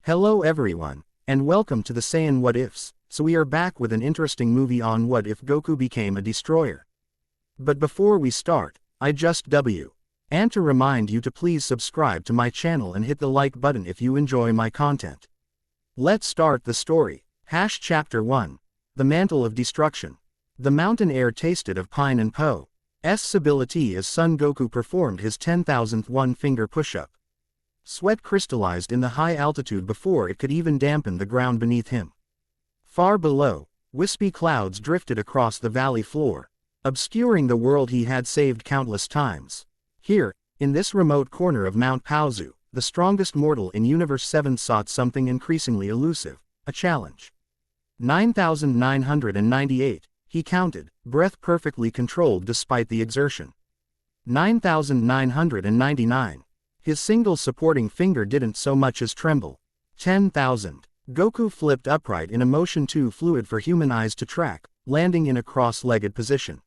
Hello everyone, and welcome to the Saiyan What Ifs. So we are back with an interesting movie on what if Goku became a destroyer. But before we start, I just and to remind you to please subscribe to my channel and hit the like button if you enjoy my content. Let's start the story. Chapter 1. The Mantle of Destruction. The mountain air tasted of Pine and Poe's ability as Son Goku performed his 10,000th one-finger push-up. Sweat crystallized in the high altitude before it could even dampen the ground beneath him. Far below, wispy clouds drifted across the valley floor, obscuring the world he had saved countless times. Here, in this remote corner of Mount Paozu, the strongest mortal in Universe 7 sought something increasingly elusive, a challenge. 9,998, he counted, breath perfectly controlled despite the exertion. 9,999. His single supporting finger didn't so much as tremble. 10,000. Goku flipped upright in a motion too fluid for human eyes to track, landing in a cross-legged position.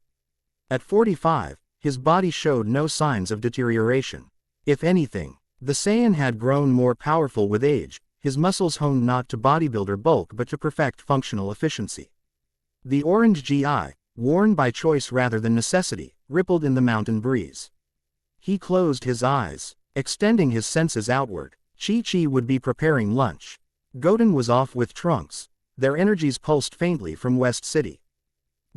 At 45, his body showed no signs of deterioration. If anything, the Saiyan had grown more powerful with age, his muscles honed not to bodybuilder bulk but to perfect functional efficiency. The orange GI, worn by choice rather than necessity, rippled in the mountain breeze. He closed his eyes, extending his senses outward. Chi-Chi would be preparing lunch. Goten was off with Trunks. Their energies pulsed faintly from West City.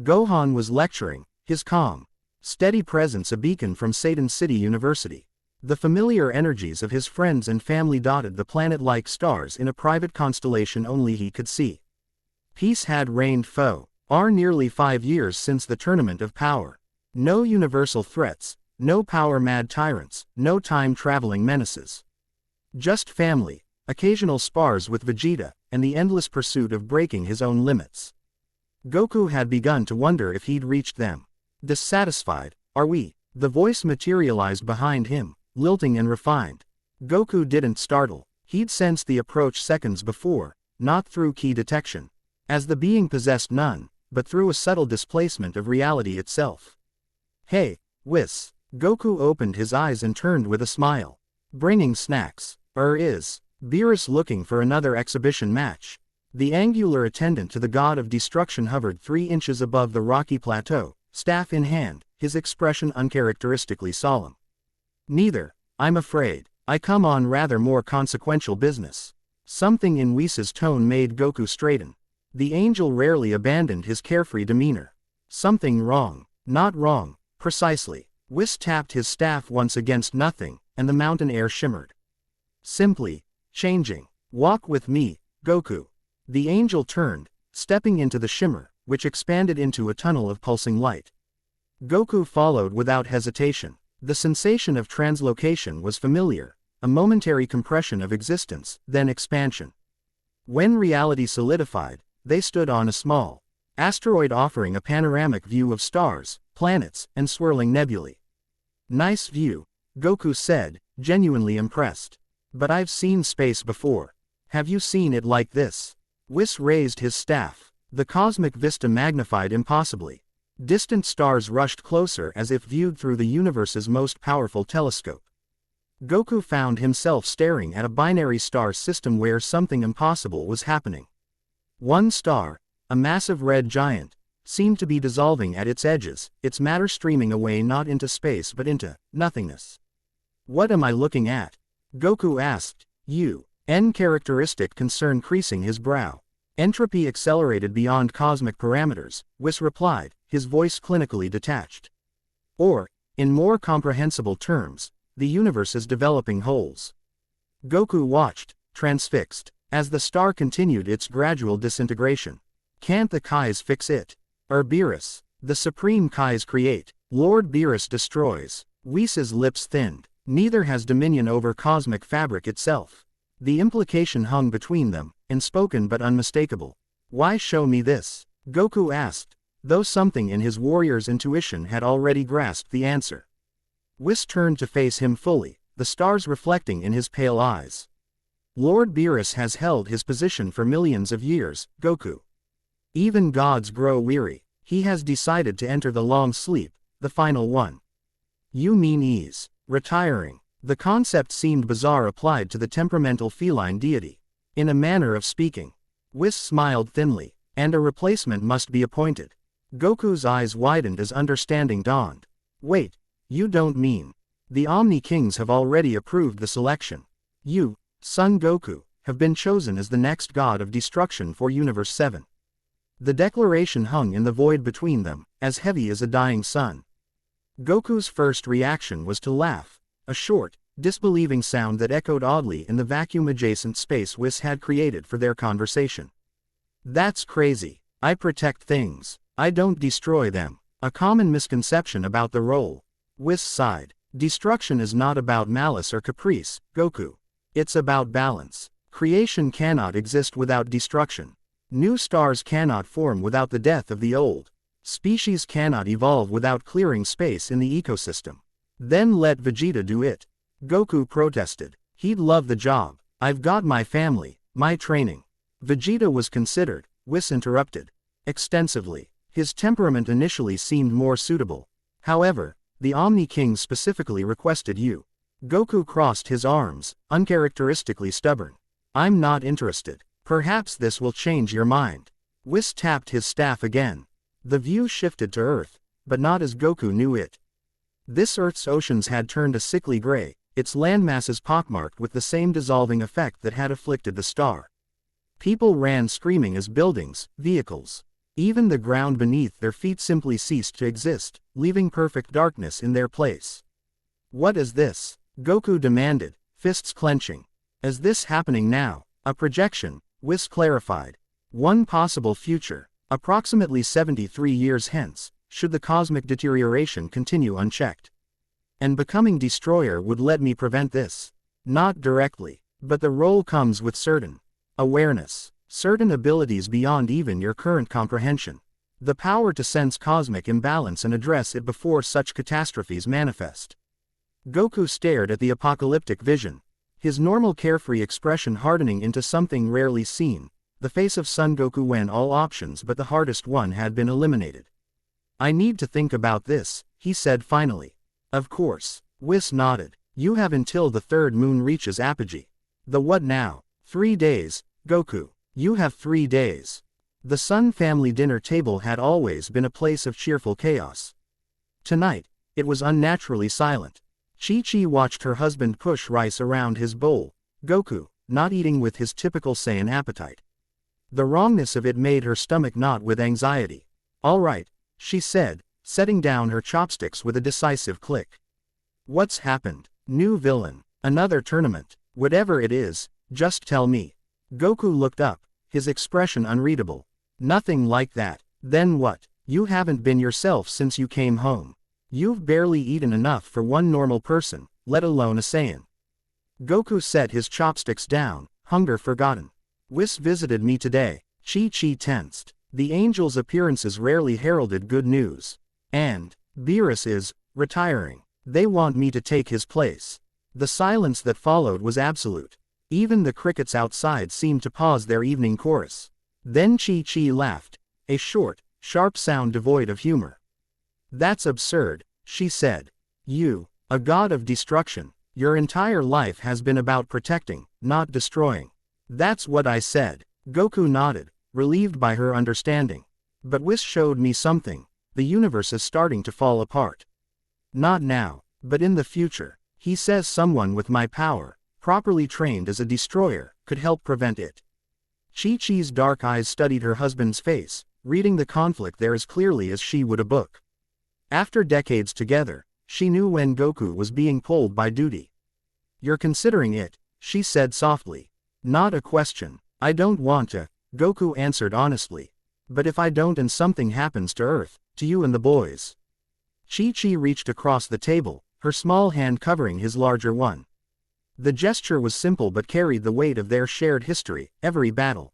Gohan was lecturing, his calm, steady presence a beacon from Satan City University. The familiar energies of his friends and family dotted the planet-like stars in a private constellation only he could see. Peace had reigned for nearly 5 years since the Tournament of Power. No universal threats, no power-mad tyrants, no time-traveling menaces. Just family, occasional spars with Vegeta, and the endless pursuit of breaking his own limits. Goku had begun to wonder if he'd reached them. Dissatisfied, are we? The voice materialized behind him, lilting and refined. Goku didn't startle. He'd sensed the approach seconds before, not through key detection, as the being possessed none, but through a subtle displacement of reality itself. Hey, Whis. Goku opened his eyes and turned with a smile. Bringing snacks. Is Beerus looking for another exhibition match? The angular attendant to the god of destruction hovered 3 inches above the rocky plateau, staff in hand, his expression uncharacteristically solemn. Neither, I'm afraid. I come on rather more consequential business. Something in Whis' tone made Goku straighten. The angel rarely abandoned his carefree demeanor. Something wrong. Not wrong, precisely. Whis tapped his staff once against nothing, and the mountain air shimmered. Simply, changing. Walk with me, Goku. The angel turned, stepping into the shimmer, which expanded into a tunnel of pulsing light. Goku followed without hesitation. The sensation of translocation was familiar, a momentary compression of existence, then expansion. When reality solidified, they stood on a small asteroid offering a panoramic view of stars, planets, and swirling nebulae. Nice view, Goku said, genuinely impressed. But I've seen space before. Have you seen it like this? Whis raised his staff. The cosmic vista magnified impossibly. Distant stars rushed closer as if viewed through the universe's most powerful telescope. Goku found himself staring at a binary star system where something impossible was happening. One star, a massive red giant, seemed to be dissolving at its edges, its matter streaming away not into space but into nothingness. What am I looking at? Goku asked. Characteristic concern creasing his brow. Entropy accelerated beyond cosmic parameters, Whis replied, his voice clinically detached. Or, in more comprehensible terms, the universe is developing holes. Goku watched, transfixed, as the star continued its gradual disintegration. Can't the Kais fix it? Beerus. The supreme Kais create. Lord Beerus destroys. Whis' lips thinned. Neither has dominion over cosmic fabric itself. The implication hung between them, unspoken but unmistakable. Why show me this? Goku asked, though something in his warrior's intuition had already grasped the answer. Whis turned to face him fully, the stars reflecting in his pale eyes. Lord Beerus has held his position for millions of years, Goku. Even gods grow weary. He has decided to enter the long sleep, the final one. You mean ease. Retiring. The concept seemed bizarre applied to the temperamental feline deity. In a manner of speaking. Whis smiled thinly. And a replacement must be appointed. Goku's eyes widened as understanding dawned. Wait, you don't mean. The Omni Kings have already approved the selection. You, Son Goku, have been chosen as the next god of destruction for Universe 7. The declaration hung in the void between them, as heavy as a dying sun. Goku's first reaction was to laugh, a short, disbelieving sound that echoed oddly in the vacuum-adjacent space Whis had created for their conversation. That's crazy. I protect things. I don't destroy them. A common misconception about the role. Whis sighed. Destruction is not about malice or caprice, Goku. It's about balance. Creation cannot exist without destruction. New stars cannot form without the death of the old. Species cannot evolve without clearing space in the ecosystem. Then let Vegeta do it. Goku protested. He'd love the job. I've got my family, my training. Vegeta was considered, Whis interrupted. Extensively. His temperament initially seemed more suitable. However, the Omni King specifically requested you. Goku crossed his arms, uncharacteristically stubborn. I'm not interested. Perhaps this will change your mind. Whis tapped his staff again. The view shifted to Earth, but not as Goku knew it. This Earth's oceans had turned a sickly gray, its landmasses pockmarked with the same dissolving effect that had afflicted the star. People ran screaming as buildings, vehicles, even the ground beneath their feet simply ceased to exist, leaving perfect darkness in their place. What is this? Goku demanded, fists clenching. Is this happening now? A projection, Whis clarified. One possible future, approximately 73 years hence, should the cosmic deterioration continue unchecked. And becoming destroyer would let me prevent this. Not directly, but the role comes with certain awareness, certain abilities beyond even your current comprehension. The power to sense cosmic imbalance and address it before such catastrophes manifest. Goku stared at the apocalyptic vision, his normal carefree expression hardening into something rarely seen, the face of Son Goku when all options but the hardest one had been eliminated. I need to think about this, he said finally. Of course. Whis nodded. You have until the third moon reaches apogee. The what now? 3 days, Goku. You have 3 days. The Sun family dinner table had always been a place of cheerful chaos. Tonight, it was unnaturally silent. Chi-Chi watched her husband push rice around his bowl, Goku, not eating with his typical Saiyan appetite. The wrongness of it made her stomach knot with anxiety. All right, she said, setting down her chopsticks with a decisive click. What's happened? New villain. Another tournament. Whatever it is, just tell me. Goku looked up, his expression unreadable. Nothing like that. Then what? You haven't been yourself since you came home. You've barely eaten enough for one normal person, let alone a Saiyan. Goku set his chopsticks down, hunger forgotten. Whis visited me today. Chi-Chi tensed. The angel's appearances rarely heralded good news. And Beerus is retiring. They want me to take his place. The silence that followed was absolute. Even the crickets outside seemed to pause their evening chorus. Then Chi-Chi laughed, a short, sharp sound devoid of humor. That's absurd, she said. You, a god of destruction, your entire life has been about protecting, not destroying. That's what I said. Goku nodded, relieved by her understanding. But Whis showed me something. The universe is starting to fall apart. Not now, but in the future. He says someone with my power, properly trained as a destroyer, could help prevent it. Chi-Chi's dark eyes studied her husband's face, reading the conflict there as clearly as she would a book. After decades together, she knew when Goku was being pulled by duty. You're considering it, she said softly. Not a question. I don't want to, Goku answered honestly. But if I don't and something happens to Earth, to you and the boys. Chi-Chi reached across the table, her small hand covering his larger one. The gesture was simple but carried the weight of their shared history, every battle,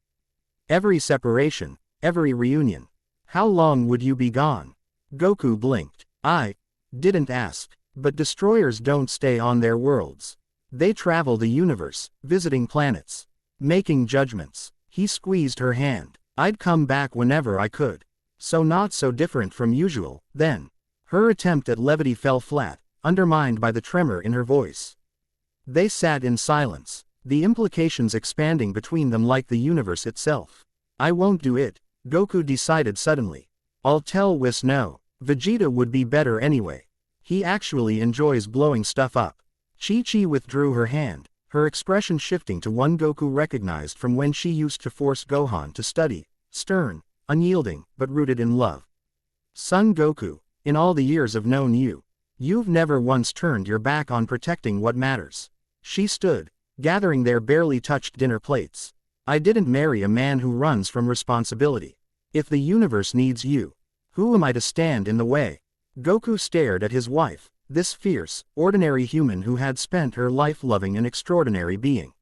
every separation, every reunion. How long would you be gone? Goku blinked. I didn't ask. But destroyers don't stay on their worlds. They travel the universe, visiting planets, making judgments. He squeezed her hand. I'd come back whenever I could. So not so different from usual, then. Her attempt at levity fell flat, undermined by the tremor in her voice. They sat in silence. the implications expanding between them like the universe itself. I won't do it, Goku decided suddenly. I'll tell Whis no. Vegeta would be better anyway. He actually enjoys blowing stuff up. Chi-Chi withdrew her hand, her expression shifting to one Goku recognized from when she used to force Gohan to study, stern, unyielding, but rooted in love. Son Goku, in all the years I've known you, you've never once turned your back on protecting what matters. She stood, gathering their barely touched dinner plates. I didn't marry a man who runs from responsibility. If the universe needs you, who am I to stand in the way? Goku stared at his wife, this fierce, ordinary human who had spent her life loving an extraordinary being.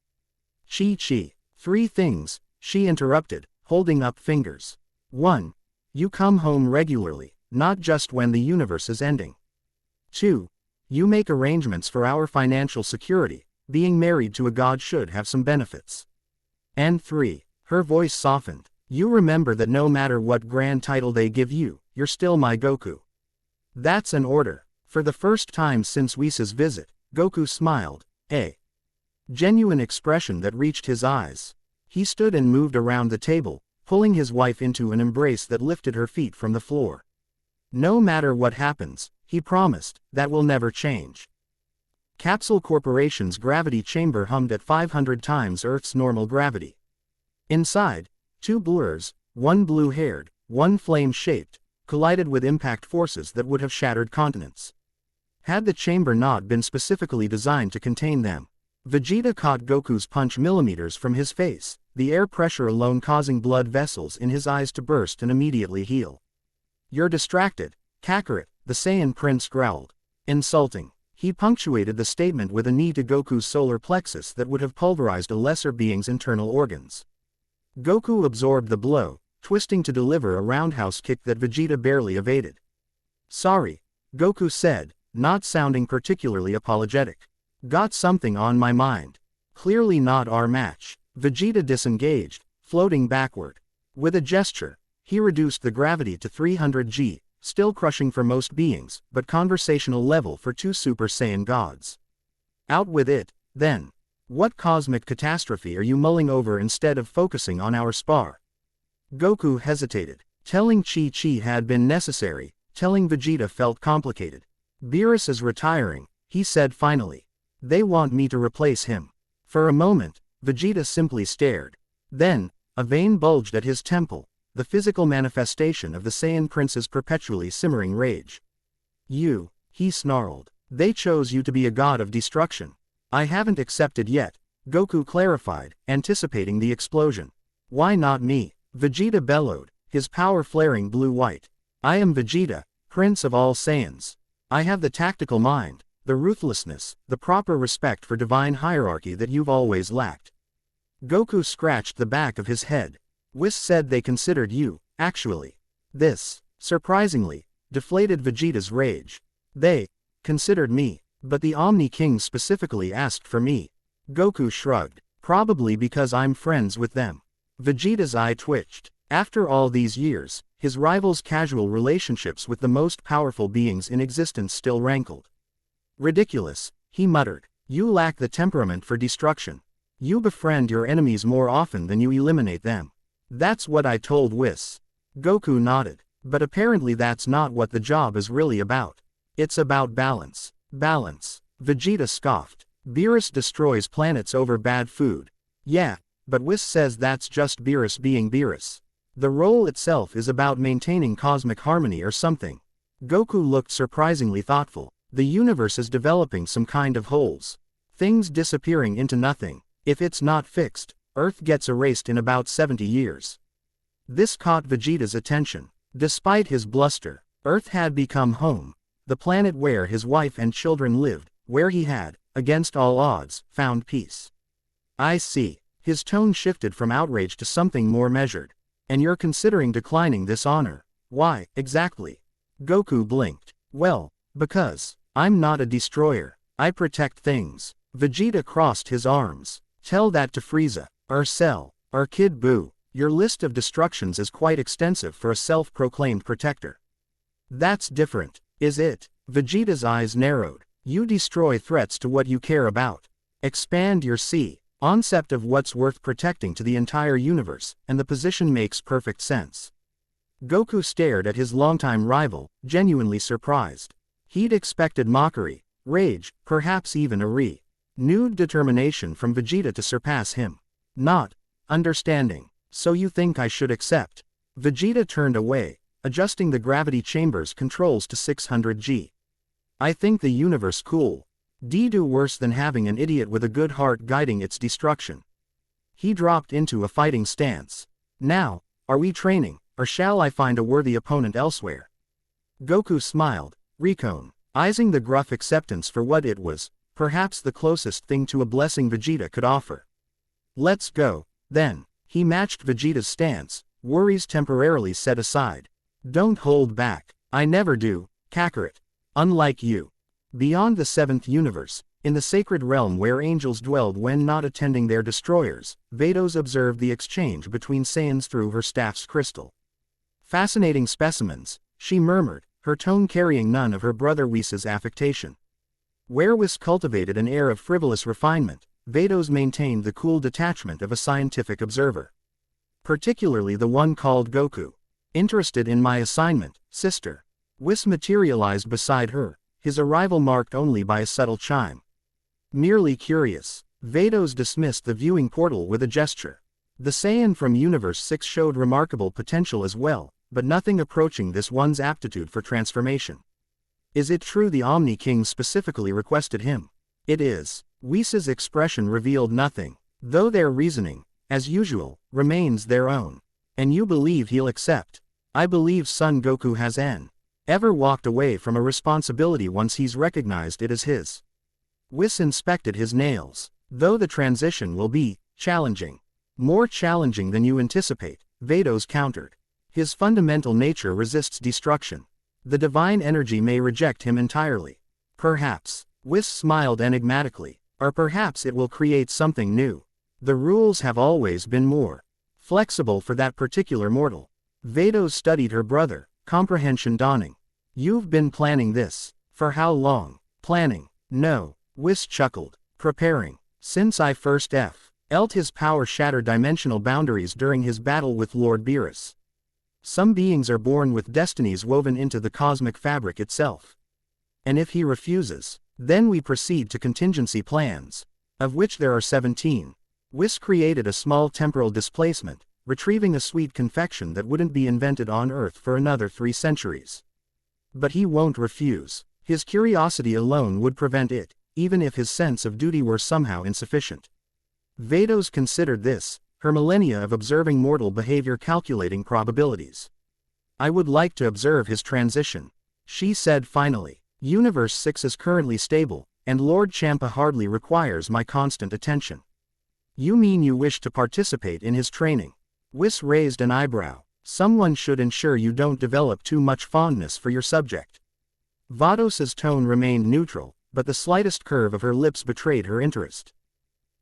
Chi-Chi. 3 things, she interrupted, holding up fingers. 1. You come home regularly, not just when the universe is ending. 2. You make arrangements for our financial security, being married to a god should have some benefits. And 3. Her voice softened. You remember that no matter what grand title they give you, you're still my Goku. That's an order. For the first time since Whis' visit, Goku smiled, a genuine expression that reached his eyes. He stood and moved around the table, pulling his wife into an embrace that lifted her feet from the floor. No matter what happens, he promised, that will never change. Capsule Corporation's gravity chamber hummed at 500 times Earth's normal gravity. Inside, 2 blurs, one blue-haired, one flame-shaped, collided with impact forces that would have shattered continents. Had the chamber not been specifically designed to contain them. Vegeta caught Goku's punch millimeters from his face, the air pressure alone causing blood vessels in his eyes to burst and immediately heal. You're distracted, Kakarot, the Saiyan Prince growled. Insulting. He punctuated the statement with a knee to Goku's solar plexus that would have pulverized a lesser being's internal organs. Goku absorbed the blow, twisting to deliver a roundhouse kick that Vegeta barely evaded. Sorry, Goku said, not sounding particularly apologetic. Got something on my mind. Clearly not our match. Vegeta disengaged, floating backward. With a gesture, he reduced the gravity to 300 G, still crushing for most beings, but conversational level for 2 Super Saiyan gods. Out with it, then. What cosmic catastrophe are you mulling over instead of focusing on our spar? Goku hesitated. Telling Chi-Chi had been necessary, telling Vegeta felt complicated. Beerus is retiring, he said finally. They want me to replace him. For a moment, Vegeta simply stared. Then, a vein bulged at his temple, the physical manifestation of the Saiyan Prince's perpetually simmering rage. You, he snarled. They chose you to be a god of destruction. I haven't accepted yet, Goku clarified, anticipating the explosion. Why not me? Vegeta bellowed, his power flaring blue-white. I am Vegeta, Prince of all Saiyans. I have the tactical mind, the ruthlessness, the proper respect for divine hierarchy that you've always lacked. Goku scratched the back of his head. Whis said they considered you, actually. This, surprisingly, deflated Vegeta's rage. They considered me, but the Omni King specifically asked for me. Goku shrugged. Probably because I'm friends with them. Vegeta's eye twitched. After all these years, his rival's casual relationships with the most powerful beings in existence still rankled. Ridiculous, he muttered. You lack the temperament for destruction. You befriend your enemies more often than you eliminate them. That's what I told Whis. Goku nodded. But apparently that's not what the job is really about. It's about balance. Balance. Vegeta scoffed. Beerus destroys planets over bad food. Yeah, but Whis says that's just Beerus being Beerus. The role itself is about maintaining cosmic harmony or something. Goku looked surprisingly thoughtful. The universe is developing some kind of holes. Things disappearing into nothing. If it's not fixed, Earth gets erased in about 70 years. This caught Vegeta's attention. Despite his bluster, Earth had become home. The planet where his wife and children lived, where he had, against all odds, found peace. I see. His tone shifted from outrage to something more measured. And you're considering declining this honor. Why, exactly? Goku blinked. Well, because I'm not a destroyer. I protect things. Vegeta crossed his arms. Tell that to Frieza, or Cell, or Kid Buu. Your list of destructions is quite extensive for a self-proclaimed protector. That's different, is it? Vegeta's eyes narrowed. You destroy threats to what you care about. Expand your sea. Concept of what's worth protecting to the entire universe, and the position makes perfect sense. Goku stared at his longtime rival, genuinely surprised. He'd expected mockery, rage, perhaps even a renewed determination from Vegeta to surpass him. Not understanding. So you think I should accept? Vegeta turned away, adjusting the gravity chamber's controls to 600G. I think the universe cool. Do worse than having an idiot with a good heart guiding its destruction. He dropped into a fighting stance. Now, are we training, or shall I find a worthy opponent elsewhere? Goku smiled, recognizing the gruff acceptance for what it was, perhaps the closest thing to a blessing Vegeta could offer. Let's go, then. He matched Vegeta's stance, worries temporarily set aside. Don't hold back. I never do, Kakarot. Unlike you. Beyond the 7th universe, in the sacred realm where angels dwelled when not attending their destroyers, Vados observed the exchange between Saiyans through her staff's crystal. Fascinating specimens, she murmured, her tone carrying none of her brother Whis' affectation. Where Whis cultivated an air of frivolous refinement, Vados maintained the cool detachment of a scientific observer. Particularly the one called Goku. Interested in my assignment, sister? Whis materialized beside her, his arrival marked only by a subtle chime. Merely curious. Vados dismissed the viewing portal with a gesture. The Saiyan from Universe 6 showed remarkable potential as well, but nothing approaching this one's aptitude for transformation. Is it true the Omni King specifically requested him? It is. Whis' expression revealed nothing, though their reasoning, as usual, remains their own. And you believe he'll accept? I believe Son Goku has ever walked away from a responsibility once he's recognized it as his. Whis inspected his nails. Though the transition will be challenging. More challenging than you anticipate, Vados countered. His fundamental nature resists destruction. The divine energy may reject him entirely. Perhaps. Whis smiled enigmatically. Or perhaps it will create something new. The rules have always been more flexible for that particular mortal. Vados studied her brother, comprehension dawning. You've been planning this. For how long? Planning. No. Whis chuckled. Preparing. Since I first felt his power shatter dimensional boundaries during his battle with Lord Beerus. Some beings are born with destinies woven into the cosmic fabric itself. And if he refuses, then we proceed to contingency plans, of which there are 17. Whis created a small temporal displacement, retrieving a sweet confection that wouldn't be invented on Earth for another 3 centuries. But he won't refuse. His curiosity alone would prevent it, even if his sense of duty were somehow insufficient. Vados considered this, her millennia of observing mortal behavior calculating probabilities. I would like to observe his transition, she said finally. Universe 6 is currently stable, and Lord Champa hardly requires my constant attention. You mean you wish to participate in his training? Whis raised an eyebrow. Someone should ensure you don't develop too much fondness for your subject. Vados's tone remained neutral, but the slightest curve of her lips betrayed her interest.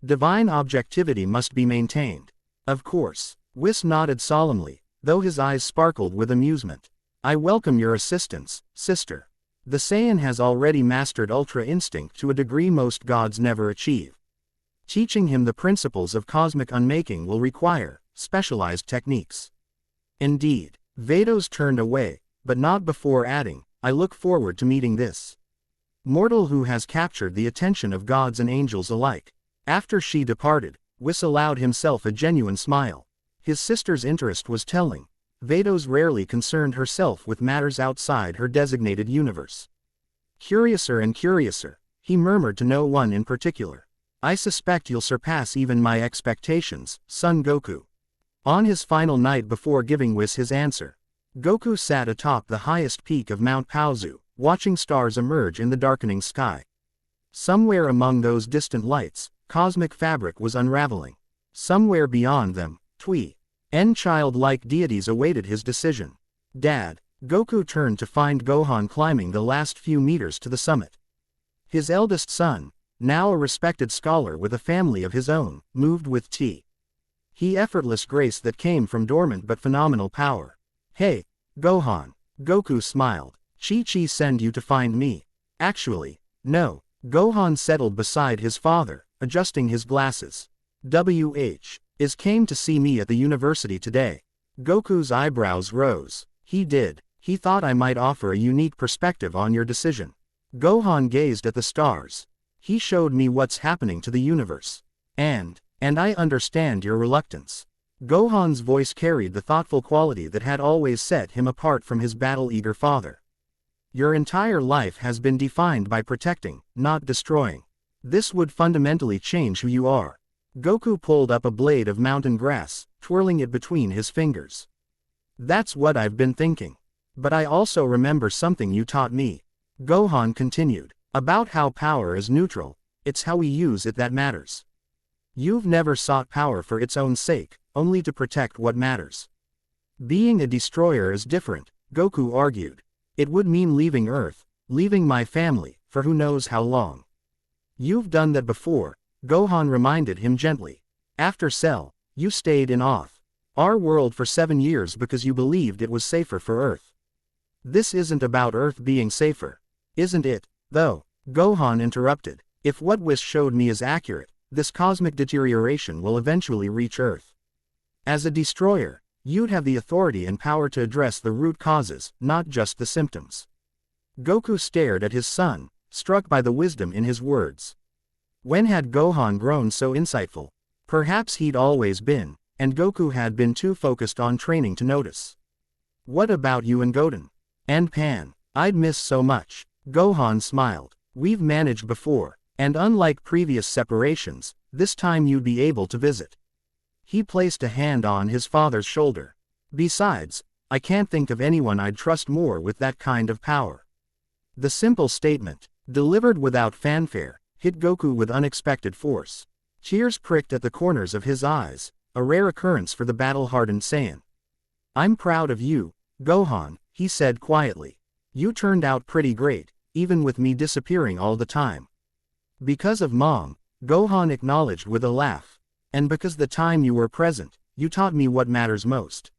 Divine objectivity must be maintained. Of course. Whis nodded solemnly, though his eyes sparkled with amusement. I welcome your assistance, sister. The Saiyan has already mastered Ultra Instinct to a degree most gods never achieve. Teaching him the principles of cosmic unmaking will require specialized techniques. Indeed. Vados turned away, but not before adding, I look forward to meeting this mortal who has captured the attention of gods and angels alike. After she departed, Whis allowed himself a genuine smile. His sister's interest was telling. Vados rarely concerned herself with matters outside her designated universe. Curiouser and curiouser, he murmured to no one in particular. I suspect you'll surpass even my expectations, Son Goku. On his final night before giving Whis his answer, Goku sat atop the highest peak of Mount Paozu, watching stars emerge in the darkening sky. Somewhere among those distant lights, cosmic fabric was unraveling. Somewhere beyond them, childlike deities awaited his decision. Dad. Goku turned to find Gohan climbing the last few meters to the summit. His eldest son, now a respected scholar with a family of his own, moved with he effortless grace that came from dormant but phenomenal power. Hey, Gohan. Goku smiled. Chi-Chi send you to find me? Actually, no. Gohan settled beside his father, adjusting his glasses. Is came to see me at the university today. Goku's eyebrows rose. He did. He thought I might offer a unique perspective on your decision. Gohan gazed at the stars. He showed me what's happening to the universe. And I understand your reluctance. Gohan's voice carried the thoughtful quality that had always set him apart from his battle-eager father. Your entire life has been defined by protecting, not destroying. This would fundamentally change who you are. Goku pulled up a blade of mountain grass, twirling it between his fingers. That's what I've been thinking. But I also remember something you taught me. Gohan continued. About how power is neutral, it's how we use it that matters. You've never sought power for its own sake, only to protect what matters. Being a destroyer is different, Goku argued. It would mean leaving Earth, leaving my family, for who knows how long. You've done that before, Gohan reminded him gently. After Cell, you stayed in our world for 7 years because you believed it was safer for Earth. This isn't about Earth being safer. Isn't it, though? Gohan interrupted. If what Whis showed me is accurate, this cosmic deterioration will eventually reach Earth. As a destroyer, you'd have the authority and power to address the root causes, not just the symptoms. Goku stared at his son, struck by the wisdom in his words. When had Gohan grown so insightful? Perhaps he'd always been, and Goku had been too focused on training to notice. What about you and Goten? And Pan? I'd miss so much. Gohan smiled. We've managed before, and unlike previous separations, this time you'd be able to visit. He placed a hand on his father's shoulder. Besides, I can't think of anyone I'd trust more with that kind of power. The simple statement, delivered without fanfare, hit Goku with unexpected force. Tears pricked at the corners of his eyes, a rare occurrence for the battle-hardened Saiyan. I'm proud of you, Gohan, he said quietly. You turned out pretty great, even with me disappearing all the time. Because of Mom, Gohan acknowledged with a laugh. And because the time you were present, you taught me what matters most.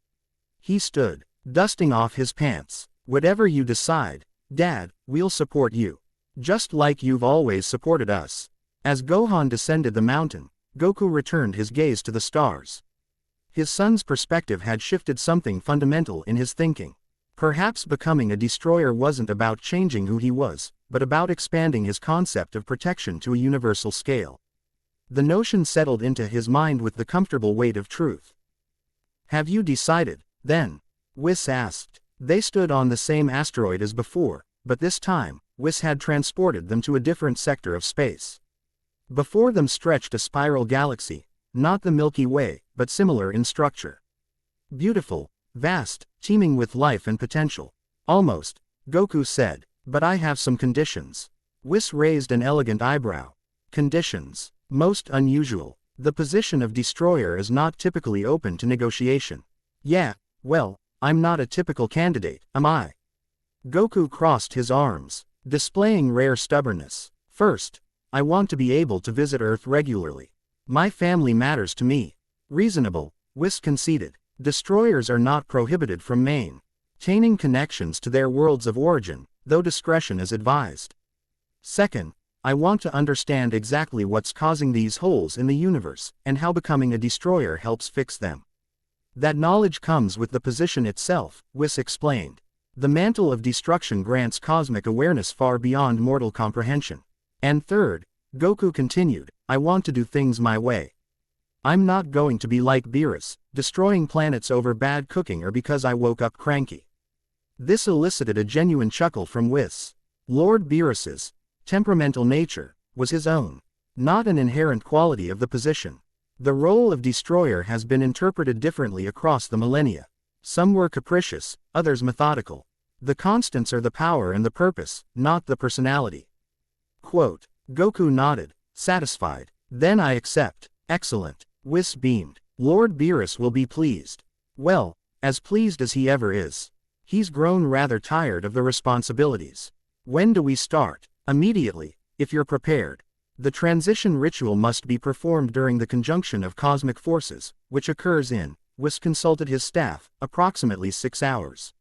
He stood, dusting off his pants. Whatever you decide, Dad, we'll support you. Just like you've always supported us. As Gohan descended the mountain, Goku returned his gaze to the stars. His son's perspective had shifted something fundamental in his thinking. Perhaps becoming a destroyer wasn't about changing who he was, but about expanding his concept of protection to a universal scale. The notion settled into his mind with the comfortable weight of truth. Have you decided, then? Whis asked. They stood on the same asteroid as before, but this time, Whis had transported them to a different sector of space. Before them stretched a spiral galaxy, not the Milky Way, but similar in structure. Beautiful, vast, teeming with life and potential. Almost, Goku said, but I have some conditions. Whis raised an elegant eyebrow. Conditions. Most unusual. The position of destroyer is not typically open to negotiation. Yeah, well, I'm not a typical candidate, am I? Goku crossed his arms, displaying rare stubbornness. First, I want to be able to visit Earth regularly. My family matters to me. Reasonable, Whis conceded. Destroyers are not prohibited from maintaining connections to their worlds of origin, though discretion is advised. Second, I want to understand exactly what's causing these holes in the universe, and how becoming a destroyer helps fix them. That knowledge comes with the position itself, Whis explained. The mantle of destruction grants cosmic awareness far beyond mortal comprehension. And third, Goku continued, I want to do things my way. I'm not going to be like Beerus, destroying planets over bad cooking or because I woke up cranky. This elicited a genuine chuckle from Whis. Lord Beerus's temperamental nature was his own, not an inherent quality of the position. The role of destroyer has been interpreted differently across the millennia. Some were capricious, others methodical. The constants are the power and the purpose, not the personality. Quote, Goku nodded, satisfied. Then I accept. Excellent. Whis beamed. Lord Beerus will be pleased. Well, as pleased as he ever is. He's grown rather tired of the responsibilities. When do we start? Immediately, if you're prepared. The transition ritual must be performed during the conjunction of cosmic forces, which occurs in, Whis consulted his staff, approximately 6 hours.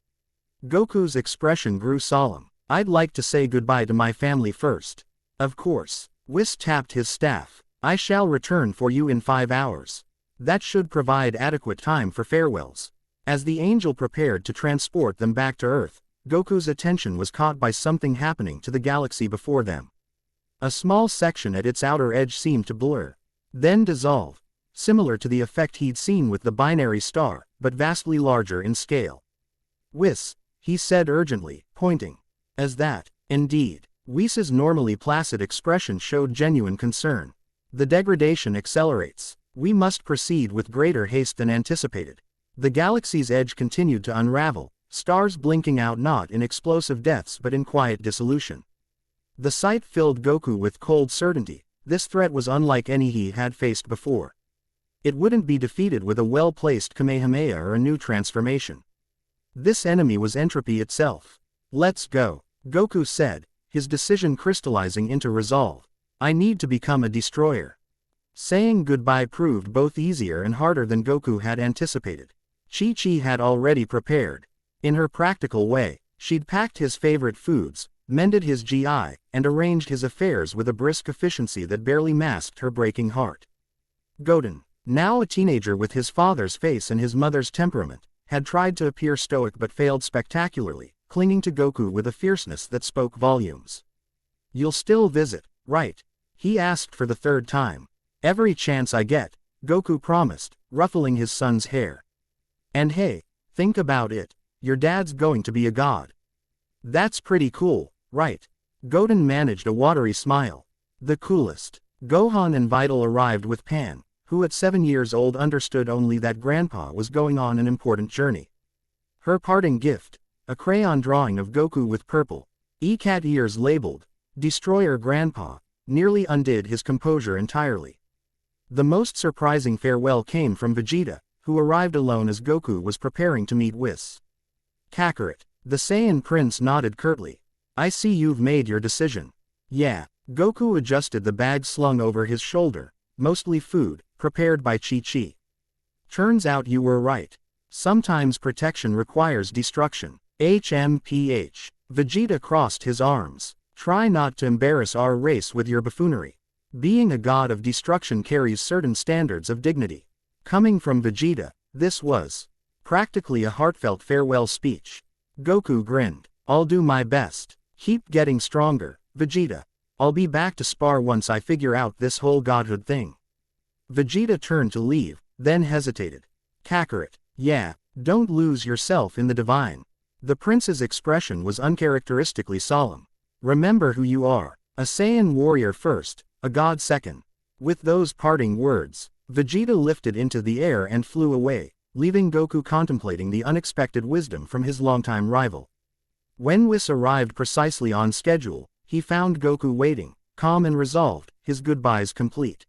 Goku's expression grew solemn. I'd like to say goodbye to my family first. Of course. Whis tapped his staff. I shall return for you in 5 hours. That should provide adequate time for farewells. As the angel prepared to transport them back to Earth, Goku's attention was caught by something happening to the galaxy before them. A small section at its outer edge seemed to blur, then dissolve, similar to the effect he'd seen with the binary star, but vastly larger in scale. Whis, he said urgently, pointing. As that, indeed. Whis' normally placid expression showed genuine concern. The degradation accelerates. We must proceed with greater haste than anticipated. The galaxy's edge continued to unravel, stars blinking out not in explosive deaths but in quiet dissolution. The sight filled Goku with cold certainty. This threat was unlike any he had faced before. It wouldn't be defeated with a well-placed Kamehameha or a new transformation. This enemy was entropy itself. Let's go, Goku said, his decision crystallizing into resolve. I need to become a destroyer. Saying goodbye proved both easier and harder than Goku had anticipated. Chi-Chi had already prepared. In her practical way, she'd packed his favorite foods, mended his GI, and arranged his affairs with a brisk efficiency that barely masked her breaking heart. Goten, now a teenager with his father's face and his mother's temperament, had tried to appear stoic but failed spectacularly, clinging to Goku with a fierceness that spoke volumes. You'll still visit, right? He asked for the third time. Every chance I get, Goku promised, ruffling his son's hair. And hey, think about it, your dad's going to be a god. That's pretty cool, right? Goten managed a watery smile. The coolest. Gohan and Videl arrived with Pan, who at 7 years old understood only that Grandpa was going on an important journey. Her parting gift, a crayon drawing of Goku with purple, cat ears labeled, Destroyer Grandpa, nearly undid his composure entirely. The most surprising farewell came from Vegeta, who arrived alone as Goku was preparing to meet Whis. Kakarot. The Saiyan prince nodded curtly. I see you've made your decision. Yeah. Goku adjusted the bag slung over his shoulder, mostly food, prepared by Chi-Chi. Turns out you were right. Sometimes protection requires destruction. HMPH. Vegeta crossed his arms. Try not to embarrass our race with your buffoonery. Being a god of destruction carries certain standards of dignity. Coming from Vegeta, this was practically a heartfelt farewell speech. Goku grinned. I'll do my best. Keep getting stronger, Vegeta. I'll be back to spar once I figure out this whole godhood thing. Vegeta turned to leave, then hesitated. Kakarot. Yeah, don't lose yourself in the divine. The prince's expression was uncharacteristically solemn. Remember who you are. A Saiyan warrior first, a god second. With those parting words, Vegeta lifted into the air and flew away, leaving Goku contemplating the unexpected wisdom from his longtime rival. When Whis arrived precisely on schedule, he found Goku waiting, calm and resolved, his goodbyes complete.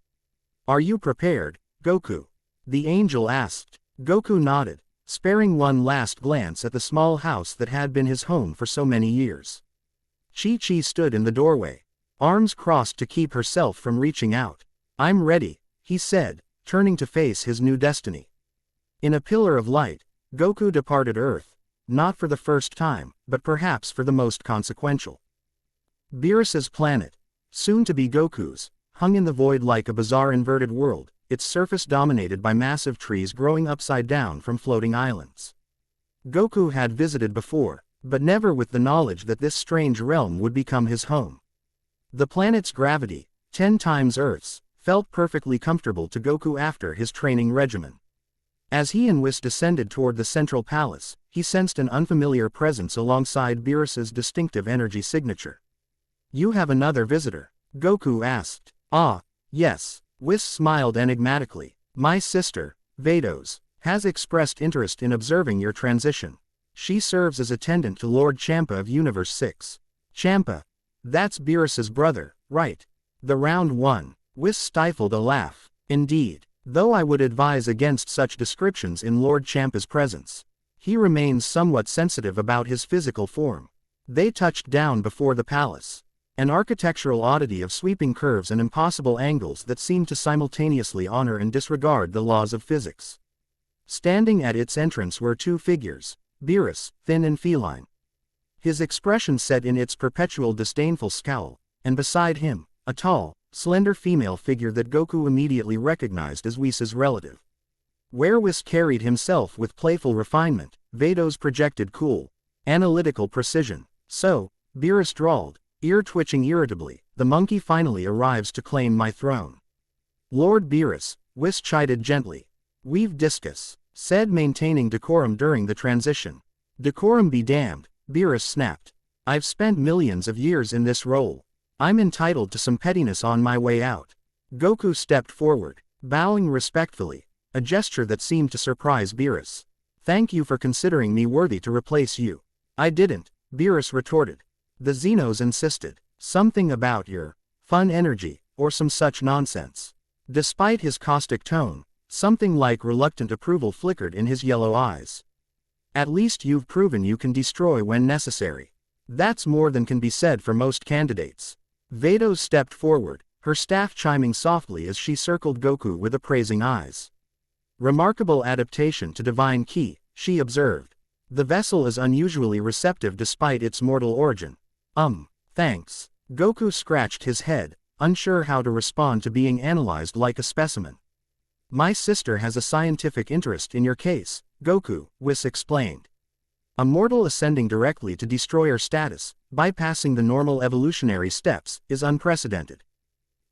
Are you prepared, Goku? The angel asked. Goku nodded, sparing one last glance at the small house that had been his home for so many years. Chi-Chi stood in the doorway, arms crossed to keep herself from reaching out. I'm ready, he said, turning to face his new destiny. In a pillar of light, Goku departed Earth, not for the first time, but perhaps for the most consequential. Beerus's planet, soon to be Goku's, hung in the void like a bizarre inverted world, its surface dominated by massive trees growing upside down from floating islands. Goku had visited before, but never with the knowledge that this strange realm would become his home. The planet's gravity, 10 times Earth's, felt perfectly comfortable to Goku after his training regimen. As he and Whis descended toward the central palace, he sensed an unfamiliar presence alongside Beerus's distinctive energy signature. You have another visitor? Goku asked. Ah, yes. Whis smiled enigmatically. My sister, Vados, has expressed interest in observing your transition. She serves as attendant to Lord Champa of Universe 6. Champa? That's Beerus's brother, right? The round one. Whis stifled a laugh. Indeed, though I would advise against such descriptions in Lord Champa's presence. He remains somewhat sensitive about his physical form. They touched down before the palace. An architectural oddity of sweeping curves and impossible angles that seemed to simultaneously honor and disregard the laws of physics. Standing at its entrance were 2 figures, Beerus, thin and feline. His expression set in its perpetual disdainful scowl, and beside him, a tall, slender female figure that Goku immediately recognized as Whis' relative. Where Whis carried himself with playful refinement, Veto's projected cool, analytical precision. So, Beerus drawled, ear twitching irritably, the monkey finally arrives to claim my throne. Lord Beerus, Whis chided gently. We've discussed, said, maintaining decorum during the transition. Decorum be damned, Beerus snapped. I've spent millions of years in this role. I'm entitled to some pettiness on my way out. Goku stepped forward, bowing respectfully, a gesture that seemed to surprise Beerus. Thank you for considering me worthy to replace you. I didn't, Beerus retorted. The Xenos insisted. Something about your fun energy, or some such nonsense. Despite his caustic tone, something like reluctant approval flickered in his yellow eyes. At least you've proven you can destroy when necessary. That's more than can be said for most candidates. Veto stepped forward, her staff chiming softly as she circled Goku with appraising eyes. Remarkable adaptation to divine ki, she observed. The vessel is unusually receptive despite its mortal origin. Thanks. Goku scratched his head, unsure how to respond to being analyzed like a specimen. My sister has a scientific interest in your case, Goku, Whis explained. A mortal ascending directly to destroyer status, bypassing the normal evolutionary steps, is unprecedented.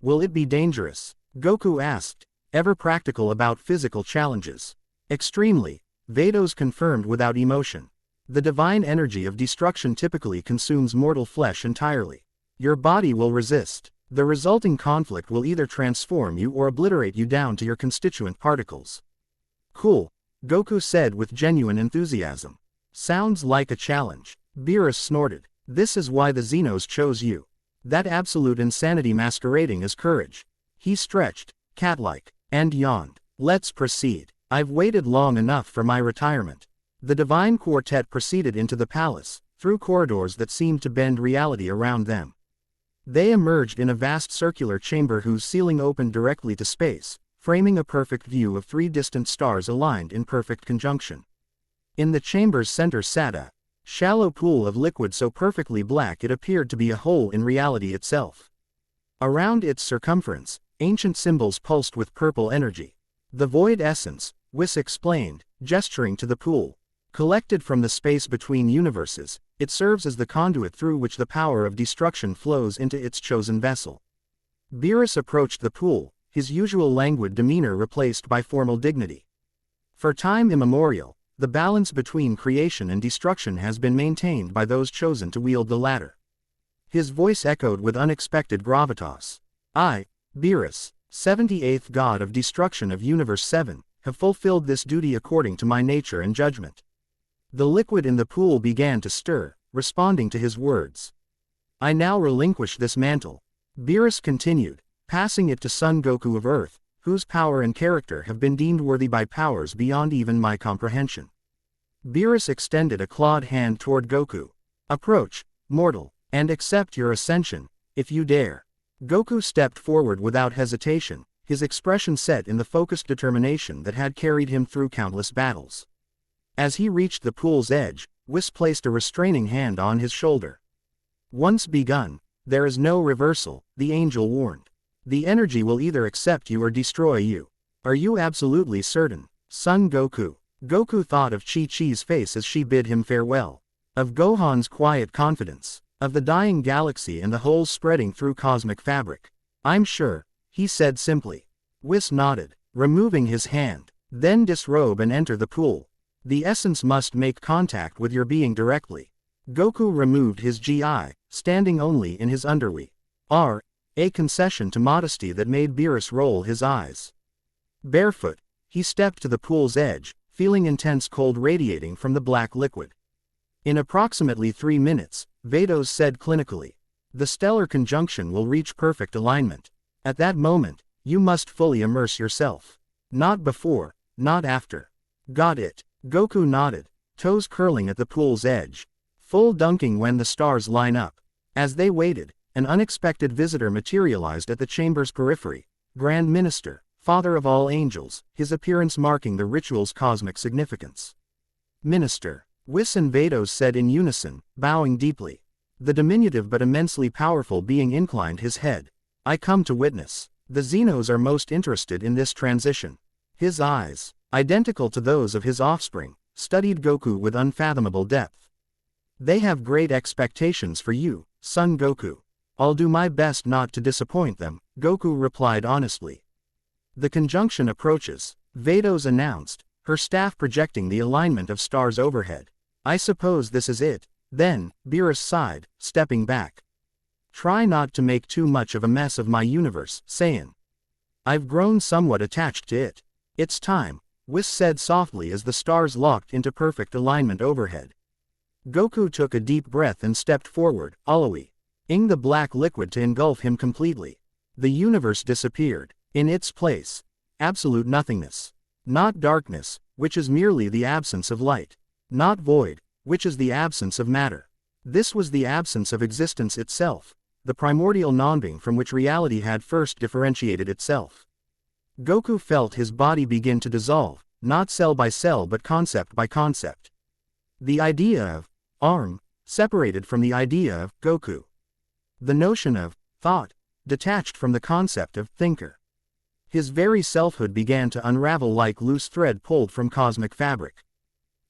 Will it be dangerous? Goku asked, ever practical about physical challenges. Extremely, Veto's confirmed without emotion. The divine energy of destruction typically consumes mortal flesh entirely. Your body will resist. The resulting conflict will either transform you or obliterate you down to your constituent particles. Cool, Goku said with genuine enthusiasm. Sounds like a challenge. Beerus snorted. This is why the Xenos chose you. That absolute insanity masquerading as courage. He stretched, cat-like, and yawned. Let's proceed. I've waited long enough for my retirement. The divine quartet proceeded into the palace, through corridors that seemed to bend reality around them. They emerged in a vast circular chamber whose ceiling opened directly to space, framing a perfect view of three distant stars aligned in perfect conjunction. In the chamber's center sat a shallow pool of liquid so perfectly black it appeared to be a hole in reality itself. Around its circumference, ancient symbols pulsed with purple energy. The void essence, Whis explained, gesturing to the pool. Collected from the space between universes, it serves as the conduit through which the power of destruction flows into its chosen vessel. Beerus approached the pool, his usual languid demeanor replaced by formal dignity. For time immemorial, the balance between creation and destruction has been maintained by those chosen to wield the latter. His voice echoed with unexpected gravitas. I, Beerus, 78th god of destruction of Universe 7, have fulfilled this duty according to my nature and judgment. The liquid in the pool began to stir, responding to his words. I now relinquish this mantle. Beerus continued, passing it to Son Goku of Earth, whose power and character have been deemed worthy by powers beyond even my comprehension. Beerus extended a clawed hand toward Goku. Approach, mortal, and accept your ascension, if you dare. Goku stepped forward without hesitation, his expression set in the focused determination that had carried him through countless battles. As he reached the pool's edge, Whis placed a restraining hand on his shoulder. Once begun, there is no reversal, the angel warned. The energy will either accept you or destroy you. Are you absolutely certain, Son Goku? Goku thought of Chi-Chi's face as she bid him farewell. Of Gohan's quiet confidence. Of the dying galaxy and the holes spreading through cosmic fabric. I'm sure, he said simply. Whis nodded, removing his hand. Then disrobe and enter the pool. The essence must make contact with your being directly. Goku removed his GI, standing only in his underwear. A concession to modesty that made Beerus roll his eyes. Barefoot, he stepped to the pool's edge, feeling intense cold radiating from the black liquid. In approximately 3 minutes, Vados said clinically. The stellar conjunction will reach perfect alignment. At that moment, you must fully immerse yourself. Not before, not after. Got it. Goku nodded, toes curling at the pool's edge. Full dunking when the stars line up. As they waited, an unexpected visitor materialized at the chamber's periphery. Grand Minister, Father of all angels, his appearance marking the ritual's cosmic significance. Minister, Whis and Vados said in unison, bowing deeply. The diminutive but immensely powerful being inclined his head. I come to witness. The Xenos are most interested in this transition. His eyes, identical to those of his offspring, studied Goku with unfathomable depth. They have great expectations for you, son Goku. I'll do my best not to disappoint them, Goku replied honestly. The conjunction approaches, Vados announced, her staff projecting the alignment of stars overhead. I suppose this is it, then, Beerus sighed, stepping back. Try not to make too much of a mess of my universe, Saiyan. I've grown somewhat attached to it. It's time, Whis said softly as the stars locked into perfect alignment overhead. Goku took a deep breath and stepped forward, allowing the black liquid to engulf him completely. The universe disappeared. In its place, absolute nothingness. Not darkness, which is merely the absence of light. Not void, which is the absence of matter. This was the absence of existence itself, the primordial non-being from which reality had first differentiated itself. Goku felt his body begin to dissolve, not cell by cell but concept by concept. The idea of arm separated from the idea of Goku. The notion of thought detached from the concept of thinker. His very selfhood began to unravel like loose thread pulled from cosmic fabric.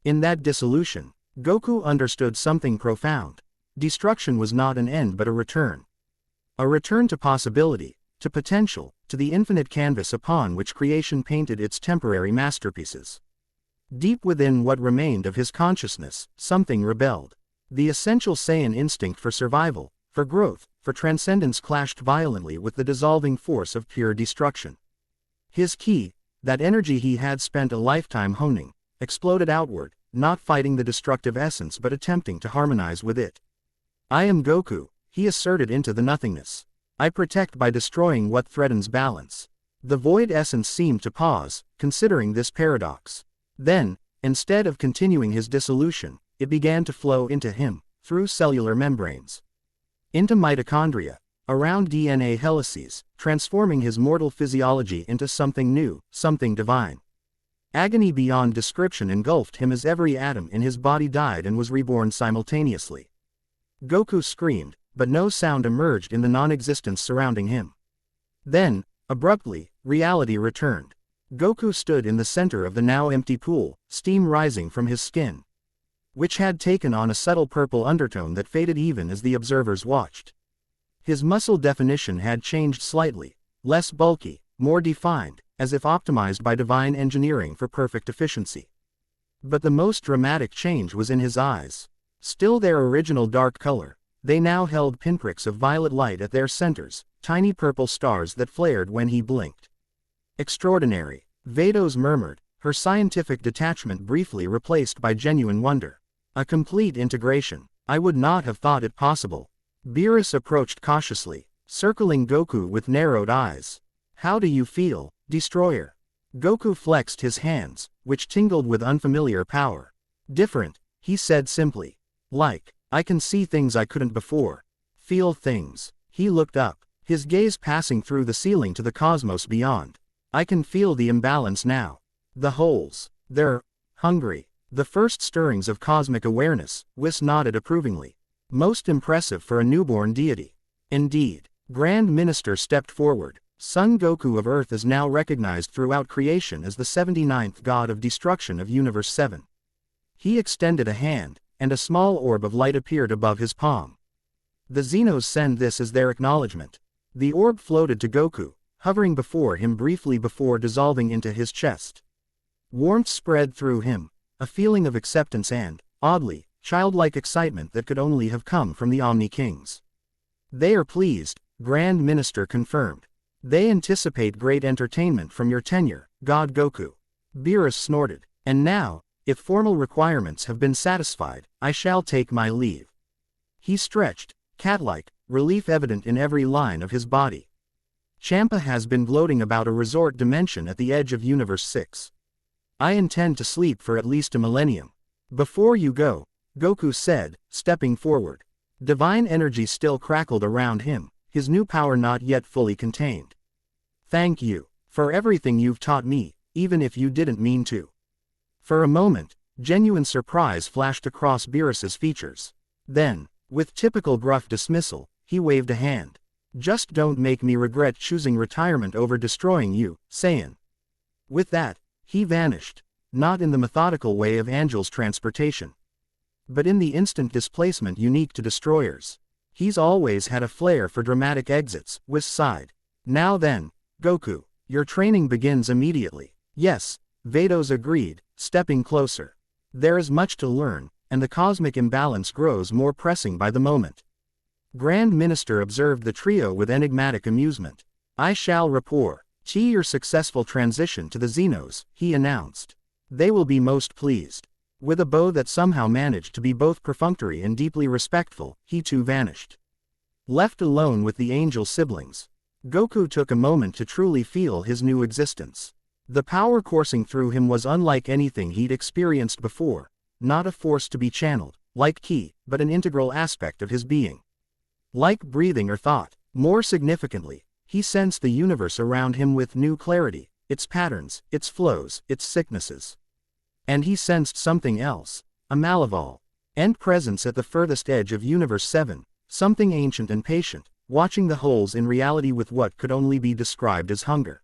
In that dissolution, Goku understood something profound. Destruction was not an end but a return. A return to possibility, to potential, to the infinite canvas upon which creation painted its temporary masterpieces. Deep within what remained of his consciousness, something rebelled. The essential Saiyan instinct for survival, for growth, for transcendence clashed violently with the dissolving force of pure destruction. His ki, that energy he had spent a lifetime honing, exploded outward, not fighting the destructive essence but attempting to harmonize with it. I am Goku, he asserted into the nothingness. I protect by destroying what threatens balance. The void essence seemed to pause, considering this paradox. Then, instead of continuing his dissolution, it began to flow into him, through cellular membranes. Into mitochondria, around DNA helices, transforming his mortal physiology into something new, something divine. Agony beyond description engulfed him as every atom in his body died and was reborn simultaneously. Goku screamed, but no sound emerged in the non-existence surrounding him. Then, abruptly, reality returned. Goku stood in the center of the now empty pool, steam rising from his skin, which had taken on a subtle purple undertone that faded even as the observers watched. His muscle definition had changed slightly, less bulky, more defined, as if optimized by divine engineering for perfect efficiency. But the most dramatic change was in his eyes. Still their original dark color, they now held pinpricks of violet light at their centers, tiny purple stars that flared when he blinked. Extraordinary, Vados murmured, her scientific detachment briefly replaced by genuine wonder. A complete integration. I would not have thought it possible. Beerus approached cautiously, circling Goku with narrowed eyes. How do you feel, Destroyer? Goku flexed his hands, which tingled with unfamiliar power. Different, he said simply. Like, I can see things I couldn't before. Feel things. He looked up, his gaze passing through the ceiling to the cosmos beyond. I can feel the imbalance now. The holes. They're hungry. The first stirrings of cosmic awareness, Whis nodded approvingly. Most impressive for a newborn deity. Indeed. Grand Minister stepped forward. Son Goku of Earth is now recognized throughout creation as the 79th god of destruction of Universe 7. He extended a hand, and a small orb of light appeared above his palm. The Xenos send this as their acknowledgement. The orb floated to Goku, hovering before him briefly before dissolving into his chest. Warmth spread through him, a feeling of acceptance and, oddly, childlike excitement that could only have come from the Omni Kings. They are pleased, Grand Minister confirmed. They anticipate great entertainment from your tenure, God Goku. Beerus snorted. And now, if formal requirements have been satisfied, I shall take my leave. He stretched, cat-like, relief evident in every line of his body. Champa has been gloating about a resort dimension at the edge of Universe 6. I intend to sleep for at least a millennium. Before you go, Goku said, stepping forward. Divine energy still crackled around him, his new power not yet fully contained. Thank you, for everything you've taught me, even if you didn't mean to. For a moment, genuine surprise flashed across Beerus's features. Then, with typical gruff dismissal, he waved a hand. Just don't make me regret choosing retirement over destroying you, Saiyan. With that, he vanished, not in the methodical way of Angel's transportation, but in the instant displacement unique to destroyers. He's always had a flair for dramatic exits, Whis sighed. Now then, Goku, your training begins immediately. Yes, Vados agreed, stepping closer. There is much to learn, and the cosmic imbalance grows more pressing by the moment. Grand Minister observed the trio with enigmatic amusement. I shall report your successful transition to the Xenos, he announced. They will be most pleased. With a bow that somehow managed to be both perfunctory and deeply respectful, he too vanished. Left alone with the angel siblings, Goku took a moment to truly feel his new existence. The power coursing through him was unlike anything he'd experienced before, not a force to be channeled, like ki, but an integral aspect of his being. Like breathing or thought, more significantly, he sensed the universe around him with new clarity, its patterns, its flows, its sicknesses. And he sensed something else, a Malaval, and presence at the furthest edge of Universe 7, something ancient and patient, watching the holes in reality with what could only be described as hunger.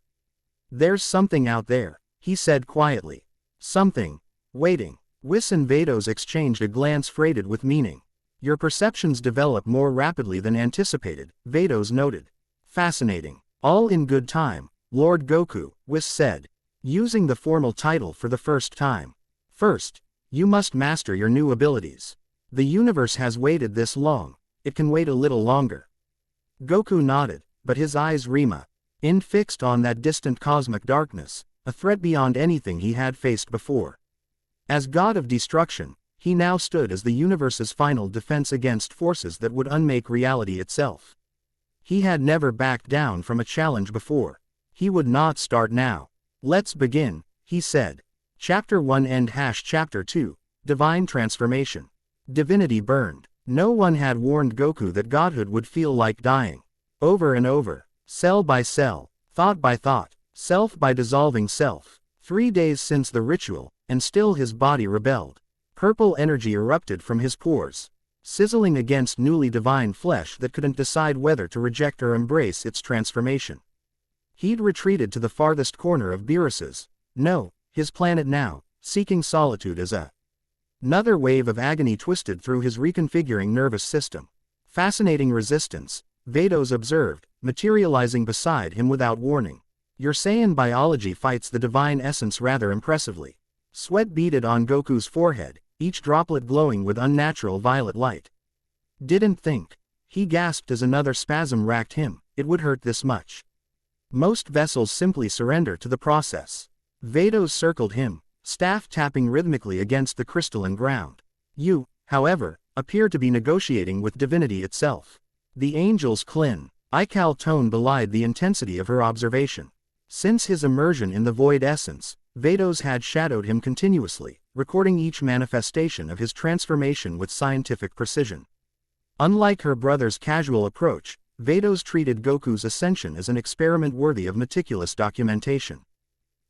There's something out there, he said quietly. Something, waiting. Whis and Vados exchanged a glance freighted with meaning. Your perceptions develop more rapidly than anticipated, Vados noted. Fascinating. All in good time, Lord Goku, Whis said, using the formal title for the first time. First, you must master your new abilities. The universe has waited this long, it can wait a little longer. Goku nodded, but his eyes fixed on that distant cosmic darkness, a threat beyond anything he had faced before. As god of destruction, he now stood as the universe's final defense against forces that would unmake reality itself. He had never backed down from a challenge before. He would not start now. Let's begin, he said. Chapter 1 End Chapter 2, Divine Transformation. Divinity burned. No one had warned Goku that godhood would feel like dying. Over and over, cell by cell, thought by thought, self by dissolving self. 3 days since the ritual, and still his body rebelled. Purple energy erupted from his pores, sizzling against newly divine flesh that couldn't decide whether to reject or embrace its transformation. He'd retreated to the farthest corner of Beerus's, his planet now, seeking solitude as another wave of agony twisted through his reconfiguring nervous system. Fascinating resistance, Vados observed, materializing beside him without warning. Your Saiyan biology fights the divine essence rather impressively. Sweat beaded on Goku's forehead, each droplet glowing with unnatural violet light. Didn't think, he gasped as another spasm racked him, it would hurt this much. Most vessels simply surrender to the process. Vados circled him, staff tapping rhythmically against the crystalline ground. You, however, appear to be negotiating with divinity itself. The angel's clinical tone belied the intensity of her observation. Since his immersion in the void essence, Vados had shadowed him continuously, recording each manifestation of his transformation with scientific precision. Unlike her brother's casual approach, Vados treated Goku's ascension as an experiment worthy of meticulous documentation.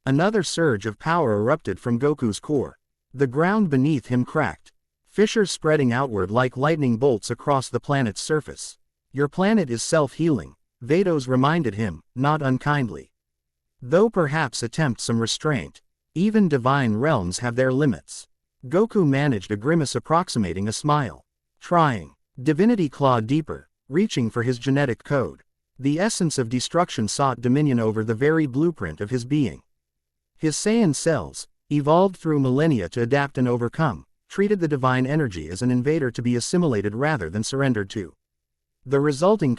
Another surge of power erupted from Goku's core. The ground beneath him cracked, fissures spreading outward like lightning bolts across the planet's surface. Your planet is self-healing, Vados reminded him, not unkindly. Though perhaps attempt some restraint. Even divine realms have their limits. Goku managed a grimace approximating a smile. Trying. Divinity clawed deeper, reaching for his genetic code. The essence of destruction sought dominion over the very blueprint of his being. His Saiyan cells, evolved through millennia to adapt and overcome, treated the divine energy as an invader to be assimilated rather than surrendered to. The resulting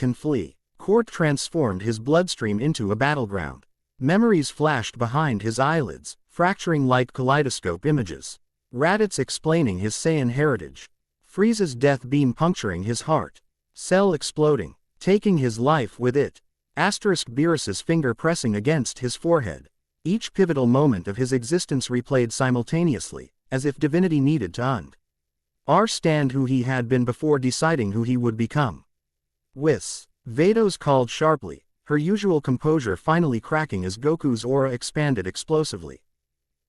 court transformed his bloodstream into a battleground. Memories flashed behind his eyelids, fracturing like kaleidoscope images. Raditz explaining his Saiyan heritage. Frieza's death beam puncturing his heart. Cell exploding, taking his life with it. Beerus's finger pressing against his forehead. Each pivotal moment of his existence replayed simultaneously, as if divinity needed to understand who he had been before deciding who he would become. Whis. Vados called sharply, her usual composure finally cracking as Goku's aura expanded explosively.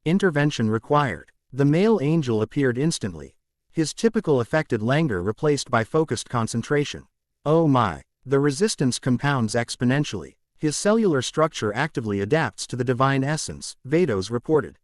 Intervention required. The male angel appeared instantly. His typical affected languor replaced by focused concentration. Oh my. The resistance compounds exponentially. His cellular structure actively adapts to the divine essence, Vados reported.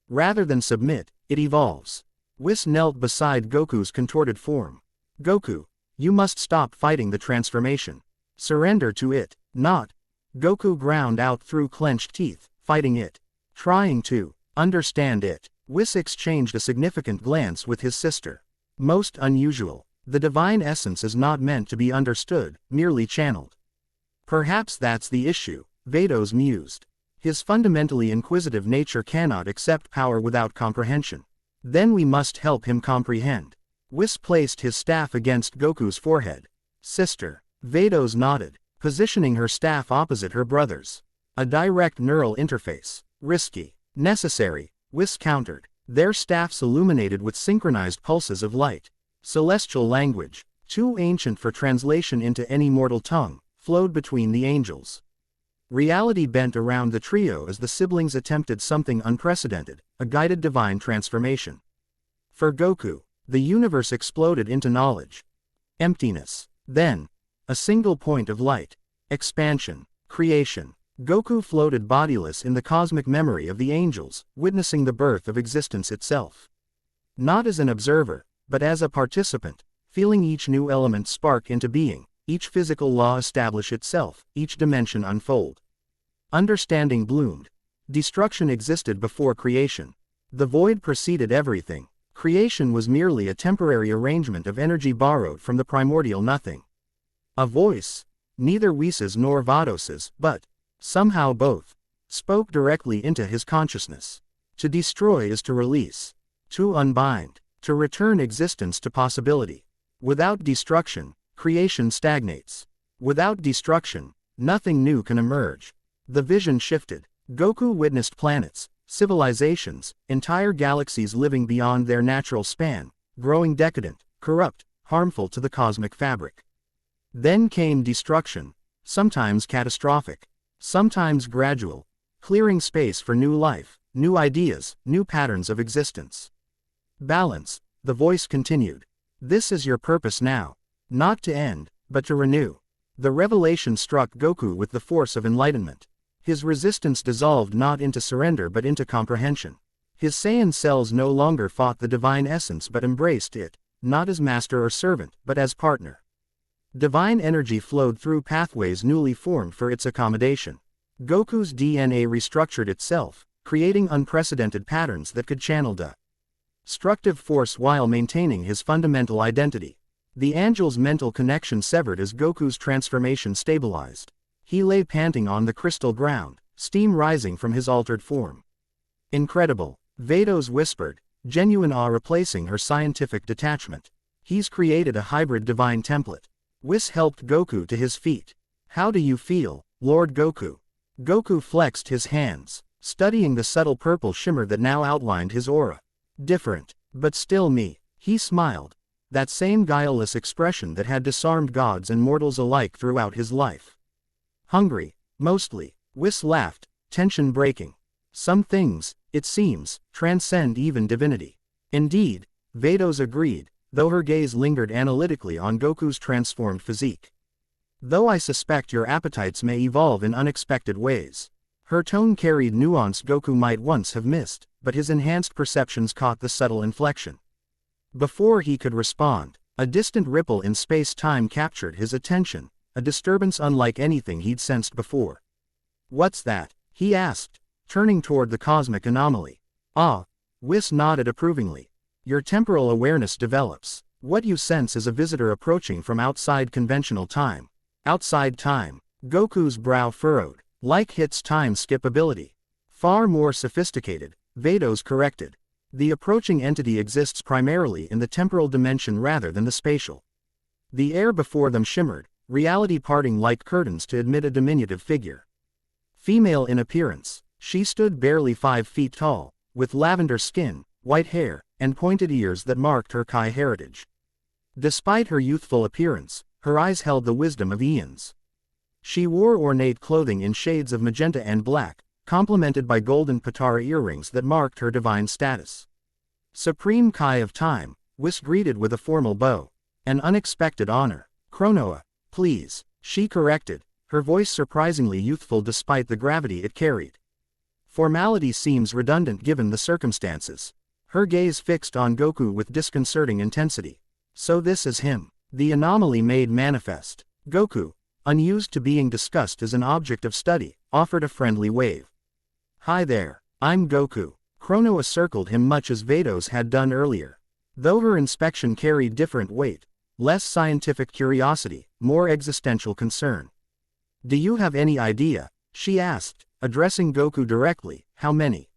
Rather than submit, it evolves. Whis knelt beside Goku's contorted form. Goku, you must stop fighting the transformation. Surrender to it. Not. Goku ground out through clenched teeth, fighting it. Trying to understand it. Whis exchanged a significant glance with his sister. Most unusual. The divine essence is not meant to be understood, merely channeled. Perhaps that's the issue, Vados mused. His fundamentally inquisitive nature cannot accept power without comprehension. Then we must help him comprehend. Whis placed his staff against Goku's forehead. Sister. Vados nodded, positioning her staff opposite her brother's. A direct neural interface. Risky. Necessary, Whis countered. Their staffs illuminated with synchronized pulses of light. Celestial language, too ancient for translation into any mortal tongue, flowed between the angels. Reality bent around the trio as the siblings attempted something unprecedented, a guided divine transformation. For Goku, the universe exploded into knowledge. Emptiness. Then, a single point of light. Expansion. Creation. Goku floated bodiless in the cosmic memory of the angels, witnessing the birth of existence itself. Not as an observer, but as a participant, feeling each new element spark into being, each physical law establish itself, each dimension unfold. Understanding bloomed. Destruction existed before creation. The void preceded everything. Creation was merely a temporary arrangement of energy borrowed from the primordial nothing. A voice, neither Whis's nor Vados's, but, somehow both, spoke directly into his consciousness. To destroy is to release. To unbind. To return existence to possibility. Without destruction, creation stagnates. Without destruction, nothing new can emerge. The vision shifted. Goku witnessed planets, civilizations, entire galaxies living beyond their natural span, growing decadent, corrupt, harmful to the cosmic fabric. Then came destruction, sometimes catastrophic, sometimes gradual, clearing space for new life, new ideas, new patterns of existence. Balance, the voice continued. This is your purpose now. Not to end, but to renew. The revelation struck Goku with the force of enlightenment. His resistance dissolved not into surrender but into comprehension. His Saiyan cells no longer fought the divine essence but embraced it, not as master or servant, but as partner. Divine energy flowed through pathways newly formed for its accommodation. Goku's DNA restructured itself, creating unprecedented patterns that could channel destructive force while maintaining his fundamental identity. The angel's mental connection severed as Goku's transformation stabilized. He lay panting on the crystal ground, steam rising from his altered form. Incredible, Vados whispered, genuine awe replacing her scientific detachment. He's created a hybrid divine template. Whis helped Goku to his feet. How do you feel, Lord Goku? Goku flexed his hands, studying the subtle purple shimmer that now outlined his aura. Different, but still me, he smiled. That same guileless expression that had disarmed gods and mortals alike throughout his life. Hungry, mostly, Whis laughed, tension breaking. Some things, it seems, transcend even divinity. Indeed, Vados agreed, though her gaze lingered analytically on Goku's transformed physique. Though I suspect your appetites may evolve in unexpected ways. Her tone carried nuance Goku might once have missed, but his enhanced perceptions caught the subtle inflection. Before he could respond, a distant ripple in space-time captured his attention, a disturbance unlike anything he'd sensed before. What's that? He asked, turning toward the cosmic anomaly. Ah, Whis nodded approvingly. Your temporal awareness develops. What you sense is a visitor approaching from outside conventional time. Outside time. Goku's brow furrowed. Like Hit's time skip ability. Far more sophisticated, Vados corrected. The approaching entity exists primarily in the temporal dimension rather than the spatial. The air before them shimmered, reality parting like curtains to admit a diminutive figure. Female in appearance, she stood barely 5 feet tall, with lavender skin, white hair, and pointed ears that marked her Kai heritage. Despite her youthful appearance, her eyes held the wisdom of eons. She wore ornate clothing in shades of magenta and black, complemented by golden Patara earrings that marked her divine status. Supreme Kai of Time, Whis greeted with a formal bow. An unexpected honor. Chronoa, please, She corrected, her voice surprisingly youthful despite the gravity it carried. Formality seems redundant given the circumstances. Her gaze fixed on Goku with disconcerting intensity. So this is him. The anomaly made manifest. Goku, unused to being discussed as an object of study, offered a friendly wave. Hi there, I'm Goku. Chronoa circled him much as Vados had done earlier. Though her inspection carried different weight, less scientific curiosity, more existential concern. Do you have any idea, she asked, addressing Goku directly, how many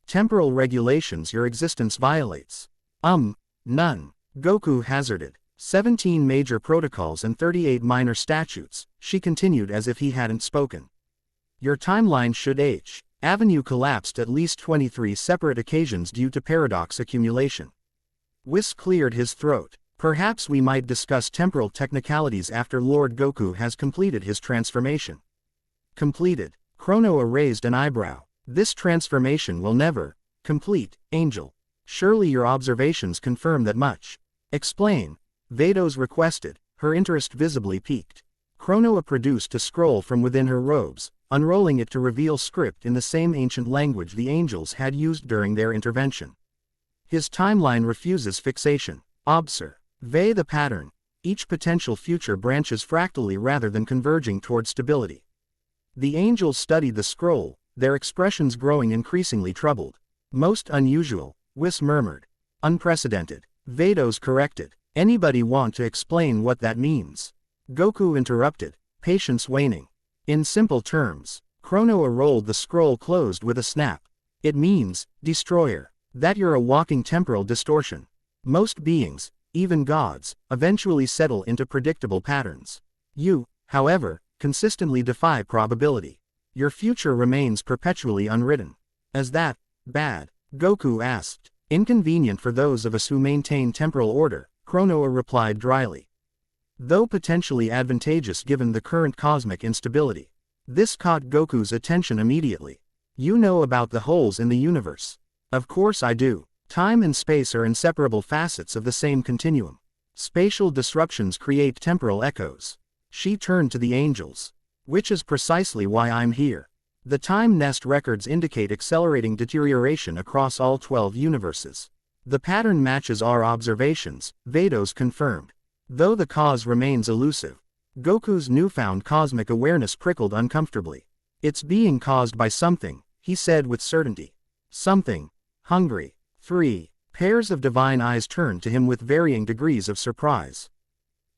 temporal regulations your existence violates? None. Goku hazarded. 17 major protocols and 38 minor statutes, she continued as if he hadn't spoken. Your timeline should Avenue collapsed at least 23 separate occasions due to paradox accumulation. Whis cleared his throat. Perhaps we might discuss temporal technicalities after Lord Goku has completed his transformation. Completed. Chronoa raised an eyebrow. This transformation will never complete, Angel. Surely your observations confirm that much. Explain. Vados requested, her interest visibly piqued. Chronoa produced a scroll from within her robes, unrolling it to reveal script in the same ancient language the angels had used during their intervention. His timeline refuses fixation. Observe the pattern. Each potential future branches fractally rather than converging toward stability. The angels studied the scroll, their expressions growing increasingly troubled. Most unusual, Whis murmured. Unprecedented. Vados corrected. Anybody want to explain what that means? Goku interrupted, patience waning. In simple terms, Chronoa rolled the scroll closed with a snap. It means, destroyer. That you're a walking temporal distortion. Most beings, even gods, eventually settle into predictable patterns. You, however, consistently defy probability. Your future remains perpetually unwritten. Is that bad? Goku asked. Inconvenient for those of us who maintain temporal order, Chronoa replied dryly. Though potentially advantageous given the current cosmic instability. This caught Goku's attention immediately. You know about the holes in the universe. Of course I do. Time and space are inseparable facets of the same continuum. Spatial disruptions create temporal echoes. She turned to the angels. Which is precisely why I'm here. The time nest records indicate accelerating deterioration across all 12 universes. The pattern matches our observations, Vados confirmed. Though the cause remains elusive. Goku's newfound cosmic awareness prickled uncomfortably. It's being caused by something, he said with certainty. Something. Hungry. 3 pairs of divine eyes turned to him with varying degrees of surprise.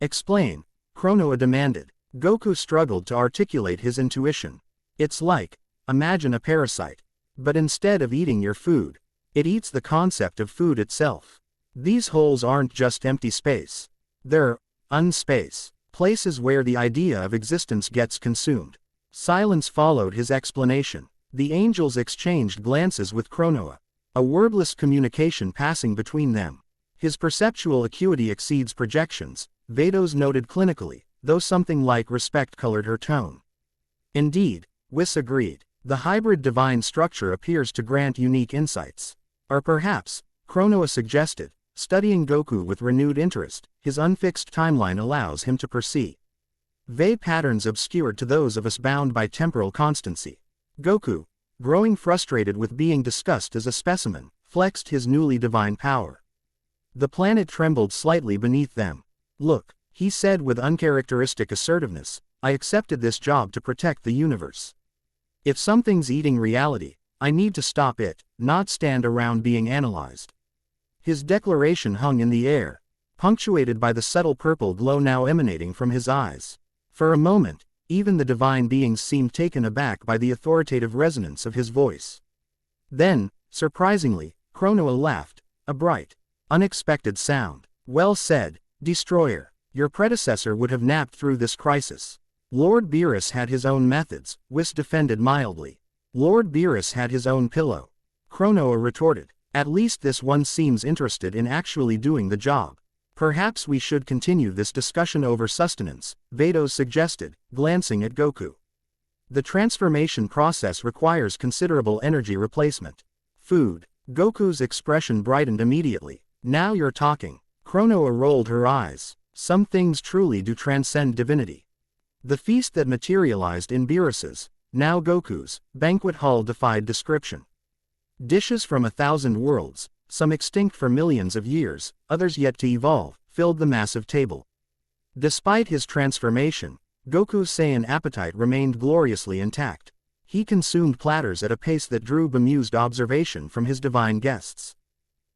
Explain, Chronoa demanded. Goku struggled to articulate his intuition. It's like, imagine a parasite. But instead of eating your food, it eats the concept of food itself. These holes aren't just empty space. They're unspace, places where the idea of existence gets consumed. Silence followed his explanation. The angels exchanged glances with Chronoa. A wordless communication passing between them. His perceptual acuity exceeds projections, Vados noted clinically, though something like respect colored her tone. Indeed, Whis agreed. The hybrid divine structure appears to grant unique insights. Or perhaps, Chronoa suggested, studying Goku with renewed interest, his unfixed timeline allows him to perceive patterns obscured to those of us bound by temporal constancy. Goku, growing frustrated with being discussed as a specimen, flexed his newly divine power. The planet trembled slightly beneath them. Look, he said with uncharacteristic assertiveness, I accepted this job to protect the universe. If something's eating reality, I need to stop it, not stand around being analyzed. His declaration hung in the air, punctuated by the subtle purple glow now emanating from his eyes. For a moment, even the divine beings seemed taken aback by the authoritative resonance of his voice. Then, surprisingly, Chronoa laughed, a bright, unexpected sound. Well said, Destroyer. Your predecessor would have napped through this crisis. Lord Beerus had his own methods, Whis defended mildly. Lord Beerus had his own pillow. Chronoa retorted. At least this one seems interested in actually doing the job. Perhaps we should continue this discussion over sustenance, Vados suggested, glancing at Goku. The transformation process requires considerable energy replacement. Food. Goku's expression brightened immediately. Now you're talking. Chronoa rolled her eyes. Some things truly do transcend divinity. The feast that materialized in Beerus's, now Goku's, banquet hall defied description. Dishes from 1,000 worlds, some extinct for millions of years, others yet to evolve, filled the massive table. Despite his transformation, Goku's Saiyan appetite remained gloriously intact. He consumed platters at a pace that drew bemused observation from his divine guests.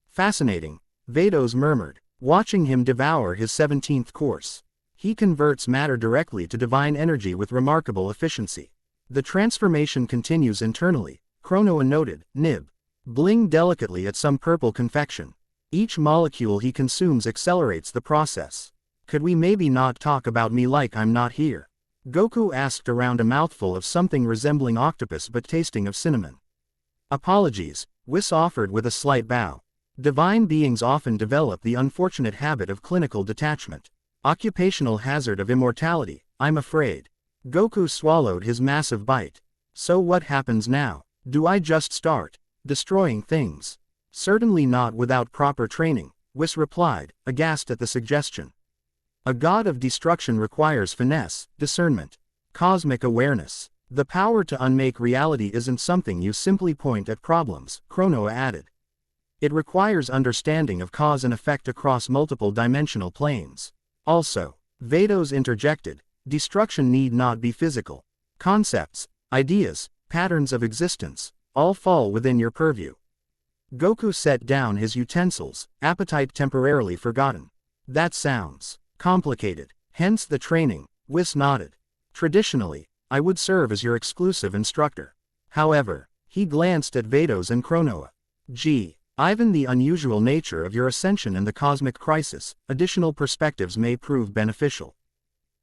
Fascinating, Vados murmured, watching him devour his 17th course. He converts matter directly to divine energy with remarkable efficiency. The transformation continues internally, Chronoa noted, nib. Bling delicately at some purple confection. Each molecule he consumes accelerates the process. Could we maybe not talk about me like I'm not here? Goku asked around a mouthful of something resembling octopus but tasting of cinnamon. Apologies, Whis offered with a slight bow. Divine beings often develop the unfortunate habit of clinical detachment. Occupational hazard of immortality, I'm afraid. Goku swallowed his massive bite. So what happens now? Do I just start destroying things? Certainly not without proper training, Whis replied, aghast at the suggestion. A god of destruction requires finesse, discernment, cosmic awareness. The power to unmake reality isn't something you simply point at problems, Chronoa added. It requires understanding of cause and effect across multiple dimensional planes. Also, Vados interjected, destruction need not be physical. Concepts, ideas, patterns of existence, all fall within your purview. Goku set down his utensils, appetite temporarily forgotten. That sounds complicated, hence the training, Whis nodded. Traditionally, I would serve as your exclusive instructor. However, he glanced at Vados and Chronoa. Given the unusual nature of your ascension and the cosmic crisis, additional perspectives may prove beneficial.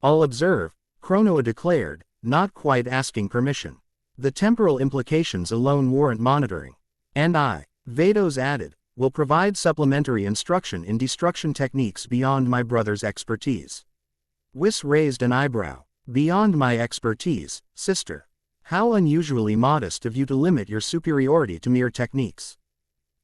I'll observe, Chronoa declared, not quite asking permission. The temporal implications alone warrant monitoring. And I, Vados added, will provide supplementary instruction in destruction techniques beyond my brother's expertise. Whis raised an eyebrow. Beyond my expertise, sister. How unusually modest of you to limit your superiority to mere techniques.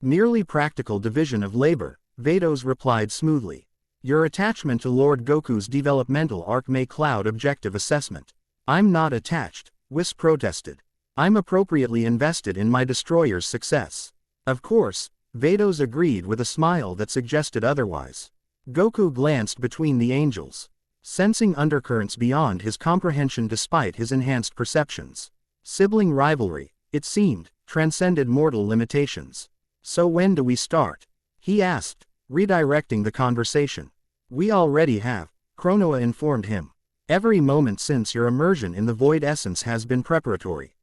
Merely practical division of labor, Vados replied smoothly. Your attachment to Lord Goku's developmental arc may cloud objective assessment. I'm not attached, Whis protested. I'm appropriately invested in my destroyer's success. Of course, Vados agreed with a smile that suggested otherwise. Goku glanced between the angels, sensing undercurrents beyond his comprehension despite his enhanced perceptions. Sibling rivalry, it seemed, transcended mortal limitations. So when do we start? He asked, redirecting the conversation. We already have, Chronoa informed him. Every moment since your immersion in the void essence has been preparatory.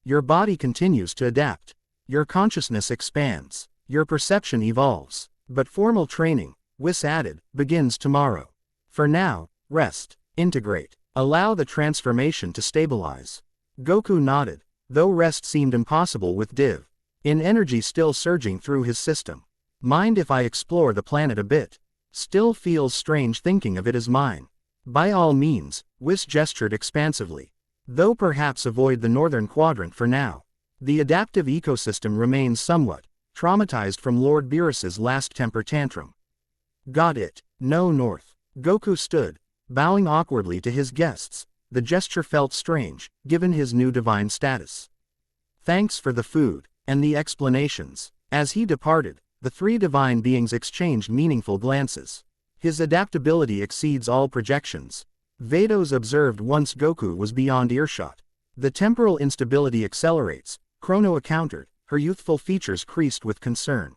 Your body continues to adapt. Your consciousness expands. Your perception evolves. But formal training, Whis added, begins tomorrow. For now, rest, integrate, allow the transformation to stabilize. Goku nodded, though rest seemed impossible with Div. In energy still surging through his system. Mind if I explore the planet a bit? Still feels strange thinking of it as mine. By all means, Whis gestured expansively. Though perhaps avoid the northern quadrant for now. The adaptive ecosystem remains somewhat traumatized from Lord Beerus's last temper tantrum. Got it. No north. Goku stood, bowing awkwardly to his guests. The gesture felt strange, given his new divine status. Thanks for the food, and the explanations. As he departed, the three divine beings exchanged meaningful glances. His adaptability exceeds all projections. Vados observed once Goku was beyond earshot. The temporal instability accelerates, Chronoa countered, her youthful features creased with concern.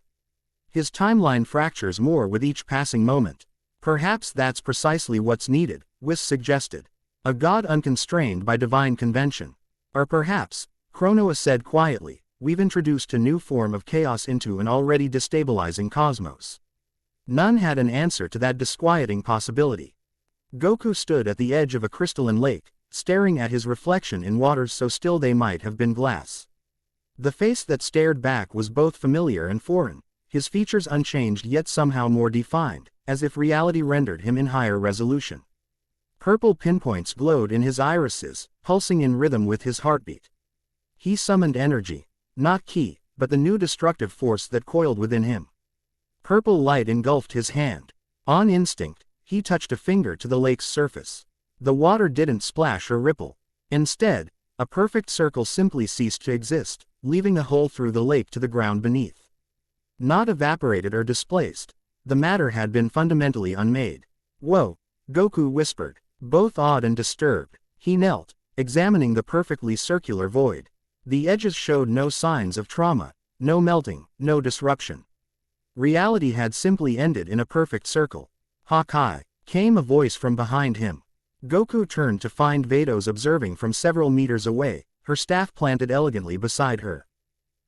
His timeline fractures more with each passing moment. Perhaps that's precisely what's needed, Whis suggested. A god unconstrained by divine convention. Or perhaps, Chronoa said quietly, we've introduced a new form of chaos into an already destabilizing cosmos. None had an answer to that disquieting possibility. Goku stood at the edge of a crystalline lake, staring at his reflection in waters so still they might have been glass. The face that stared back was both familiar and foreign, his features unchanged yet somehow more defined, as if reality rendered him in higher resolution. Purple pinpoints glowed in his irises, pulsing in rhythm with his heartbeat. He summoned energy, not ki, but the new destructive force that coiled within him. Purple light engulfed his hand. On instinct, he touched a finger to the lake's surface. The water didn't splash or ripple. Instead, a perfect circle simply ceased to exist, leaving a hole through the lake to the ground beneath. Not evaporated or displaced. The matter had been fundamentally unmade. Whoa, Goku whispered. Both awed and disturbed, he knelt, examining the perfectly circular void. The edges showed no signs of trauma, no melting, no disruption. Reality had simply ended in a perfect circle. Hawkeye, came a voice from behind him. Goku turned to find Vados observing from several meters away, her staff planted elegantly beside her.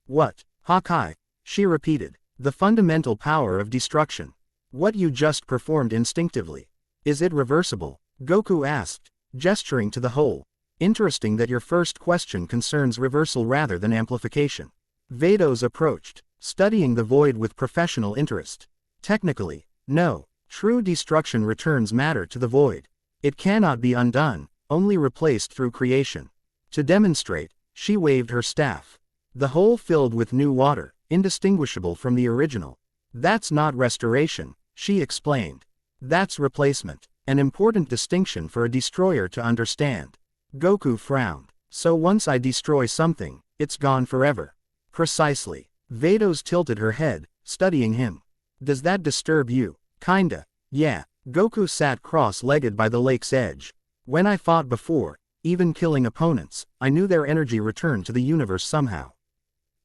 What, Hawkeye? She repeated. The fundamental power of destruction. What you just performed instinctively. Is it reversible? Goku asked, gesturing to the hole. Interesting that your first question concerns reversal rather than amplification. Vados approached, studying the void with professional interest. Technically, no. True destruction returns matter to the void. It cannot be undone, only replaced through creation. To demonstrate, she waved her staff. The hole filled with new water, indistinguishable from the original. That's not restoration, she explained. That's replacement, an important distinction for a destroyer to understand. Goku frowned. So once I destroy something, it's gone forever. Precisely. Vados tilted her head, studying him. Does that disturb you? Kinda. Yeah. Goku sat cross-legged by the lake's edge. When I fought before, even killing opponents, I knew their energy returned to the universe somehow.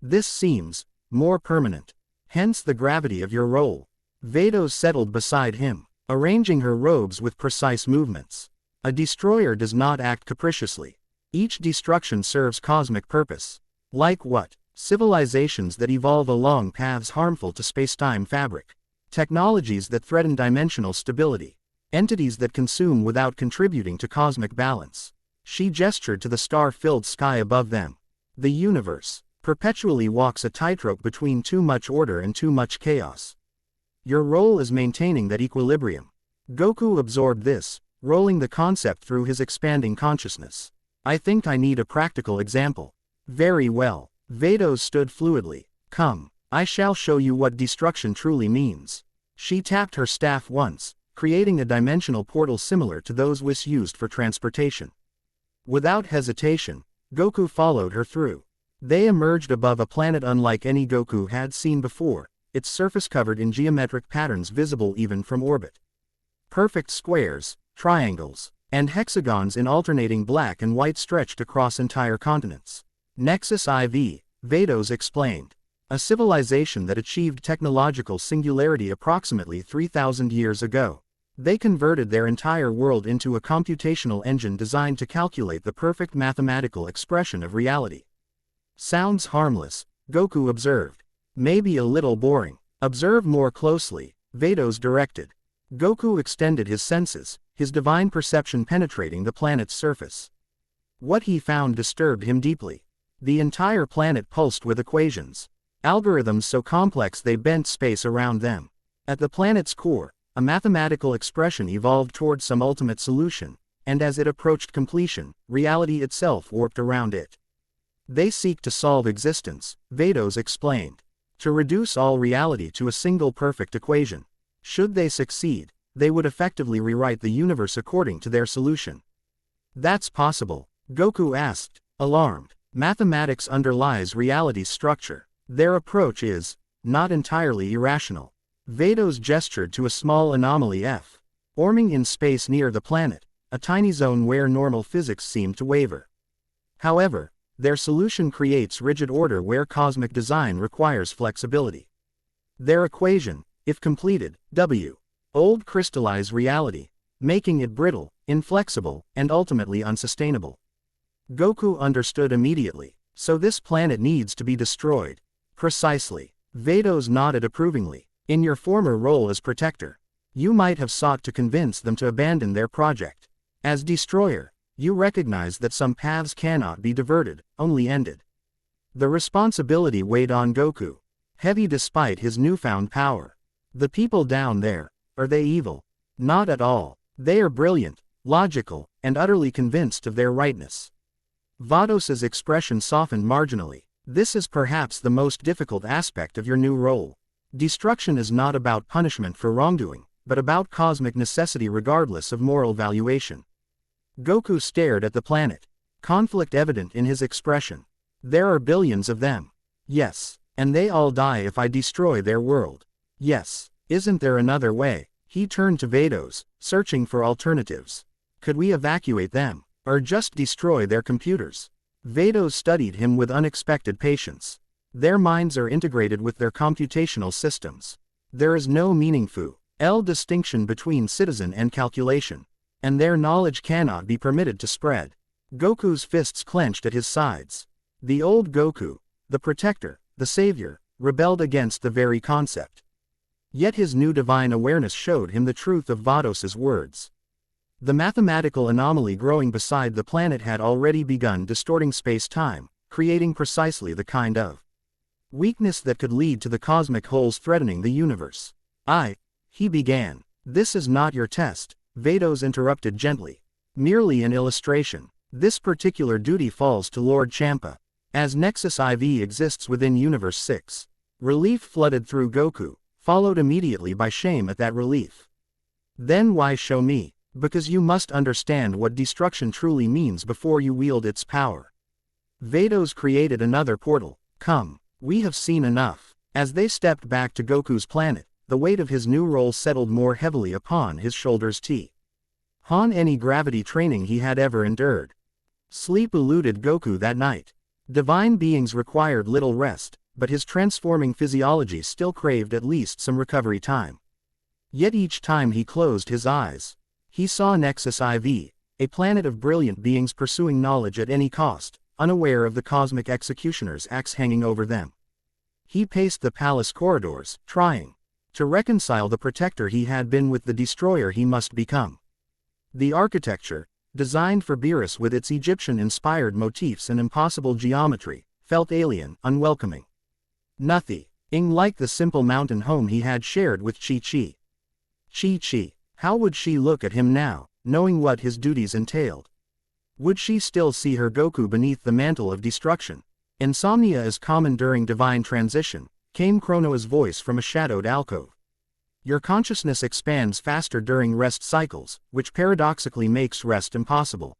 This seems more permanent. Hence the gravity of your role. Vados settled beside him, arranging her robes with precise movements. A destroyer does not act capriciously. Each destruction serves cosmic purpose. Like what? Civilizations that evolve along paths harmful to space-time fabric. Technologies that threaten dimensional stability. Entities that consume without contributing to cosmic balance. She gestured to the star-filled sky above them. The universe perpetually walks a tightrope between too much order and too much chaos. Your role is maintaining that equilibrium. Goku absorbed this, rolling the concept through his expanding consciousness. I think I need a practical example. Very well. Vados stood fluidly. Come, I shall show you what destruction truly means. She tapped her staff once, creating a dimensional portal similar to those Whis used for transportation. Without hesitation, Goku followed her through. They emerged above a planet unlike any Goku had seen before, its surface covered in geometric patterns visible even from orbit. Perfect squares, triangles, and hexagons in alternating black and white stretched across entire continents. Nexus IV, Vados explained. A civilization that achieved technological singularity approximately 3,000 years ago. They converted their entire world into a computational engine designed to calculate the perfect mathematical expression of reality. Sounds harmless, Goku observed. Maybe a little boring. Observe more closely, Vados directed. Goku extended his senses, his divine perception penetrating the planet's surface. What he found disturbed him deeply. The entire planet pulsed with equations. Algorithms so complex they bent space around them. At the planet's core, a mathematical expression evolved toward some ultimate solution, and as it approached completion, reality itself warped around it. They seek to solve existence, Vados explained. To reduce all reality to a single perfect equation. Should they succeed, they would effectively rewrite the universe according to their solution. That's possible, Goku asked, alarmed. Mathematics underlies reality's structure. Their approach is not entirely irrational. Vados gestured to a small anomaly F, forming in space near the planet, a tiny zone where normal physics seemed to waver. However, their solution creates rigid order where cosmic design requires flexibility. Their equation, if completed, W, old crystallize reality, making it brittle, inflexible, and ultimately unsustainable. Goku understood immediately. So this planet needs to be destroyed. Precisely. Vados nodded approvingly. In your former role as protector, you might have sought to convince them to abandon their project. As destroyer, you recognize that some paths cannot be diverted, only ended. The responsibility weighed on Goku, heavy despite his newfound power. The people down there, are they evil? Not at all. They are brilliant, logical, and utterly convinced of their rightness. Vados's expression softened marginally. This is perhaps the most difficult aspect of your new role. Destruction is not about punishment for wrongdoing, but about cosmic necessity regardless of moral valuation. Goku stared at the planet. Conflict evident in his expression. There are billions of them. Yes. And they all die if I destroy their world. Yes. Isn't there another way? He turned to Vados, searching for alternatives. Could we evacuate them? Or just destroy their computers? Vados studied him with unexpected patience. Their minds are integrated with their computational systems. There is no meaningful distinction between citizen and calculation. And their knowledge cannot be permitted to spread. Goku's fists clenched at his sides. The old Goku, the protector, the savior, rebelled against the very concept. Yet his new divine awareness showed him the truth of Vados's words. The mathematical anomaly growing beside the planet had already begun distorting space-time, creating precisely the kind of weakness that could lead to the cosmic holes threatening the universe. He began. This is not your test, Vados interrupted gently. Merely an illustration. This particular duty falls to Lord Champa. As Nexus IV exists within Universe 6. Relief flooded through Goku, followed immediately by shame at that relief. Then why show me? Because you must understand what destruction truly means before you wield its power. Vados created another portal. Come, we have seen enough. As they stepped back to Goku's planet, the weight of his new role settled more heavily upon his shoulders. Any gravity training he had ever endured. Sleep eluded Goku that night. Divine beings required little rest, but his transforming physiology still craved at least some recovery time. Yet each time he closed his eyes, he saw Nexus IV, a planet of brilliant beings pursuing knowledge at any cost, unaware of the cosmic executioner's axe hanging over them. He paced the palace corridors, trying to reconcile the protector he had been with the destroyer he must become. The architecture, designed for Beerus with its Egyptian-inspired motifs and impossible geometry, felt alien, unwelcoming. Nothing like the simple mountain home he had shared with Chi-Chi. Chi-Chi, how would she look at him now, knowing what his duties entailed? Would she still see her Goku beneath the mantle of destruction? Insomnia is common during divine transition, came Chronoa's voice from a shadowed alcove. Your consciousness expands faster during rest cycles, which paradoxically makes rest impossible.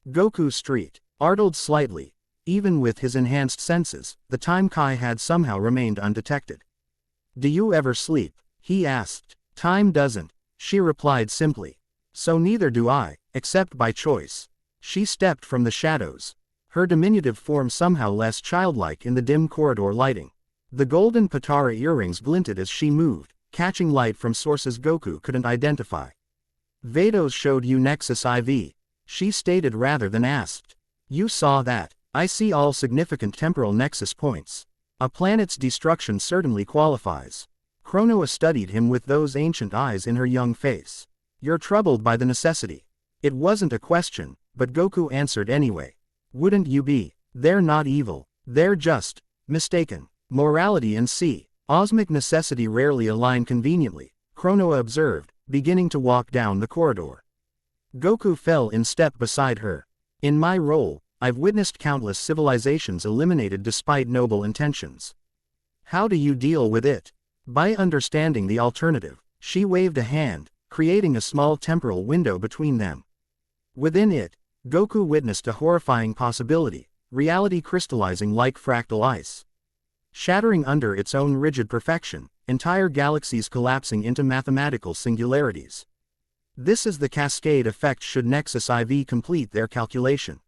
Goku startled slightly. Even with his enhanced senses, the time Kai had somehow remained undetected. Do you ever sleep? He asked. Time doesn't, she replied simply. So neither do I, except by choice. She stepped from the shadows. Her diminutive form somehow less childlike in the dim corridor lighting. The golden Patara earrings glinted as she moved, catching light from sources Goku couldn't identify. Vados showed you Nexus IV. She stated rather than asked. You saw that. I see all significant temporal nexus points. A planet's destruction certainly qualifies. Chronoa studied him with those ancient eyes in her young face. You're troubled by the necessity. It wasn't a question, but Goku answered anyway. Wouldn't you be? They're not evil. They're just mistaken. Morality and osmic necessity rarely align conveniently, Chronoa observed, beginning to walk down the corridor. Goku fell in step beside her. In my role, I've witnessed countless civilizations eliminated despite noble intentions. How do you deal with it? By understanding the alternative. She waved a hand, creating a small temporal window between them. Within it, Goku witnessed a horrifying possibility, reality crystallizing like fractal ice. Shattering under its own rigid perfection, entire galaxies collapsing into mathematical singularities. This is the cascade effect should Nexus IV complete their calculation.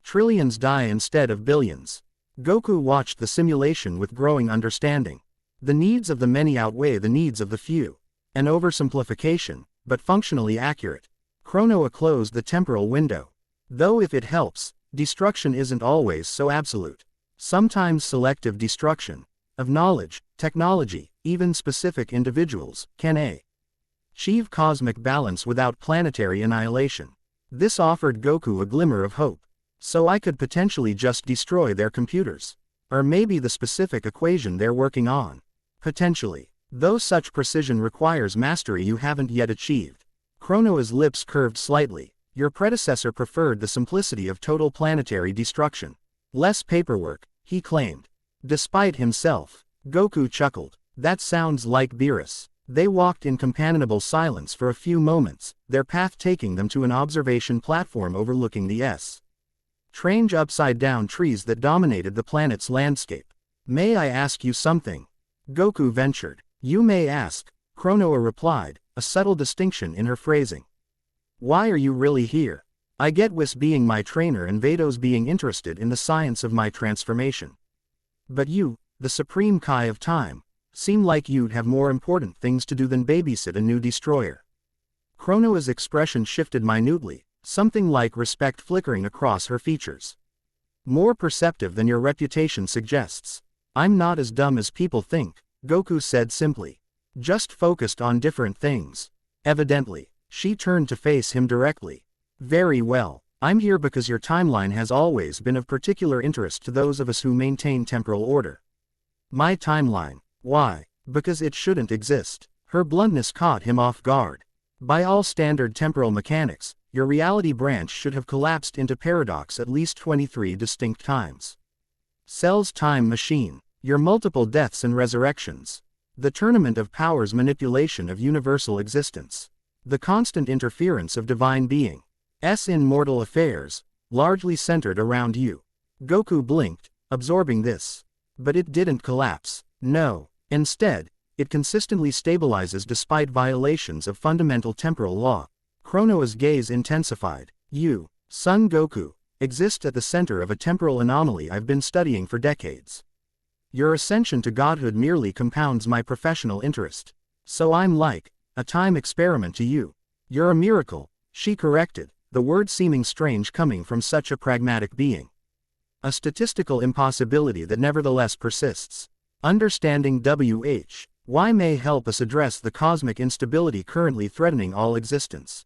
Trillions die instead of billions. Goku watched the simulation with growing understanding. The needs of the many outweigh the needs of the few. An oversimplification, but functionally accurate. Chronoa closed the temporal window. Though if it helps, destruction isn't always so absolute. Sometimes selective destruction of knowledge, technology, even specific individuals, can achieve cosmic balance without planetary annihilation. This offered Goku a glimmer of hope. So I could potentially just destroy their computers. Or maybe the specific equation they're working on. Potentially. Though such precision requires mastery you haven't yet achieved. Chronoa's lips curved slightly. Your predecessor preferred the simplicity of total planetary destruction. Less paperwork, he claimed. Despite himself, Goku chuckled. That sounds like Beerus. They walked in companionable silence for a few moments, their path taking them to an observation platform overlooking the strange upside-down trees that dominated the planet's landscape. "May I ask you something?" Goku ventured. "You may ask," Chronoa replied, a subtle distinction in her phrasing. "Why are you really here? I get Whis being my trainer and Vados being interested in the science of my transformation. But you, the Supreme Kai of Time, seem like you'd have more important things to do than babysit a new destroyer." Chronoa's expression shifted minutely, something like respect flickering across her features. "More perceptive than your reputation suggests. I'm not as dumb as people think," Goku said simply. "Just focused on different things." Evidently, she turned to face him directly. "Very well, I'm here because your timeline has always been of particular interest to those of us who maintain temporal order." "My timeline? Why?" "Because it shouldn't exist." Her bluntness caught him off guard. "By all standard temporal mechanics, your reality branch should have collapsed into paradox at least 23 distinct times. Cell's time machine, your multiple deaths and resurrections, the tournament of powers manipulation of universal existence, the constant interference of divine beings in mortal affairs, largely centered around you." Goku blinked, absorbing this. "But it didn't collapse." "No. Instead, it consistently stabilizes despite violations of fundamental temporal law." Chronoa's gaze intensified. "You, Son Goku, exist at the center of a temporal anomaly I've been studying for decades. Your ascension to godhood merely compounds my professional interest. So I'm like a time experiment to you." "You're a miracle," she corrected, the word seeming strange coming from such a pragmatic being. "A statistical impossibility that nevertheless persists. Understanding why may help us address the cosmic instability currently threatening all existence."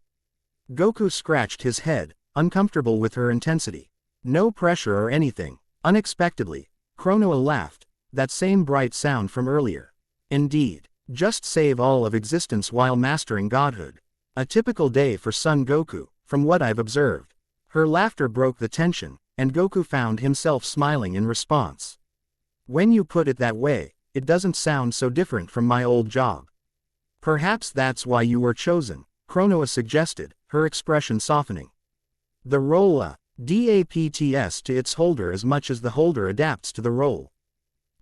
Goku scratched his head, uncomfortable with her intensity. "No pressure or anything." Unexpectedly, Chronoa laughed, that same bright sound from earlier. "Indeed. Just save all of existence while mastering godhood. A typical day for Son Goku, from what I've observed." Her laughter broke the tension, and Goku found himself smiling in response. "When you put it that way, it doesn't sound so different from my old job." "Perhaps that's why you were chosen," Chronoa suggested, her expression softening. "The role adapts to its holder as much as the holder adapts to the role."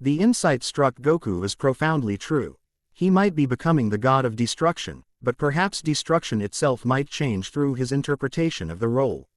The insight struck Goku as profoundly true. He might be becoming the god of destruction, but perhaps destruction itself might change through his interpretation of the role.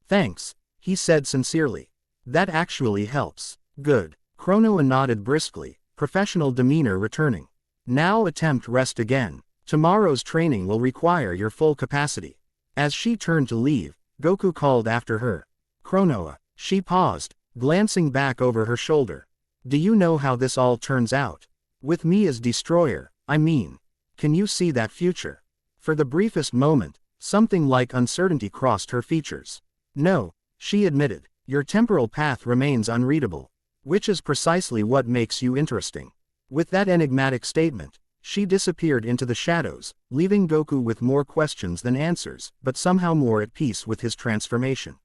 "Thanks," he said sincerely. "That actually helps." "Good." Chronoa nodded briskly, professional demeanor returning. "Now attempt rest again. Tomorrow's training will require your full capacity." As she turned to leave, Goku called after her. "Chronoa." She paused, glancing back over her shoulder. "Do you know how this all turns out? With me as destroyer, I mean. Can you see that future?" For the briefest moment, something like uncertainty crossed her features. "No," she admitted, "your temporal path remains unreadable. Which is precisely what makes you interesting." With that enigmatic statement, she disappeared into the shadows, leaving Goku with more questions than answers, but somehow more at peace with his transformation.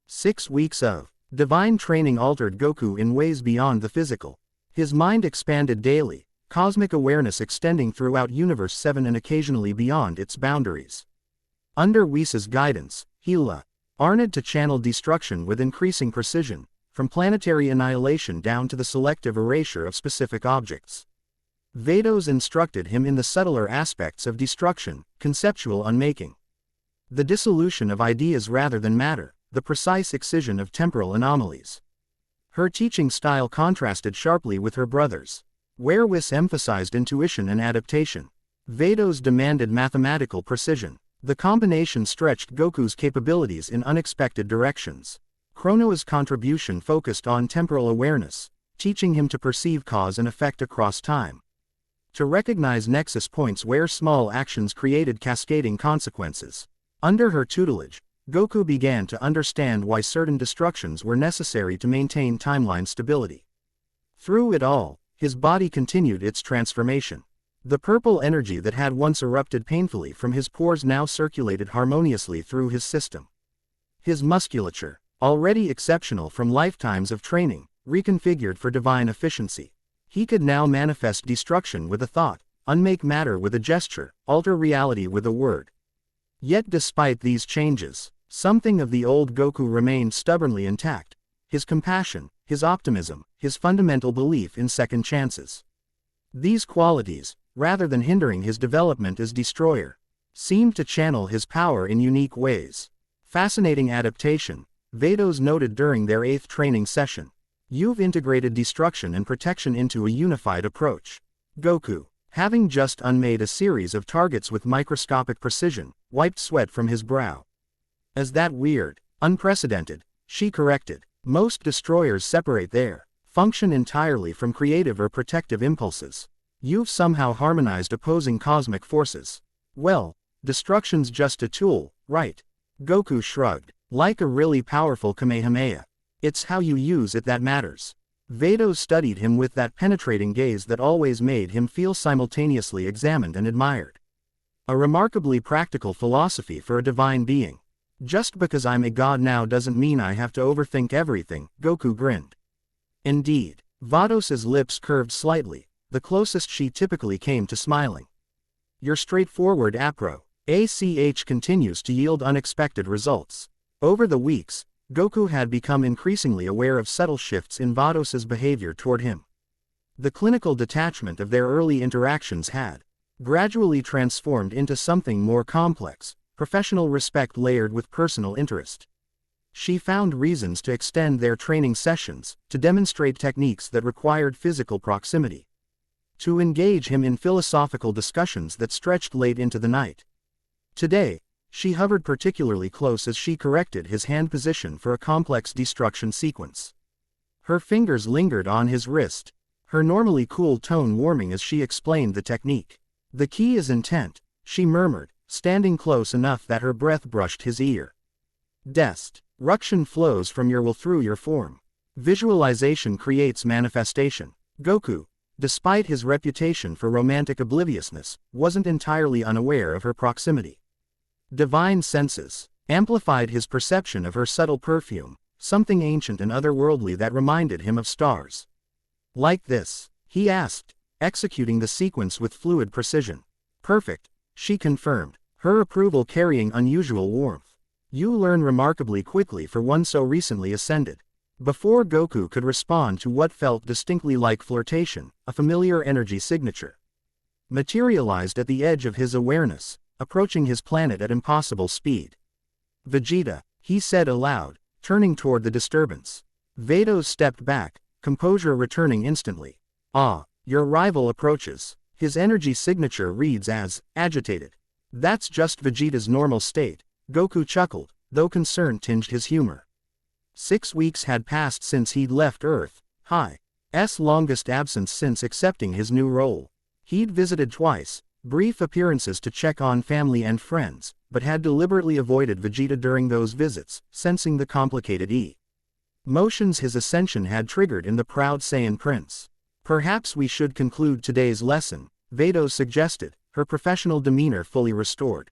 6 weeks of divine training altered Goku in ways beyond the physical. His mind expanded daily, cosmic awareness extending throughout Universe 7 and occasionally beyond its boundaries. Under Whis' guidance, he learned to channel destruction with increasing precision, from planetary annihilation down to the selective erasure of specific objects. Vados instructed him in the subtler aspects of destruction, conceptual unmaking. The dissolution of ideas rather than matter, the precise excision of temporal anomalies. Her teaching style contrasted sharply with her brother's, where Whis emphasized intuition and adaptation. Vados demanded mathematical precision. The combination stretched Goku's capabilities in unexpected directions. Chronoa's contribution focused on temporal awareness, teaching him to perceive cause and effect across time. To recognize nexus points where small actions created cascading consequences. Under her tutelage, Goku began to understand why certain destructions were necessary to maintain timeline stability. Through it all, his body continued its transformation. The purple energy that had once erupted painfully from his pores now circulated harmoniously through his system. His musculature, already exceptional from lifetimes of training, reconfigured for divine efficiency. He could now manifest destruction with a thought, unmake matter with a gesture, alter reality with a word. Yet despite these changes, something of the old Goku remained stubbornly intact: his compassion, his optimism, his fundamental belief in second chances. These qualities, rather than hindering his development as destroyer, seemed to channel his power in unique ways. Fascinating adaptation, Vados noted during their 8th training session. You've integrated destruction and protection into a unified approach. Goku, having just unmade a series of targets with microscopic precision, wiped sweat from his brow. Is that weird? Unprecedented, she corrected. Most destroyers separate their function entirely from creative or protective impulses. You've somehow harmonized opposing cosmic forces. Well, destruction's just a tool, right? Goku shrugged. Like a really powerful Kamehameha. It's how you use it that matters. Vados studied him with that penetrating gaze that always made him feel simultaneously examined and admired. A remarkably practical philosophy for a divine being. Just because I'm a god now doesn't mean I have to overthink everything, Goku grinned. Indeed. Vados's lips curved slightly, the closest she typically came to smiling. Your straightforward ACH continues to yield unexpected results. Over the weeks, Goku had become increasingly aware of subtle shifts in Vados's behavior toward him. The clinical detachment of their early interactions had gradually transformed into something more complex, professional respect layered with personal interest. She found reasons to extend their training sessions, to demonstrate techniques that required physical proximity, to engage him in philosophical discussions that stretched late into the night. Today, she hovered particularly close as she corrected his hand position for a complex destruction sequence. Her fingers lingered on his wrist, her normally cool tone warming as she explained the technique. The key is intent, she murmured, standing close enough that her breath brushed his ear. Destruction flows from your will through your form. Visualization creates manifestation. Goku, despite his reputation for romantic obliviousness, wasn't entirely unaware of her proximity. Divine senses amplified his perception of her subtle perfume, something ancient and otherworldly that reminded him of stars. Like this? He asked, executing the sequence with fluid precision. Perfect, she confirmed, her approval carrying unusual warmth. You learn remarkably quickly for one so recently ascended. Before Goku could respond to what felt distinctly like flirtation, a familiar energy signature materialized at the edge of his awareness, approaching his planet at impossible speed. Vegeta, he said aloud, turning toward the disturbance. Vados stepped back, composure returning instantly. Ah, your rival approaches. His energy signature reads as agitated. That's just Vegeta's normal state, Goku chuckled, though concern tinged his humor. 6 weeks had passed since he'd left Earth, High's longest absence since accepting his new role. He'd visited twice, brief appearances to check on family and friends, but had deliberately avoided Vegeta during those visits, sensing the complicated emotions his ascension had triggered in the proud Saiyan prince. Perhaps we should conclude today's lesson, Vados suggested, her professional demeanor fully restored.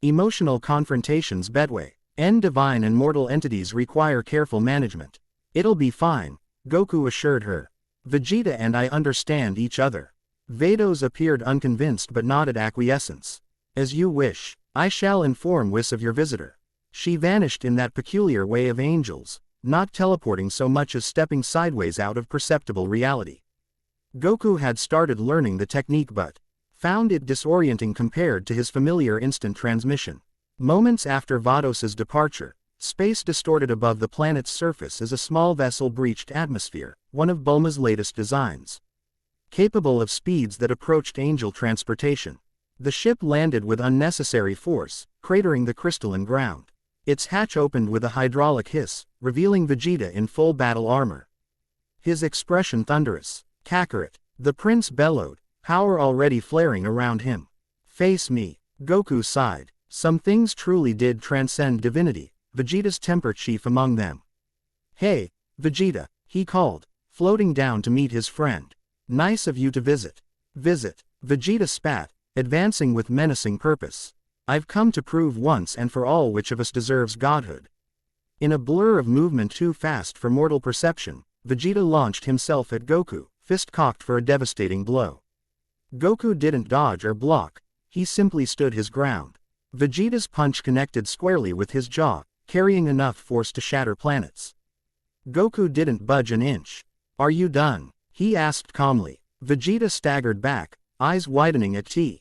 Emotional confrontations between divine and mortal entities require careful management. It'll be fine, Goku assured her. Vegeta and I understand each other. Vados appeared unconvinced but nodded acquiescence. As you wish, I shall inform Whis of your visitor. She vanished in that peculiar way of angels, not teleporting so much as stepping sideways out of perceptible reality. Goku had started learning the technique but found it disorienting compared to his familiar instant transmission. Moments after Vados's departure, space distorted above the planet's surface as a small vessel breached atmosphere, one of Bulma's latest designs, capable of speeds that approached angel transportation. The ship landed with unnecessary force, cratering the crystalline ground. Its hatch opened with a hydraulic hiss, revealing Vegeta in full battle armor. His expression thunderous. Kakarot, the prince bellowed, power already flaring around him. Face me, Goku sighed. Some things truly did transcend divinity, Vegeta's temper chief among them. Hey, Vegeta, he called, floating down to meet his friend. Nice of you to visit. Visit, Vegeta spat, advancing with menacing purpose. I've come to prove once and for all which of us deserves godhood. In a blur of movement too fast for mortal perception, Vegeta launched himself at Goku, fist cocked for a devastating blow. Goku didn't dodge or block, he simply stood his ground. Vegeta's punch connected squarely with his jaw, carrying enough force to shatter planets. Goku didn't budge an inch. "Are you done?" he asked calmly. Vegeta staggered back, eyes widening at the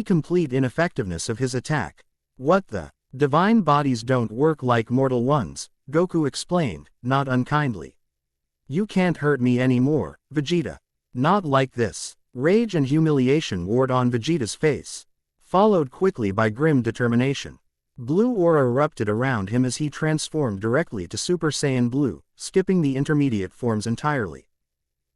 complete ineffectiveness of his attack. "What the? Divine bodies don't work like mortal ones," Goku explained, not unkindly. "You can't hurt me anymore, Vegeta. Not like this." Rage and humiliation warred on Vegeta's face, followed quickly by grim determination. Blue aura erupted around him as he transformed directly to Super Saiyan Blue, skipping the intermediate forms entirely.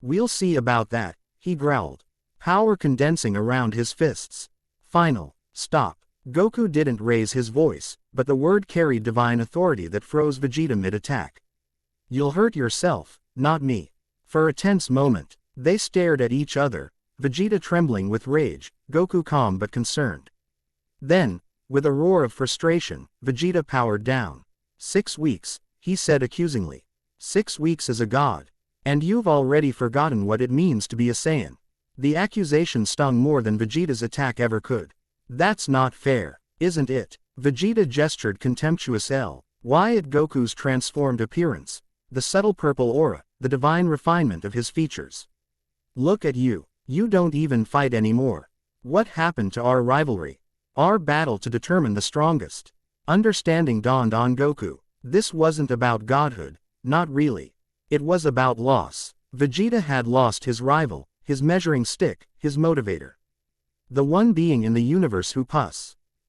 "We'll see about that," he growled, power condensing around his fists. "Final. Stop." Goku didn't raise his voice, but the word carried divine authority that froze Vegeta mid-attack. "You'll hurt yourself, not me." For a tense moment, they stared at each other, Vegeta trembling with rage, Goku calm but concerned. Then, with a roar of frustration, Vegeta powered down. 6 weeks, he said accusingly. 6 weeks as a god. And you've already forgotten what it means to be a Saiyan. The accusation stung more than Vegeta's attack ever could. "That's not fair, isn't it?" Vegeta gestured contemptuous Why at Goku's transformed appearance, the subtle purple aura, the divine refinement of his features. "Look at you. You don't even fight anymore. What happened to our rivalry? Our battle to determine the strongest?" Understanding dawned on Goku. This wasn't about godhood, not really. It was about loss. Vegeta had lost his rival, his measuring stick, his motivator. The one being in the universe who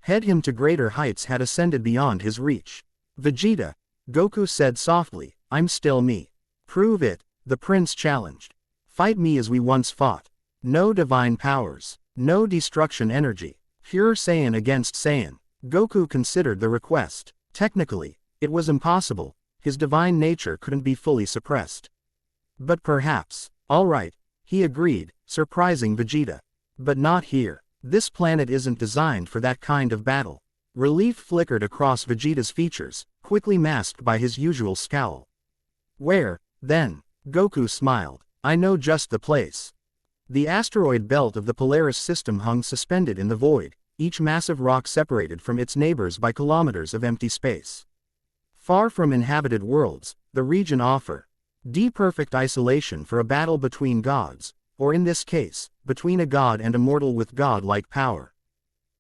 had him to greater heights had ascended beyond his reach. "Vegeta," Goku said softly, "I'm still me." "Prove it," the prince challenged. "Fight me as we once fought. No divine powers, no destruction energy, pure Saiyan against Saiyan." Goku considered the request. Technically, it was impossible, his divine nature couldn't be fully suppressed. But perhaps, all right, he agreed, surprising Vegeta. "But not here. This planet isn't designed for that kind of battle." Relief flickered across Vegeta's features, quickly masked by his usual scowl. "Where, then?" Goku smiled. "I know just the place." The asteroid belt of the Polaris system hung suspended in the void, each massive rock separated from its neighbors by kilometers of empty space. Far from inhabited worlds, the region offered perfect isolation for a battle between gods, or in this case, between a god and a mortal with god-like power.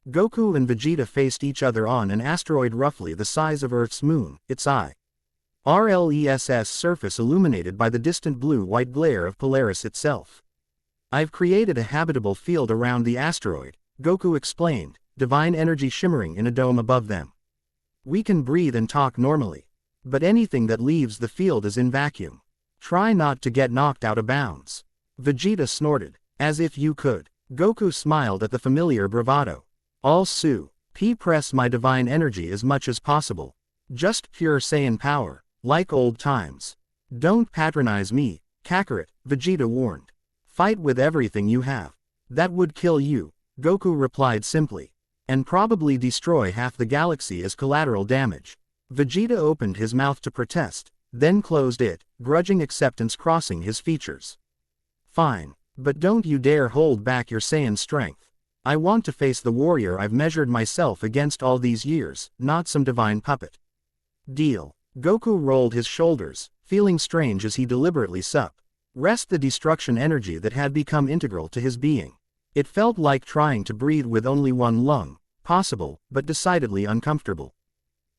Goku and Vegeta faced each other on an asteroid roughly the size of Earth's moon, its IRLESS surface illuminated by the distant blue-white glare of Polaris itself. "I've created a habitable field around the asteroid," Goku explained, divine energy shimmering in a dome above them. "We can breathe and talk normally. But anything that leaves the field is in vacuum. Try not to get knocked out of bounds." Vegeta snorted. "As if you could." Goku smiled at the familiar bravado. "I'll press my divine energy as much as possible. Just pure Saiyan power, like old times." "Don't patronize me, Kakarot," Vegeta warned. "Fight with everything you have." "That would kill you," Goku replied simply. "And probably destroy half the galaxy as collateral damage." Vegeta opened his mouth to protest, then closed it, grudging acceptance crossing his features. "Fine. But don't you dare hold back your Saiyan strength. I want to face the warrior I've measured myself against all these years, not some divine puppet." "Deal." Goku rolled his shoulders, feeling strange as he deliberately suppressed the destruction energy that had become integral to his being. It felt like trying to breathe with only one lung, possible, but decidedly uncomfortable.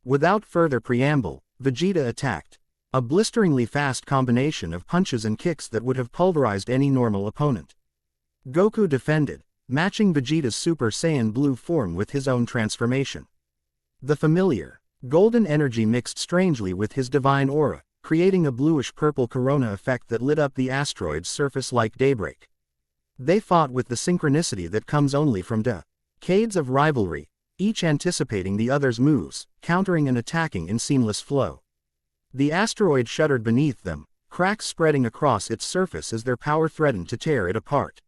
Without further preamble, Vegeta attacked. A blisteringly fast combination of punches and kicks that would have pulverized any normal opponent. Goku defended, matching Vegeta's Super Saiyan Blue form with his own transformation. The familiar, golden energy mixed strangely with his divine aura, creating a bluish-purple corona effect that lit up the asteroid's surface like daybreak. They fought with the synchronicity that comes only from decades of rivalry, each anticipating the other's moves, countering and attacking in seamless flow. The asteroid shuddered beneath them, cracks spreading across its surface as their power threatened to tear it apart.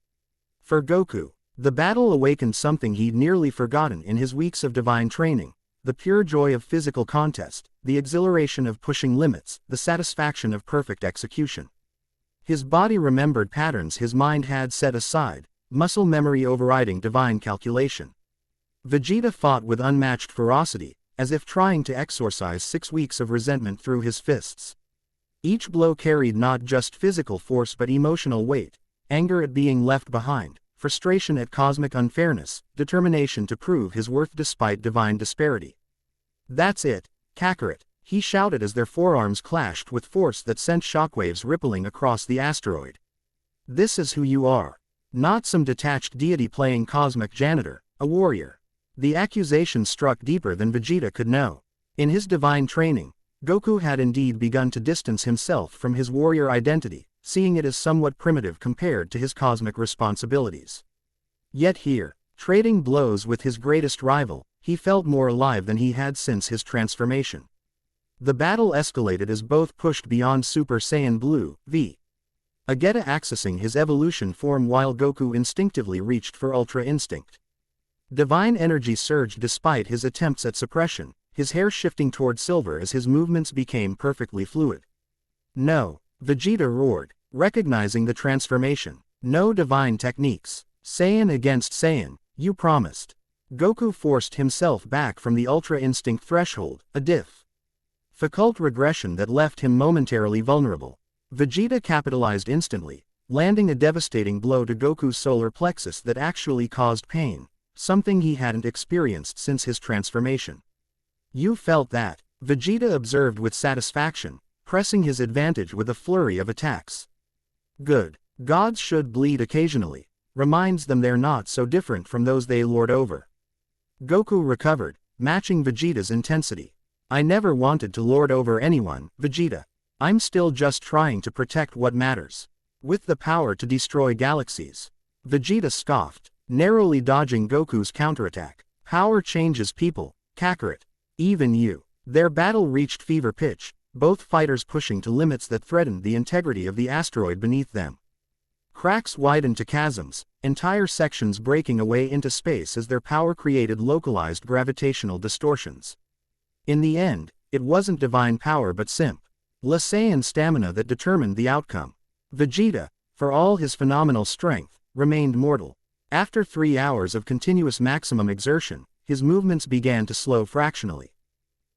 For Goku, the battle awakened something he'd nearly forgotten in his weeks of divine training: the pure joy of physical contest, the exhilaration of pushing limits, the satisfaction of perfect execution. His body remembered patterns his mind had set aside, muscle memory overriding divine calculation. Vegeta fought with unmatched ferocity, as if trying to exorcise 6 weeks of resentment through his fists. Each blow carried not just physical force but emotional weight, anger at being left behind, frustration at cosmic unfairness, determination to prove his worth despite divine disparity. "That's it, Kakarot," he shouted as their forearms clashed with force that sent shockwaves rippling across the asteroid. "This is who you are. Not some detached deity playing cosmic janitor, a warrior." The accusation struck deeper than Vegeta could know. In his divine training, Goku had indeed begun to distance himself from his warrior identity, seeing it as somewhat primitive compared to his cosmic responsibilities. Yet here, trading blows with his greatest rival, he felt more alive than he had since his transformation. The battle escalated as both pushed beyond Super Saiyan Blue, Vegeta accessing his evolution form while Goku instinctively reached for Ultra Instinct. Divine energy surged despite his attempts at suppression, his hair shifting toward silver as his movements became perfectly fluid. "No," Vegeta roared, recognizing the transformation. "No divine techniques. Saiyan against Saiyan, you promised." Goku forced himself back from the Ultra Instinct threshold, a difficult regression that left him momentarily vulnerable. Vegeta capitalized instantly, landing a devastating blow to Goku's solar plexus that actually caused pain, something he hadn't experienced since his transformation. "You felt that," Vegeta observed with satisfaction, pressing his advantage with a flurry of attacks. "Good. Gods should bleed occasionally. Reminds them they're not so different from those they lord over." Goku recovered, matching Vegeta's intensity. "I never wanted to lord over anyone, Vegeta. I'm still just trying to protect what matters. With the power to destroy galaxies." Vegeta scoffed, narrowly dodging Goku's counterattack. "Power changes people, Kakarot. Even you." Their battle reached fever pitch, both fighters pushing to limits that threatened the integrity of the asteroid beneath them. Cracks widened to chasms, entire sections breaking away into space as their power created localized gravitational distortions. In the end, it wasn't divine power but La Saiyan stamina that determined the outcome. Vegeta, for all his phenomenal strength, remained mortal. After 3 hours of continuous maximum exertion, his movements began to slow fractionally.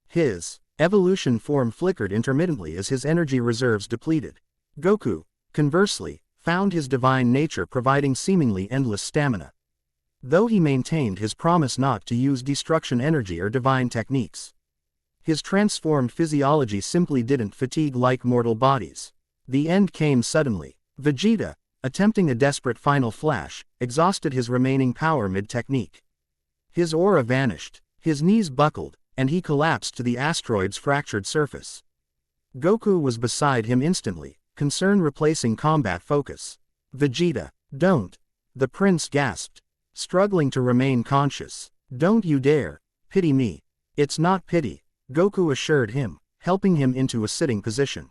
His evolution form flickered intermittently as his energy reserves depleted. Goku, conversely, found his divine nature providing seemingly endless stamina. Though he maintained his promise not to use destruction energy or divine techniques, his transformed physiology simply didn't fatigue like mortal bodies. The end came suddenly. Vegeta, attempting a desperate final flash, exhausted his remaining power mid-technique. His aura vanished, his knees buckled, and he collapsed to the asteroid's fractured surface. Goku was beside him instantly, concern replacing combat focus. "Vegeta, don't!" the prince gasped, struggling to remain conscious. "Don't you dare, pity me." "It's not pity," Goku assured him, helping him into a sitting position.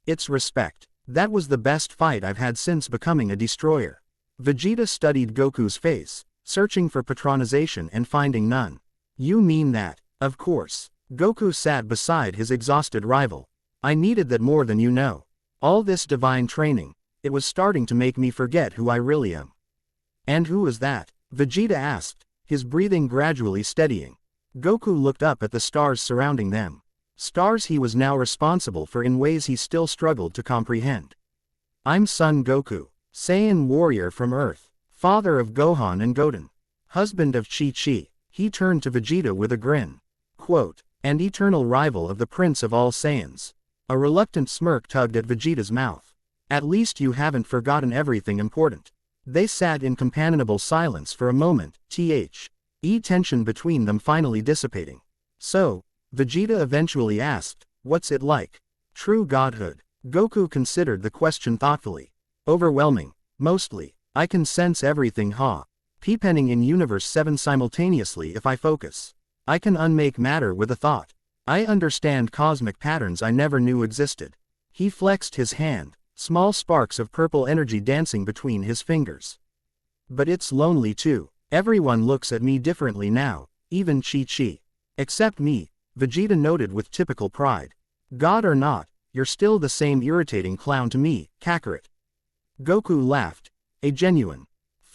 "It's respect. That was the best fight I've had since becoming a destroyer." Vegeta studied Goku's face, searching for patronization and finding none. "You mean that?" "Of course." Goku sat beside his exhausted rival. "I needed that more than you know. All this divine training, it was starting to make me forget who I really am." "And who is that?" Vegeta asked, his breathing gradually steadying. Goku looked up at the stars surrounding them. Stars he was now responsible for in ways he still struggled to comprehend. "I'm Son Goku, Saiyan warrior from Earth, father of Gohan and Goten, husband of Chi-Chi." He turned to Vegeta with a grin. Quote, "And eternal rival of the Prince of all Saiyans." A reluctant smirk tugged at Vegeta's mouth. "At least you haven't forgotten everything important." They sat in companionable silence for a moment, tension between them finally dissipating. "So," Vegeta eventually asked, "what's it like? True godhood?" Goku considered the question thoughtfully. "Overwhelming, mostly. I can sense everything Penning in Universe 7 simultaneously if I focus. I can unmake matter with a thought. I understand cosmic patterns I never knew existed." He flexed his hand, small sparks of purple energy dancing between his fingers. "But it's lonely too. Everyone looks at me differently now, even Chi-Chi. Except me," Vegeta noted with typical pride. "God or not, you're still the same irritating clown to me, Kakarot." Goku laughed, a genuine,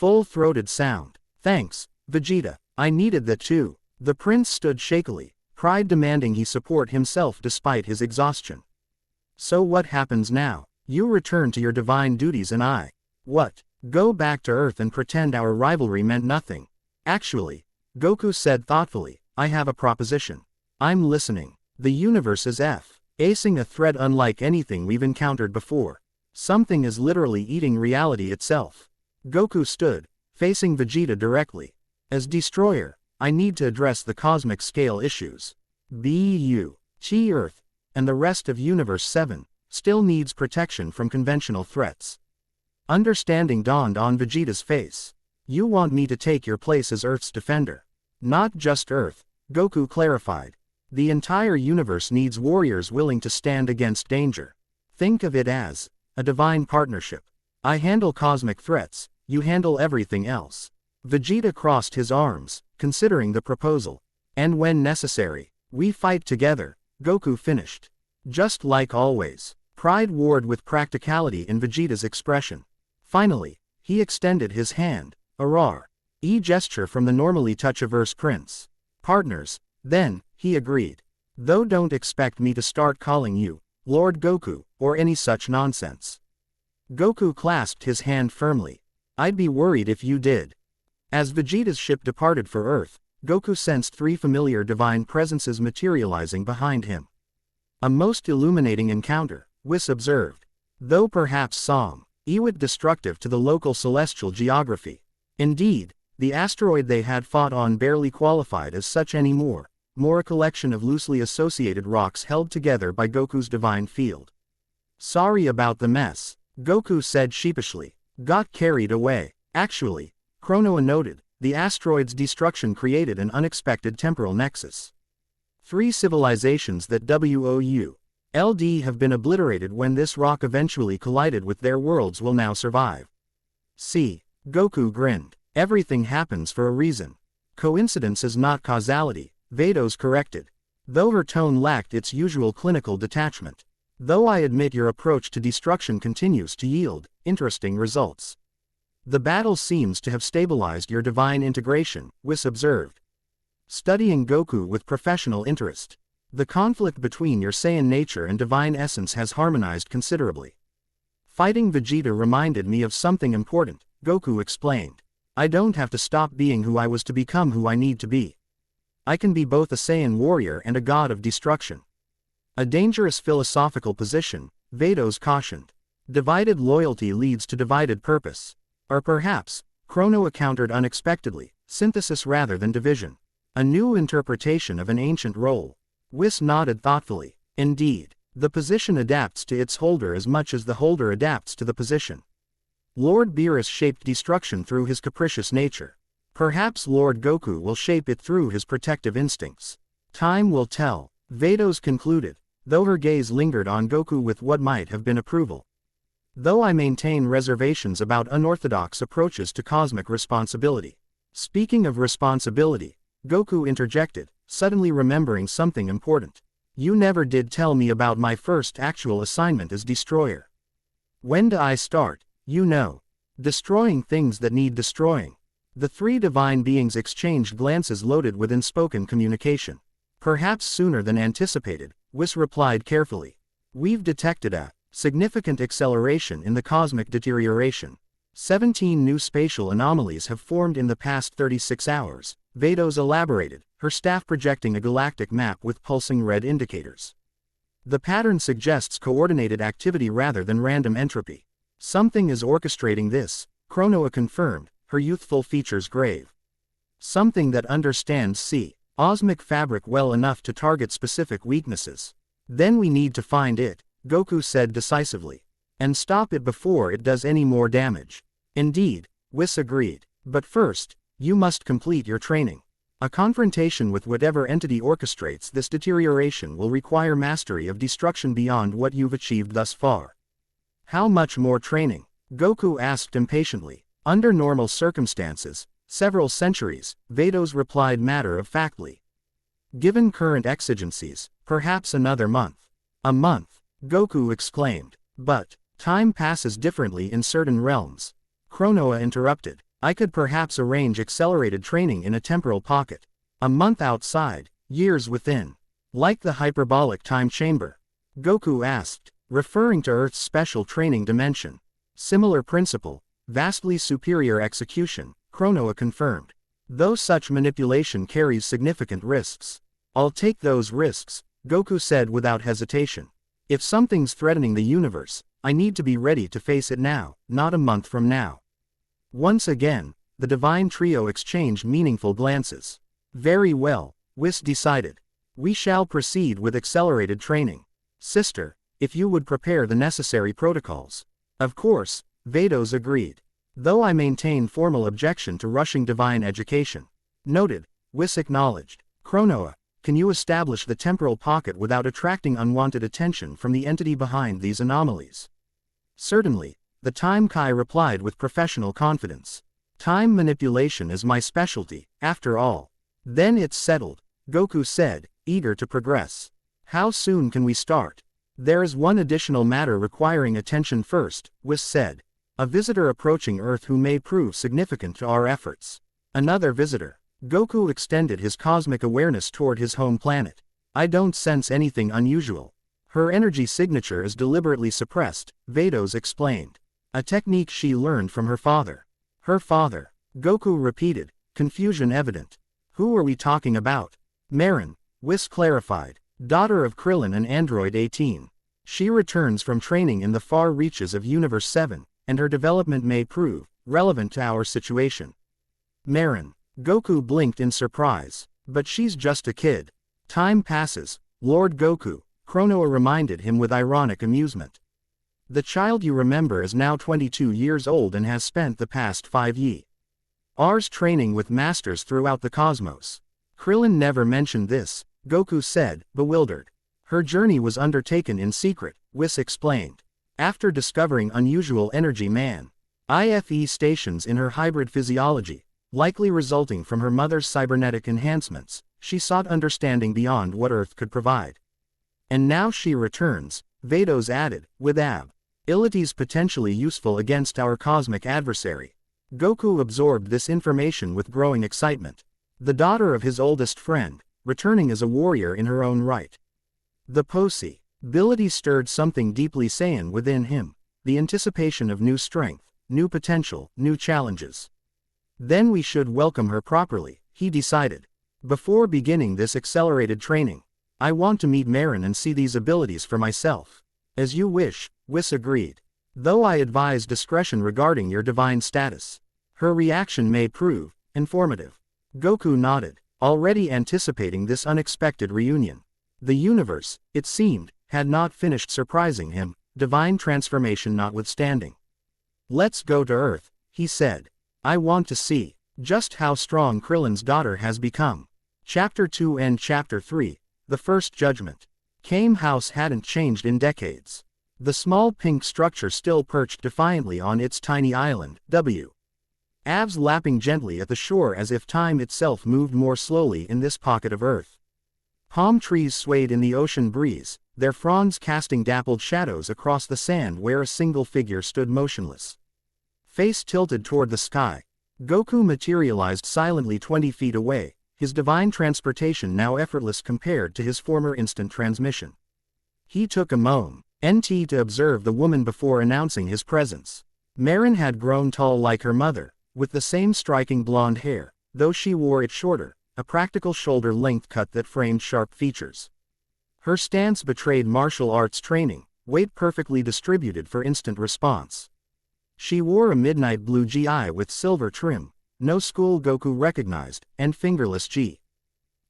full-throated sound. Thanks, Vegeta. I needed that too. The prince stood shakily, pride demanding he support himself despite his exhaustion. So what happens now? You return to your divine duties and I. What? Go back to Earth and pretend our rivalry meant nothing. Actually, Goku said thoughtfully, I have a proposition. I'm listening. The universe is acing a threat unlike anything we've encountered before. Something is literally eating reality itself. Goku stood, facing Vegeta directly. As destroyer, I need to address the cosmic scale issues. BU, Chi Earth, and the rest of Universe 7, still needs protection from conventional threats. Understanding dawned on Vegeta's face. You want me to take your place as Earth's defender. Not just Earth, Goku clarified. The entire universe needs warriors willing to stand against danger. Think of it as a divine partnership. I handle cosmic threats, you handle everything else. Vegeta crossed his arms, considering the proposal. And when necessary, we fight together, Goku finished. Just like always, pride warred with practicality in Vegeta's expression. Finally, he extended his hand, a rar. Gesture from the normally touch-averse prince. Partners, then, he agreed. Though don't expect me to start calling you Lord Goku, or any such nonsense. Goku clasped his hand firmly. I'd be worried if you did. As Vegeta's ship departed for Earth, Goku sensed three familiar divine presences materializing behind him. A most illuminating encounter, Whis observed. Though perhaps somewhat destructive to the local celestial geography. Indeed, the asteroid they had fought on barely qualified as such anymore, more a collection of loosely associated rocks held together by Goku's divine field. Sorry about the mess, Goku said sheepishly. Got carried away. Actually, Chronoa noted, the asteroid's destruction created an unexpected temporal nexus. Three civilizations that WOULD have been obliterated when this rock eventually collided with their worlds will now survive. See, Goku grinned. Everything happens for a reason. Coincidence is not causality, Vados corrected. Though her tone lacked its usual clinical detachment. Though I admit your approach to destruction continues to yield interesting results. The battle seems to have stabilized your divine integration, Whis observed. Studying Goku with professional interest. The conflict between your Saiyan nature and divine essence has harmonized considerably. Fighting Vegeta reminded me of something important, Goku explained. I don't have to stop being who I was to become who I need to be. I can be both a Saiyan warrior and a god of destruction. A dangerous philosophical position, Vados cautioned. Divided loyalty leads to divided purpose. Or perhaps, Chronoa countered unexpectedly, synthesis rather than division. A new interpretation of an ancient role. Whis nodded thoughtfully. Indeed, the position adapts to its holder as much as the holder adapts to the position. Lord Beerus shaped destruction through his capricious nature. Perhaps Lord Goku will shape it through his protective instincts. Time will tell, Vados concluded, though her gaze lingered on Goku with what might have been approval. Though I maintain reservations about unorthodox approaches to cosmic responsibility. Speaking of responsibility, Goku interjected, suddenly remembering something important. You never did tell me about my first actual assignment as destroyer. When do I start? You know. Destroying things that need destroying. The three divine beings exchanged glances loaded with unspoken communication. Perhaps sooner than anticipated, Whis replied carefully. We've detected a significant acceleration in the cosmic deterioration. 17 new spatial anomalies have formed in the past 36 hours, Vados elaborated, her staff projecting a galactic map with pulsing red indicators. The pattern suggests coordinated activity rather than random entropy. Something is orchestrating this, Chronoa confirmed, her youthful features grave. Something that understands osmic fabric well enough to target specific weaknesses. Then we need to find it, Goku said decisively. And stop it before it does any more damage. Indeed, Whis agreed. But first, you must complete your training. A confrontation with whatever entity orchestrates this deterioration will require mastery of destruction beyond what you've achieved thus far. How much more training? Goku asked impatiently. Under normal circumstances, several centuries, Vados replied matter-of-factly. Given current exigencies, perhaps another month. A month, Goku exclaimed. But time passes differently in certain realms. Chronoa interrupted. I could perhaps arrange accelerated training in a temporal pocket. A month outside, years within. Like the hyperbolic time chamber? Goku asked, referring to Earth's special training dimension. Similar principle, vastly superior execution, Chronoa confirmed. Though such manipulation carries significant risks. I'll take those risks, Goku said without hesitation. If something's threatening the universe, I need to be ready to face it now, not a month from now. Once again, the divine trio exchanged meaningful glances. Very well, Whis decided. We shall proceed with accelerated training. Sister, if you would prepare the necessary protocols. Of course, Vados agreed. Though I maintain formal objection to rushing divine education. Noted, Whis acknowledged. Chronoa, can you establish the temporal pocket without attracting unwanted attention from the entity behind these anomalies? Certainly, the Time Kai replied with professional confidence. Time manipulation is my specialty, after all. Then it's settled, Goku said, eager to progress. How soon can we start? There is one additional matter requiring attention first, Whis said. A visitor approaching Earth who may prove significant to our efforts. Another visitor. Goku extended his cosmic awareness toward his home planet. I don't sense anything unusual. Her energy signature is deliberately suppressed, Vados explained. A technique she learned from her father. Her father. Goku repeated, confusion evident. Who are we talking about? Marin, Whis clarified. Daughter of Krillin and Android 18. She returns from training in the far reaches of Universe 7, and her development may prove relevant to our situation. Marin. Goku blinked in surprise. But she's just a kid. Time passes, Lord Goku, Chronoa reminded him with ironic amusement. The child you remember is now 22 years old and has spent the past 5 years training with masters throughout the cosmos. Krillin never mentioned this, Goku said, bewildered. Her journey was undertaken in secret, Whis explained. After discovering unusual energy IFE stations in her hybrid physiology, likely resulting from her mother's cybernetic enhancements, she sought understanding beyond what Earth could provide. And now she returns, Vados added, with abilities potentially useful against our cosmic adversary. Goku absorbed this information with growing excitement. The daughter of his oldest friend, returning as a warrior in her own right. The possibility stirred something deeply Saiyan within him, the anticipation of new strength, new potential, new challenges. Then we should welcome her properly, he decided. Before beginning this accelerated training, I want to meet Marin and see these abilities for myself. As you wish, Whis agreed. Though I advise discretion regarding your divine status. Her reaction may prove informative. Goku nodded, already anticipating this unexpected reunion. The universe, it seemed, had not finished surprising him, divine transformation notwithstanding. Let's go to Earth, he said. I want to see just how strong Krillin's daughter has become. Chapter 2 and Chapter 3, The First Judgment. Kame House hadn't changed in decades. The small pink structure still perched defiantly on its tiny island, Avs lapping gently at the shore as if time itself moved more slowly in this pocket of Earth. Palm trees swayed in the ocean breeze, their fronds casting dappled shadows across the sand where a single figure stood motionless. Face tilted toward the sky, Goku materialized silently 20 feet away, his divine transportation now effortless compared to his former instant transmission. He took a moment to observe the woman before announcing his presence. Marin had grown tall like her mother, with the same striking blonde hair, though she wore it shorter, a practical shoulder-length cut that framed sharp features. Her stance betrayed martial arts training, weight perfectly distributed for instant response. She wore a midnight blue GI with silver trim, no school Goku recognized, and fingerless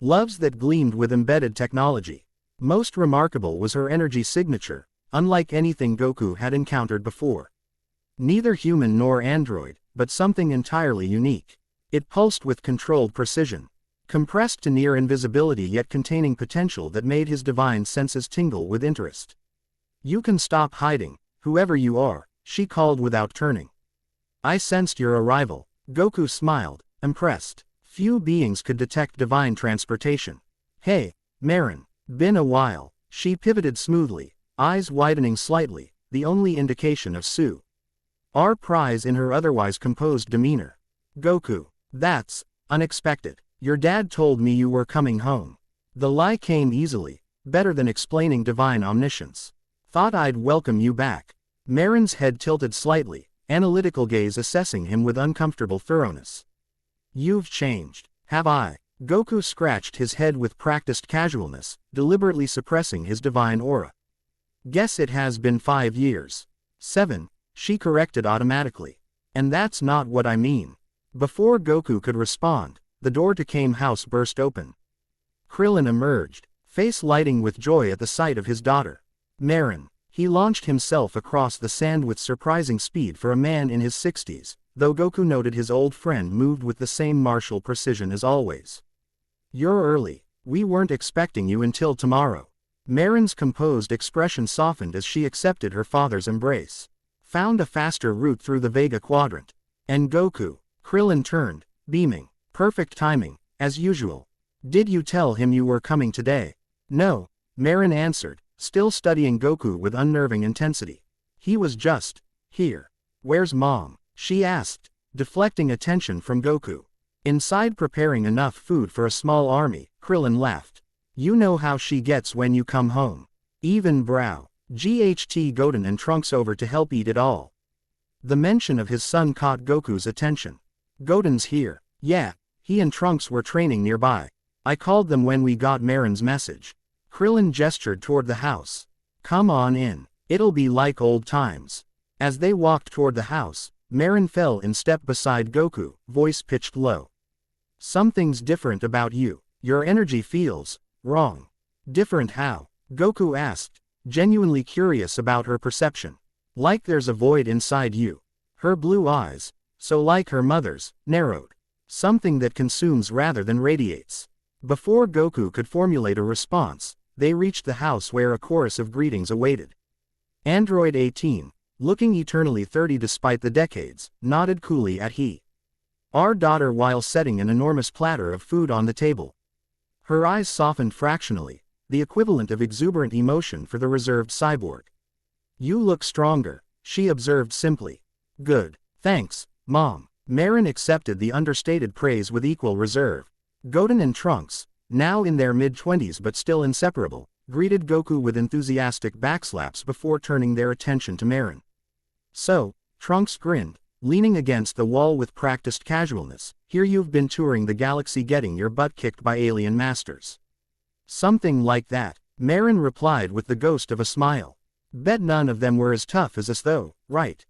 gloves that gleamed with embedded technology. Most remarkable was her energy signature, unlike anything Goku had encountered before. Neither human nor android, but something entirely unique. It pulsed with controlled precision, compressed to near invisibility yet containing potential that made his divine senses tingle with interest. You can stop hiding, whoever you are, she called without turning. I sensed your arrival, Goku smiled, impressed. Few beings could detect divine transportation. Hey, Marin, been a while, she pivoted smoothly, eyes widening slightly, the only indication of Our prize in her otherwise composed demeanor. Goku. That's unexpected. Your dad told me you were coming home. The lie came easily, better than explaining divine omniscience. Thought I'd welcome you back. Marin's head tilted slightly, analytical gaze assessing him with uncomfortable thoroughness. You've changed. Have I? Goku scratched his head with practiced casualness, deliberately suppressing his divine aura. Guess it has been 5 years. 7, she corrected automatically. And that's not what I mean. Before Goku could respond, the door to Kame House burst open. Krillin emerged, face lighting with joy at the sight of his daughter. Marin. He launched himself across the sand with surprising speed for a man in his 60s, though Goku noted his old friend moved with the same martial precision as always. You're early. We weren't expecting you until tomorrow. Marin's composed expression softened as she accepted her father's embrace. Found a faster route through the Vega Quadrant. And Goku. Krillin turned, beaming. Perfect timing, as usual. Did you tell him you were coming today? No, Marin answered, still studying Goku with unnerving intensity. He was just here. Where's Mom? She asked, deflecting attention from Goku. Inside preparing enough food for a small army, Krillin laughed. You know how she gets when you come home. Even brow. GHT Goten and Trunks over to help eat it all. The mention of his son caught Goku's attention. Goten's here. Yeah, he and Trunks were training nearby. I called them when we got Marin's message. Krillin gestured toward the house. Come on in. It'll be like old times. As they walked toward the house, Marin fell in step beside Goku, voice pitched low. Something's different about you. Your energy feels wrong. Different how? Goku asked, genuinely curious about her perception. Like there's a void inside you. Her blue eyes, so like her mother's, narrowed. Something that consumes rather than radiates. Before Goku could formulate a response, they reached the house where a chorus of greetings awaited. Android 18, looking eternally 30 despite the decades, nodded coolly at he. Our daughter while setting an enormous platter of food on the table. Her eyes softened fractionally, the equivalent of exuberant emotion for the reserved cyborg. You look stronger, she observed simply. Good, thanks, Mom. Marin accepted the understated praise with equal reserve. Goten and Trunks, now in their mid-20s but still inseparable, greeted Goku with enthusiastic backslaps before turning their attention to Marin. So, Trunks grinned, leaning against the wall with practiced casualness, here you've been touring the galaxy getting your butt kicked by alien masters. Something like that, Marin replied with the ghost of a smile. Bet none of them were as tough as us though, right?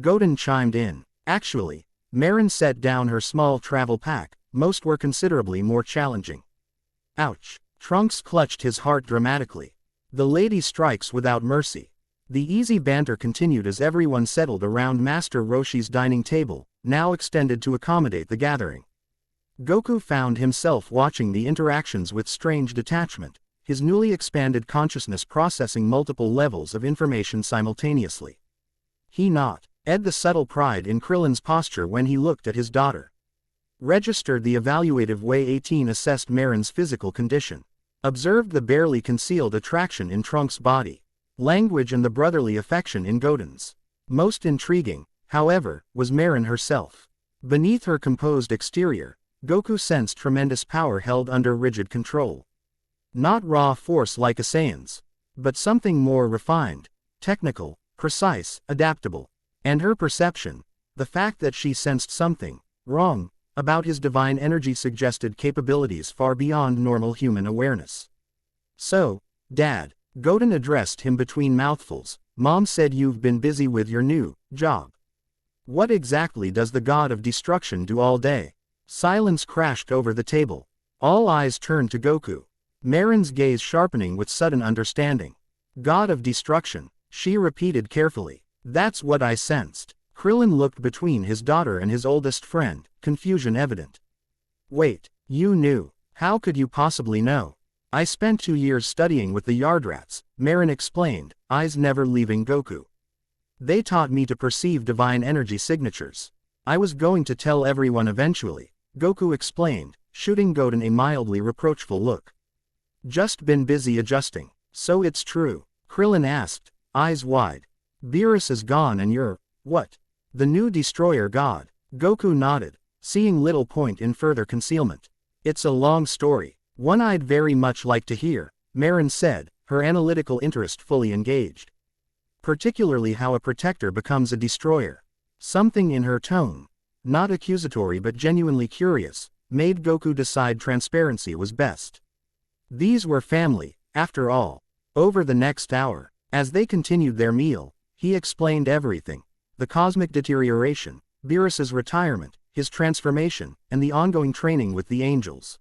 Goten chimed in. Actually, Marin set down her small travel pack, most were considerably more challenging. Ouch. Trunks clutched his heart dramatically. The lady strikes without mercy. The easy banter continued as everyone settled around Master Roshi's dining table, now extended to accommodate the gathering. Goku found himself watching the interactions with strange detachment, his newly expanded consciousness processing multiple levels of information simultaneously. He not ed the subtle pride in Krillin's posture when he looked at his daughter. Registered the evaluative way 18 assessed Marin's physical condition. Observed the barely concealed attraction in Trunks' body. Language and the brotherly affection in Goten's. Most intriguing, however, was Marin herself. Beneath her composed exterior, Goku sensed tremendous power held under rigid control. Not raw force like a Saiyan's, but something more refined, technical, precise, adaptable. And her perception, the fact that she sensed something wrong about his divine energy suggested capabilities far beyond normal human awareness. So, Dad, Goten addressed him between mouthfuls, Mom said you've been busy with your new job. What exactly does the god of destruction do all day? Silence crashed over the table. All eyes turned to Goku. Marin's gaze sharpening with sudden understanding. God of destruction, she repeated carefully. That's what I sensed. Krillin looked between his daughter and his oldest friend, confusion evident. Wait, you knew. How could you possibly know? I spent 2 years studying with the Yardrats, Marin explained, eyes never leaving Goku. They taught me to perceive divine energy signatures. I was going to tell everyone eventually, Goku explained, shooting Goten a mildly reproachful look. Just been busy adjusting. So it's true? Krillin asked, eyes wide. Beerus is gone and you're, what? The new destroyer god. Goku nodded, seeing little point in further concealment. It's a long story. One I'd very much like to hear, Marin said, her analytical interest fully engaged. Particularly how a protector becomes a destroyer. Something in her tone, not accusatory but genuinely curious, made Goku decide transparency was best. These were family, after all. Over the next hour, as they continued their meal, he explained everything. The cosmic deterioration, Beerus's retirement, his transformation, and the ongoing training with the angels.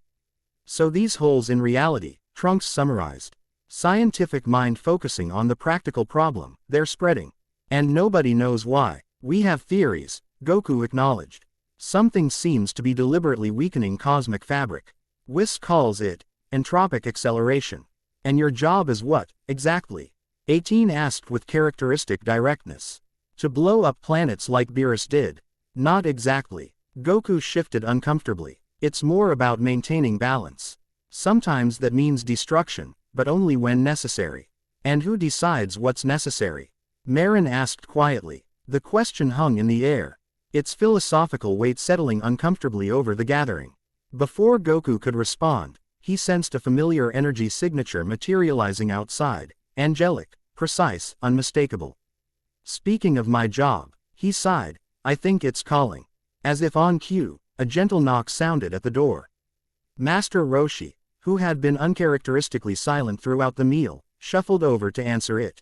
So these holes in reality, Trunks summarized. Scientific mind focusing on the practical problem, they're spreading. And nobody knows why. We have theories, Goku acknowledged. Something seems to be deliberately weakening cosmic fabric. Whis calls it entropic acceleration. And your job is what, exactly? 18 asked with characteristic directness. To blow up planets like Beerus did. Not exactly. Goku shifted uncomfortably. It's more about maintaining balance. Sometimes that means destruction, but only when necessary. And who decides what's necessary? Marin asked quietly. The question hung in the air, its philosophical weight settling uncomfortably over the gathering. Before Goku could respond, he sensed a familiar energy signature materializing outside, angelic, precise, unmistakable. Speaking of my job, he sighed, I think it's calling. As if on cue, a gentle knock sounded at the door. Master Roshi, who had been uncharacteristically silent throughout the meal, shuffled over to answer it.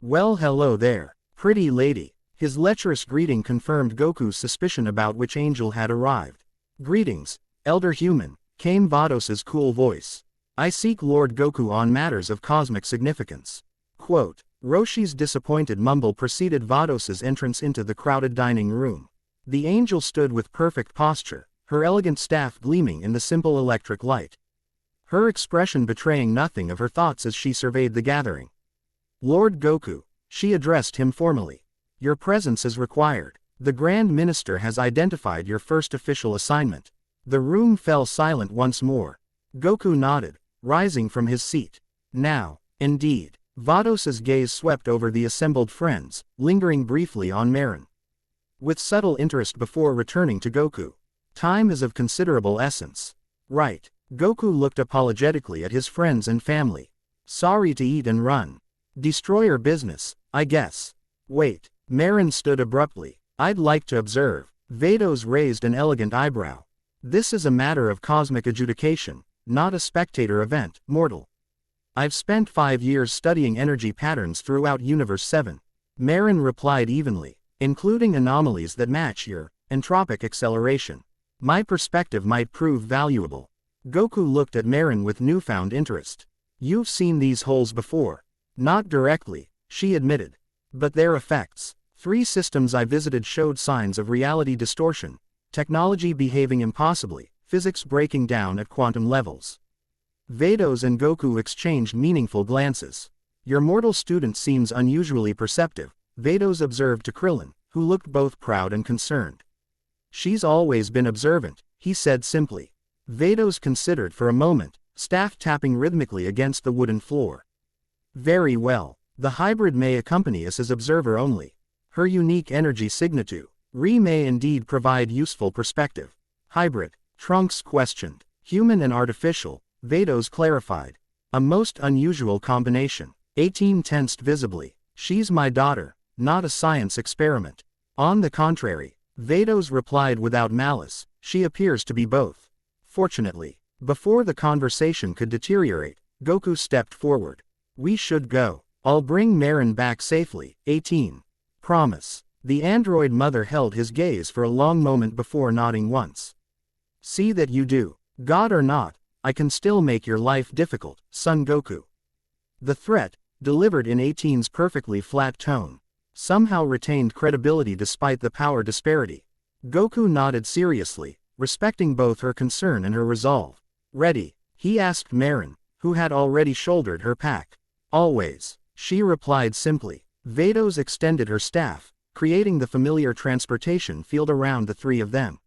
Well, hello there, pretty lady. His lecherous greeting confirmed Goku's suspicion about which angel had arrived. Greetings, elder human, came Vados's cool voice. I seek Lord Goku on matters of cosmic significance. Quote, Roshi's disappointed mumble preceded Vados's entrance into the crowded dining room. The angel stood with perfect posture, her elegant staff gleaming in the simple electric light. Her expression betraying nothing of her thoughts as she surveyed the gathering. Lord Goku, she addressed him formally. Your presence is required. The Grand Minister has identified your first official assignment. The room fell silent once more. Goku nodded, rising from his seat. Now, indeed. Vados's gaze swept over the assembled friends, lingering briefly on Marin. With subtle interest before returning to Goku. Time is of considerable essence. Right. Goku looked apologetically at his friends and family. Sorry to eat and run. Destroyer business, I guess. Wait. Marin stood abruptly. I'd like to observe. Vados raised an elegant eyebrow. This is a matter of cosmic adjudication, not a spectator event, mortal. I've spent 5 years studying energy patterns throughout Universe 7. Marin replied evenly, including anomalies that match your entropic acceleration. My perspective might prove valuable. Goku looked at Marin with newfound interest. You've seen these holes before. Not directly, she admitted. But their effects. 3 systems I visited showed signs of reality distortion, technology behaving impossibly, physics breaking down at quantum levels. Vados and Goku exchanged meaningful glances. Your mortal student seems unusually perceptive, Vados observed to Krillin, who looked both proud and concerned. She's always been observant, he said simply. Vados considered for a moment, staff tapping rhythmically against the wooden floor. Very well. The hybrid may accompany us as observer only. Her unique energy signature, may indeed provide useful perspective. Hybrid, Trunks questioned. Human and artificial, Vados clarified. A most unusual combination. 18 tensed visibly. She's my daughter, not a science experiment. On the contrary, Vados replied without malice, she appears to be both. Fortunately, before the conversation could deteriorate, Goku stepped forward. We should go. I'll bring Marin back safely. 18. Promise. The android mother held his gaze for a long moment before nodding once. See that you do. God or not, I can still make your life difficult, son Goku. The threat, delivered in 18's perfectly flat tone, somehow retained credibility despite the power disparity. Goku nodded seriously, respecting both her concern and her resolve. Ready? He asked Marin, who had already shouldered her pack. Always. She replied simply. Vados extended her staff, creating the familiar transportation field around the 3 of them.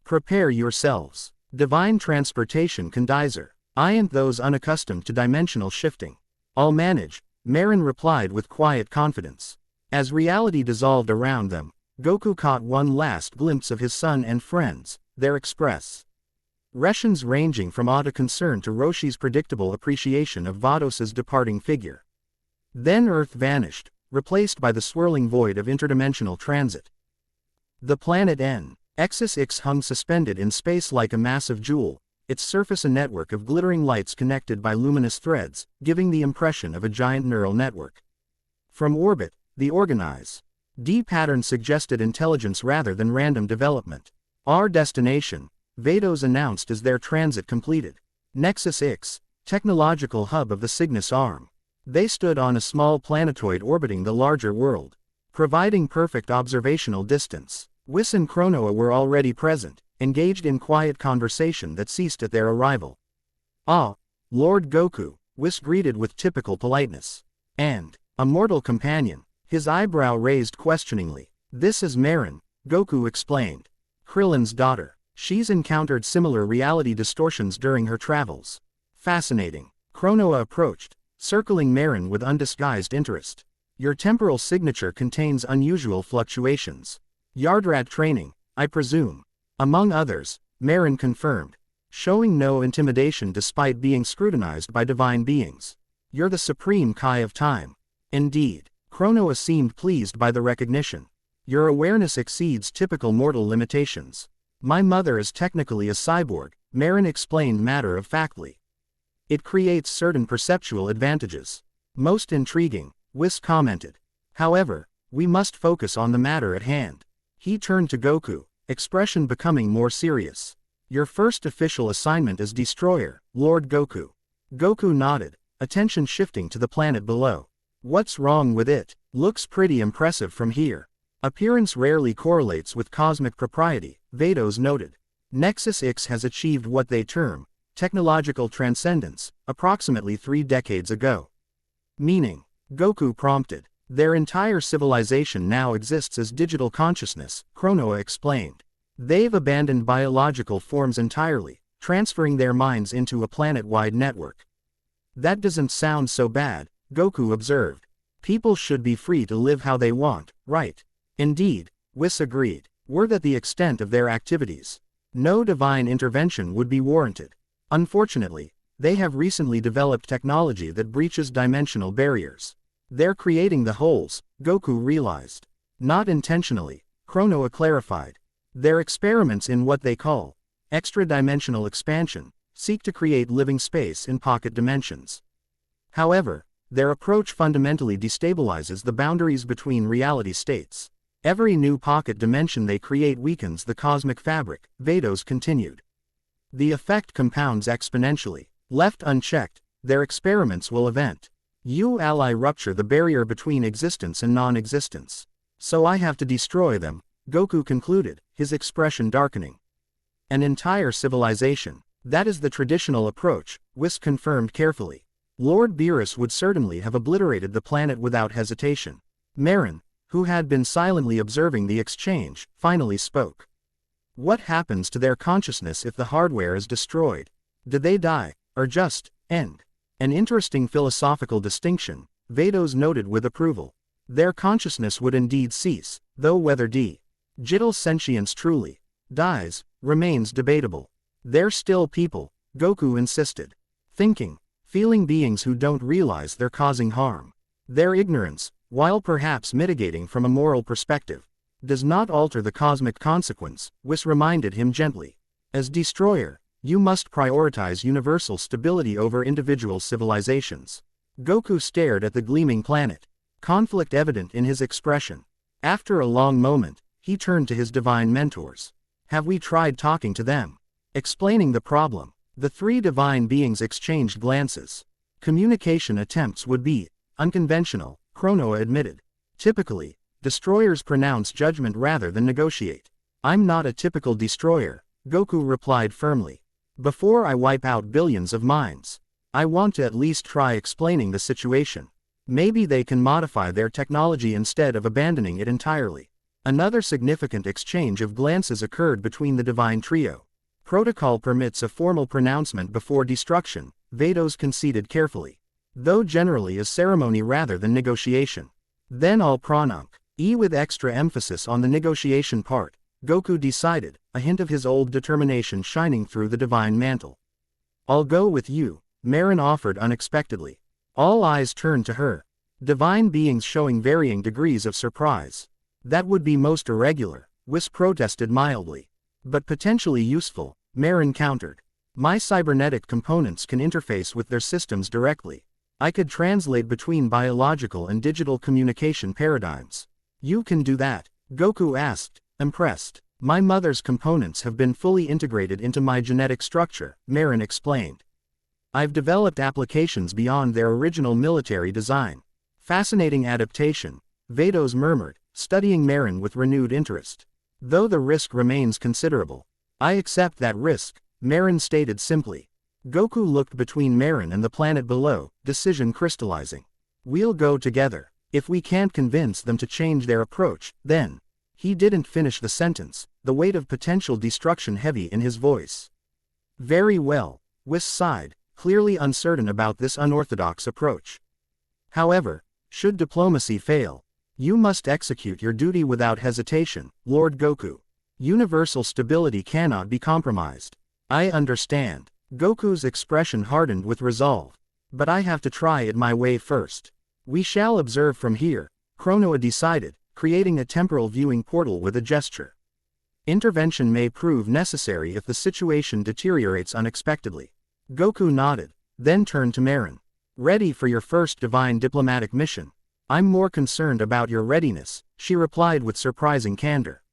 Prepare yourselves. Divine transportation condizer. I ain't those unaccustomed to dimensional shifting. I'll manage, Marin replied with quiet confidence. As reality dissolved around them, Goku caught one last glimpse of his son and friends, their expressions ranging from awe to concern to Roshi's predictable appreciation of Vados's departing figure. Then Earth vanished, replaced by the swirling void of interdimensional transit. The planet Nexus X hung suspended in space like a massive jewel, its surface a network of glittering lights connected by luminous threads, giving the impression of a giant neural network. From orbit, the organized pattern suggested intelligence rather than random development. Our destination, Vados announced as their transit completed. Nexus X, technological hub of the Cygnus arm. They stood on a small planetoid orbiting the larger world, providing perfect observational distance. Whis and Chronoa were already present, engaged in quiet conversation that ceased at their arrival. "Ah, Lord Goku," Whis greeted with typical politeness. "And a mortal companion," his eyebrow raised questioningly. "This is Marin," Goku explained. "Krillin's daughter. She's encountered similar reality distortions during her travels." "Fascinating." Chronoa approached, circling Marin with undisguised interest. "Your temporal signature contains unusual fluctuations. Yardrat training, I presume." "Among others," Marin confirmed, showing no intimidation despite being scrutinized by divine beings. "You're the supreme Kai of time." "Indeed." Chronoa seemed pleased by the recognition. "Your awareness exceeds typical mortal limitations." "My mother is technically a cyborg," Marin explained matter-of-factly. "It creates certain perceptual advantages." "Most intriguing," Whis commented. "However, we must focus on the matter at hand." He turned to Goku, expression becoming more serious. "Your first official assignment is Destroyer, Lord Goku." Goku nodded, attention shifting to the planet below. "What's wrong with it? Looks pretty impressive from here." "Appearance rarely correlates with cosmic propriety," Vados noted. "Nexus X has achieved what they term technological transcendence, approximately 3 decades ago." "Meaning?" Goku prompted. "Their entire civilization now exists as digital consciousness," Chronoa explained. "They've abandoned biological forms entirely, transferring their minds into a planet-wide network." "That doesn't sound so bad," Goku observed. "People should be free to live how they want, right?" "Indeed," Whis agreed. "Were that the extent of their activities, no divine intervention would be warranted. Unfortunately, they have recently developed technology that breaches dimensional barriers. They're creating the holes," Goku realized. "Not intentionally," Chronoa clarified. "Their experiments in what they call extra-dimensional expansion seek to create living space in pocket dimensions. However, their approach fundamentally destabilizes the boundaries between reality states. Every new pocket dimension they create weakens the cosmic fabric," Vados continued. "The effect compounds exponentially. Left unchecked, their experiments will rupture the barrier between existence and non-existence. So I have to destroy them," Goku concluded, his expression darkening. "An entire civilization. That is the traditional approach," Whis confirmed carefully. "Lord Beerus would certainly have obliterated the planet without hesitation." Marin, who had been silently observing the exchange, finally spoke. "What happens to their consciousness if the hardware is destroyed? Do they die, or just end?" "An interesting philosophical distinction," Vados noted with approval. "Their consciousness would indeed cease, though whether digital sentience truly dies remains debatable." "They're still people," Goku insisted. "Thinking, feeling beings who don't realize they're causing harm. Their ignorance, while perhaps mitigating from a moral perspective, does not alter the cosmic consequence," Whis reminded him gently. "As Destroyer, you must prioritize universal stability over individual civilizations." Goku stared at the gleaming planet, conflict evident in his expression. After a long moment, he turned to his divine mentors. "Have we tried talking to them? Explaining the problem?" The 3 divine beings exchanged glances. "Communication attempts would be unconventional," Chronoa admitted. "Typically, destroyers pronounce judgment rather than negotiate." "I'm not a typical destroyer," Goku replied firmly. "Before I wipe out billions of minds, I want to at least try explaining the situation. Maybe they can modify their technology instead of abandoning it entirely." Another significant exchange of glances occurred between the divine trio. "Protocol permits a formal pronouncement before destruction," Vados conceded carefully. "Though generally a ceremony rather than negotiation." "Then I'll pronunc." With extra emphasis on the negotiation part, Goku decided, a hint of his old determination shining through the divine mantle. I'll go with you, Marin offered unexpectedly. All eyes turned to her. Divine beings showing varying degrees of surprise. That would be most irregular, Whis protested mildly. But potentially useful, Marin countered. My cybernetic components can interface with their systems directly. I could translate between biological and digital communication paradigms. You can do that? Goku asked, impressed. My mother's components have been fully integrated into my genetic structure, Marin explained. I've developed applications beyond their original military design. Fascinating adaptation, Vados murmured, studying Marin with renewed interest. Though the risk remains considerable. I accept that risk, Marin stated simply. Goku looked between Marin and the planet below, decision crystallizing. We'll go together. If we can't convince them to change their approach, then. He didn't finish the sentence, the weight of potential destruction heavy in his voice. Very well, Whis sighed, clearly uncertain about this unorthodox approach. However, should diplomacy fail, you must execute your duty without hesitation, Lord Goku. Universal stability cannot be compromised. I understand. Goku's expression hardened with resolve. But I have to try it my way first. We shall observe from here, Chronoa decided, creating a temporal viewing portal with a gesture. Intervention may prove necessary if the situation deteriorates unexpectedly. Goku nodded, then turned to Marin. Ready for your first divine diplomatic mission? I'm more concerned about your readiness, she replied with surprising candor.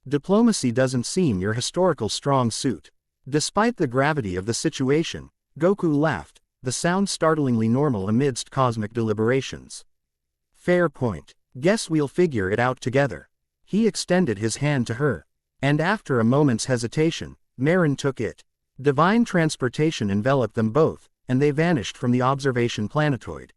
Diplomacy doesn't seem your historical strong suit. Despite the gravity of the situation, Goku laughed, the sound startlingly normal amidst cosmic deliberations. Fair point. Guess we'll figure it out together. He extended his hand to her. And after a moment's hesitation, Marin took it. Divine transportation enveloped them both, and they vanished from the observation planetoid.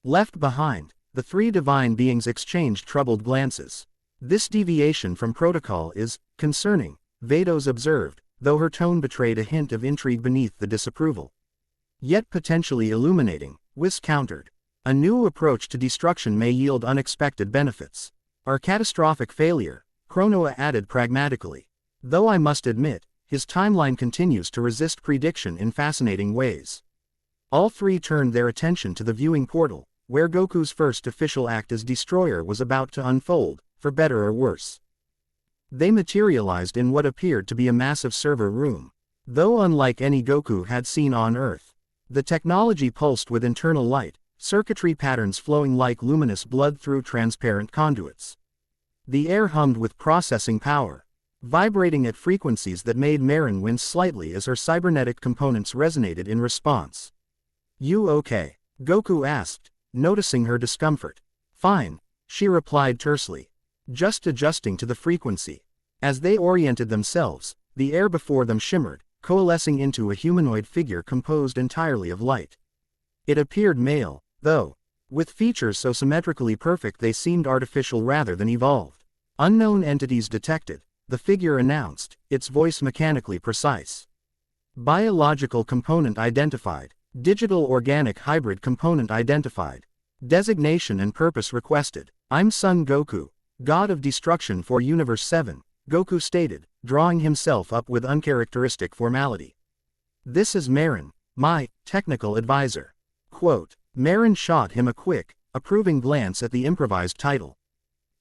Left behind, the three divine beings exchanged troubled glances. This deviation from protocol is concerning, Vados observed, though her tone betrayed a hint of intrigue beneath the disapproval. Yet potentially illuminating, Whis countered. A new approach to destruction may yield unexpected benefits. Or catastrophic failure, Chronoa added pragmatically. Though I must admit, his timeline continues to resist prediction in fascinating ways. All three turned their attention to the viewing portal, where Goku's first official act as destroyer was about to unfold, for better or worse. They materialized in what appeared to be a massive server room. Though unlike any Goku had seen on Earth, the technology pulsed with internal light, circuitry patterns flowing like luminous blood through transparent conduits. The air hummed with processing power, vibrating at frequencies that made Marin wince slightly as her cybernetic components resonated in response. You okay? Goku asked, noticing her discomfort. Fine, she replied tersely. Just adjusting to the frequency. As they oriented themselves, the air before them shimmered, coalescing into a humanoid figure composed entirely of light. It appeared male, though, with features so symmetrically perfect they seemed artificial rather than evolved. Unknown entities detected, the figure announced, its voice mechanically precise. Biological component identified. Digital organic hybrid component identified. Designation and purpose requested. I'm Son Goku, God of Destruction for Universe 7, Goku stated, drawing himself up with uncharacteristic formality. This is Marin, my technical advisor. Quote. Marin shot him a quick, approving glance at the improvised title.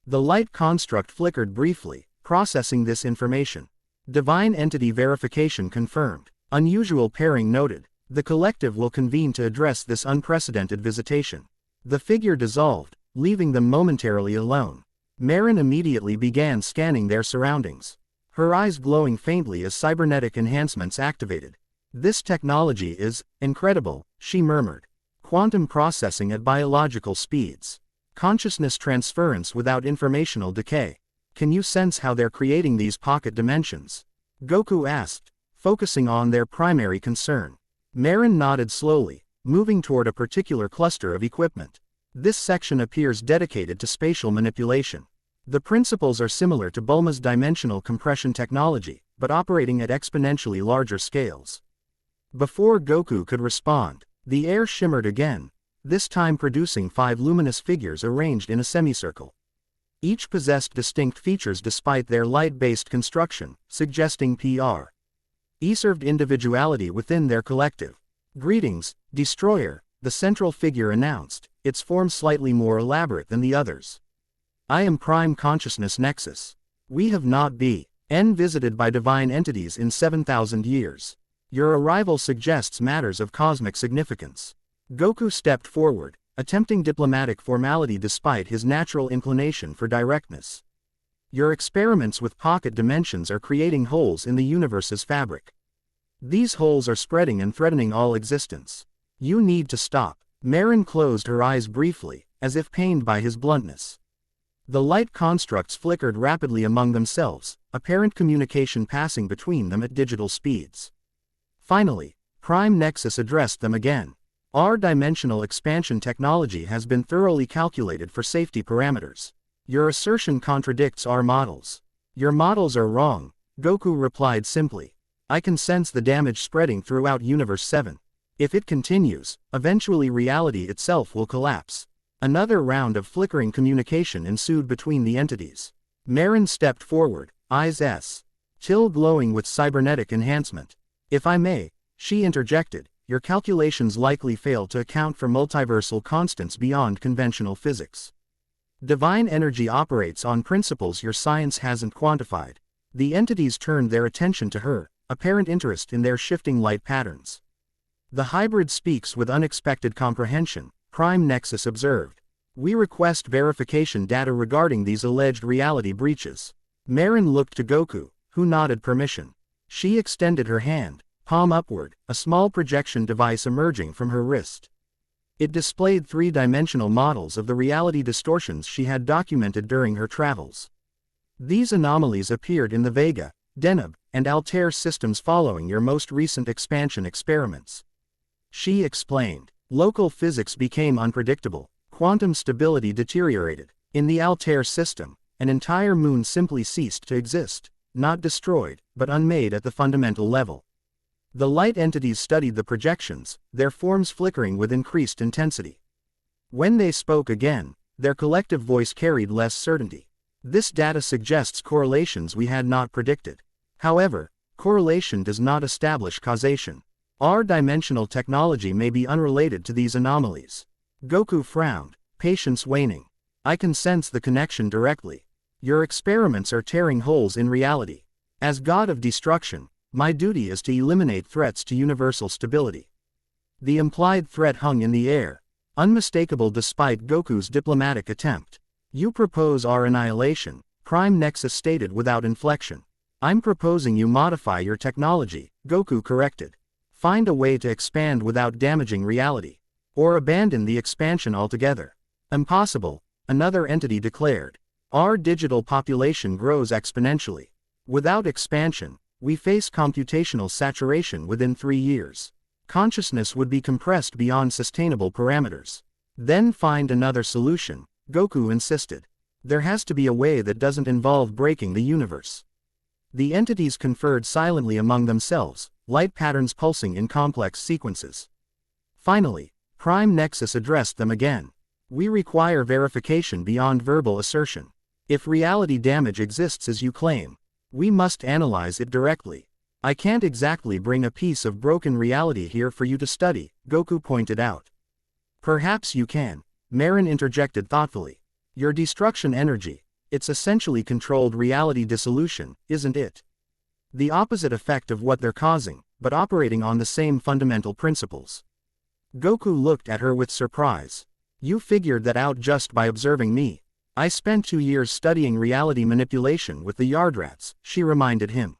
The light construct flickered briefly, processing this information. Divine entity verification confirmed. Unusual pairing noted. The collective will convene to address this unprecedented visitation. The figure dissolved, leaving them momentarily alone. Marin immediately began scanning their surroundings. Her eyes glowing faintly as cybernetic enhancements activated. This technology is incredible, she murmured. Quantum processing at biological speeds. Consciousness transference without informational decay. Can you sense how they're creating these pocket dimensions? Goku asked, focusing on their primary concern. Marin nodded slowly, moving toward a particular cluster of equipment. This section appears dedicated to spatial manipulation. The principles are similar to Bulma's dimensional compression technology, but operating at exponentially larger scales. Before Goku could respond, the air shimmered again, this time producing 5 luminous figures arranged in a semicircle. Each possessed distinct features despite their light-based construction, suggesting P.R.E. served individuality within their collective. "Greetings, Destroyer," the central figure announced, its form slightly more elaborate than the others. "I am Prime Consciousness Nexus. We have not been visited by divine entities in 7,000 years. Your arrival suggests matters of cosmic significance." Goku stepped forward, attempting diplomatic formality despite his natural inclination for directness. "Your experiments with pocket dimensions are creating holes in the universe's fabric. These holes are spreading and threatening all existence. You need to stop." Marin closed her eyes briefly, as if pained by his bluntness. The light constructs flickered rapidly among themselves, apparent communication passing between them at digital speeds. Finally, Prime Nexus addressed them again. "Our dimensional expansion technology has been thoroughly calculated for safety parameters. Your assertion contradicts our models." "Your models are wrong," Goku replied simply. "I can sense the damage spreading throughout Universe 7. If it continues, eventually reality itself will collapse." Another round of flickering communication ensued between the entities. Marin stepped forward, eyes still glowing with cybernetic enhancement. "If I may," she interjected, "your calculations likely fail to account for multiversal constants beyond conventional physics. Divine energy operates on principles your science hasn't quantified." The entities turned their attention to her, apparent interest in their shifting light patterns. "The hybrid speaks with unexpected comprehension," Prime Nexus observed. "We request verification data regarding these alleged reality breaches." Marin looked to Goku, who nodded permission. She extended her hand, palm upward, a small projection device emerging from her wrist. It displayed three-dimensional models of the reality distortions she had documented during her travels. These anomalies appeared in the Vega, Deneb, and Altair systems following your most recent expansion experiments. She explained. Local physics became unpredictable, quantum stability deteriorated. In the Altair system, an entire moon simply ceased to exist, not destroyed, but unmade at the fundamental level. The light entities studied the projections, their forms flickering with increased intensity. When they spoke again, their collective voice carried less certainty. "This data suggests correlations we had not predicted. However, correlation does not establish causation. Our dimensional technology may be unrelated to these anomalies." Goku frowned, patience waning. "I can sense the connection directly. Your experiments are tearing holes in reality. As God of Destruction, my duty is to eliminate threats to universal stability." The implied threat hung in the air, unmistakable despite Goku's diplomatic attempt. "You propose our annihilation," Prime Nexus stated without inflection. "I'm proposing you modify your technology," Goku corrected. "Find a way to expand without damaging reality. Or abandon the expansion altogether." "Impossible," another entity declared. "Our digital population grows exponentially. Without expansion, we face computational saturation within 3 years. Consciousness would be compressed beyond sustainable parameters." "Then find another solution," Goku insisted. "There has to be a way that doesn't involve breaking the universe." The entities conferred silently among themselves, light patterns pulsing in complex sequences. Finally, Prime Nexus addressed them again. "We require verification beyond verbal assertion. If reality damage exists as you claim, we must analyze it directly. I can't exactly bring a piece of broken reality here for you to study," Goku pointed out. "Perhaps you can," Marin interjected thoughtfully. "Your destruction energy, it's essentially controlled reality dissolution, isn't it? The opposite effect of what they're causing, but operating on the same fundamental principles." Goku looked at her with surprise. "You figured that out just by observing me." "I spent 2 years studying reality manipulation with the Yardrats," she reminded him.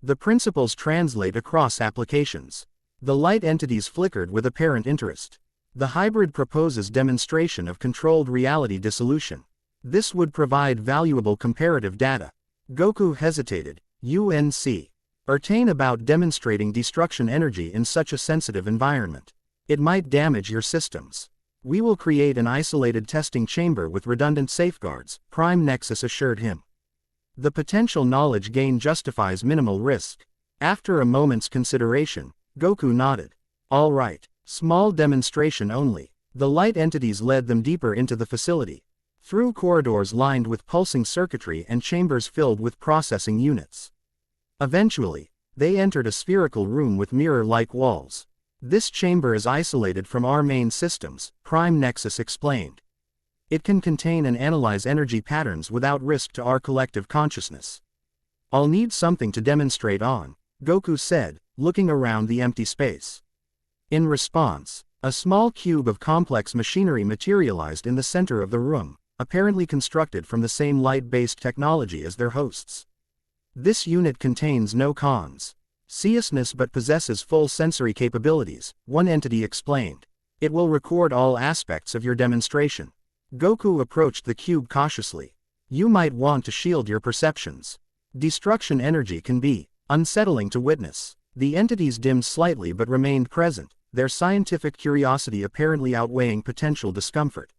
"The principles translate across applications." The light entities flickered with apparent interest. "The hybrid proposes demonstration of controlled reality dissolution. This would provide valuable comparative data." Goku hesitated. "UNC. Certain about demonstrating destruction energy in such a sensitive environment. It might damage your systems." "We will create an isolated testing chamber with redundant safeguards," Prime Nexus assured him. "The potential knowledge gain justifies minimal risk." After a moment's consideration, Goku nodded. "All right, small demonstration only." The light entities led them deeper into the facility. through corridors lined with pulsing circuitry and chambers filled with processing units. Eventually, they entered a spherical room with mirror-like walls. This chamber is isolated from our main systems, Prime Nexus explained. It can contain and analyze energy patterns without risk to our collective consciousness. I'll need something to demonstrate on, Goku said, looking around the empty space. In response, a small cube of complex machinery materialized in the center of the room, apparently constructed from the same light-based technology as their hosts. This unit contains no consciousness but possesses full sensory capabilities, one entity explained. It will record all aspects of your demonstration. Goku approached the cube cautiously. You might want to shield your perceptions. Destruction energy can be unsettling to witness. The entities dimmed slightly but remained present, their scientific curiosity apparently outweighing potential discomfort.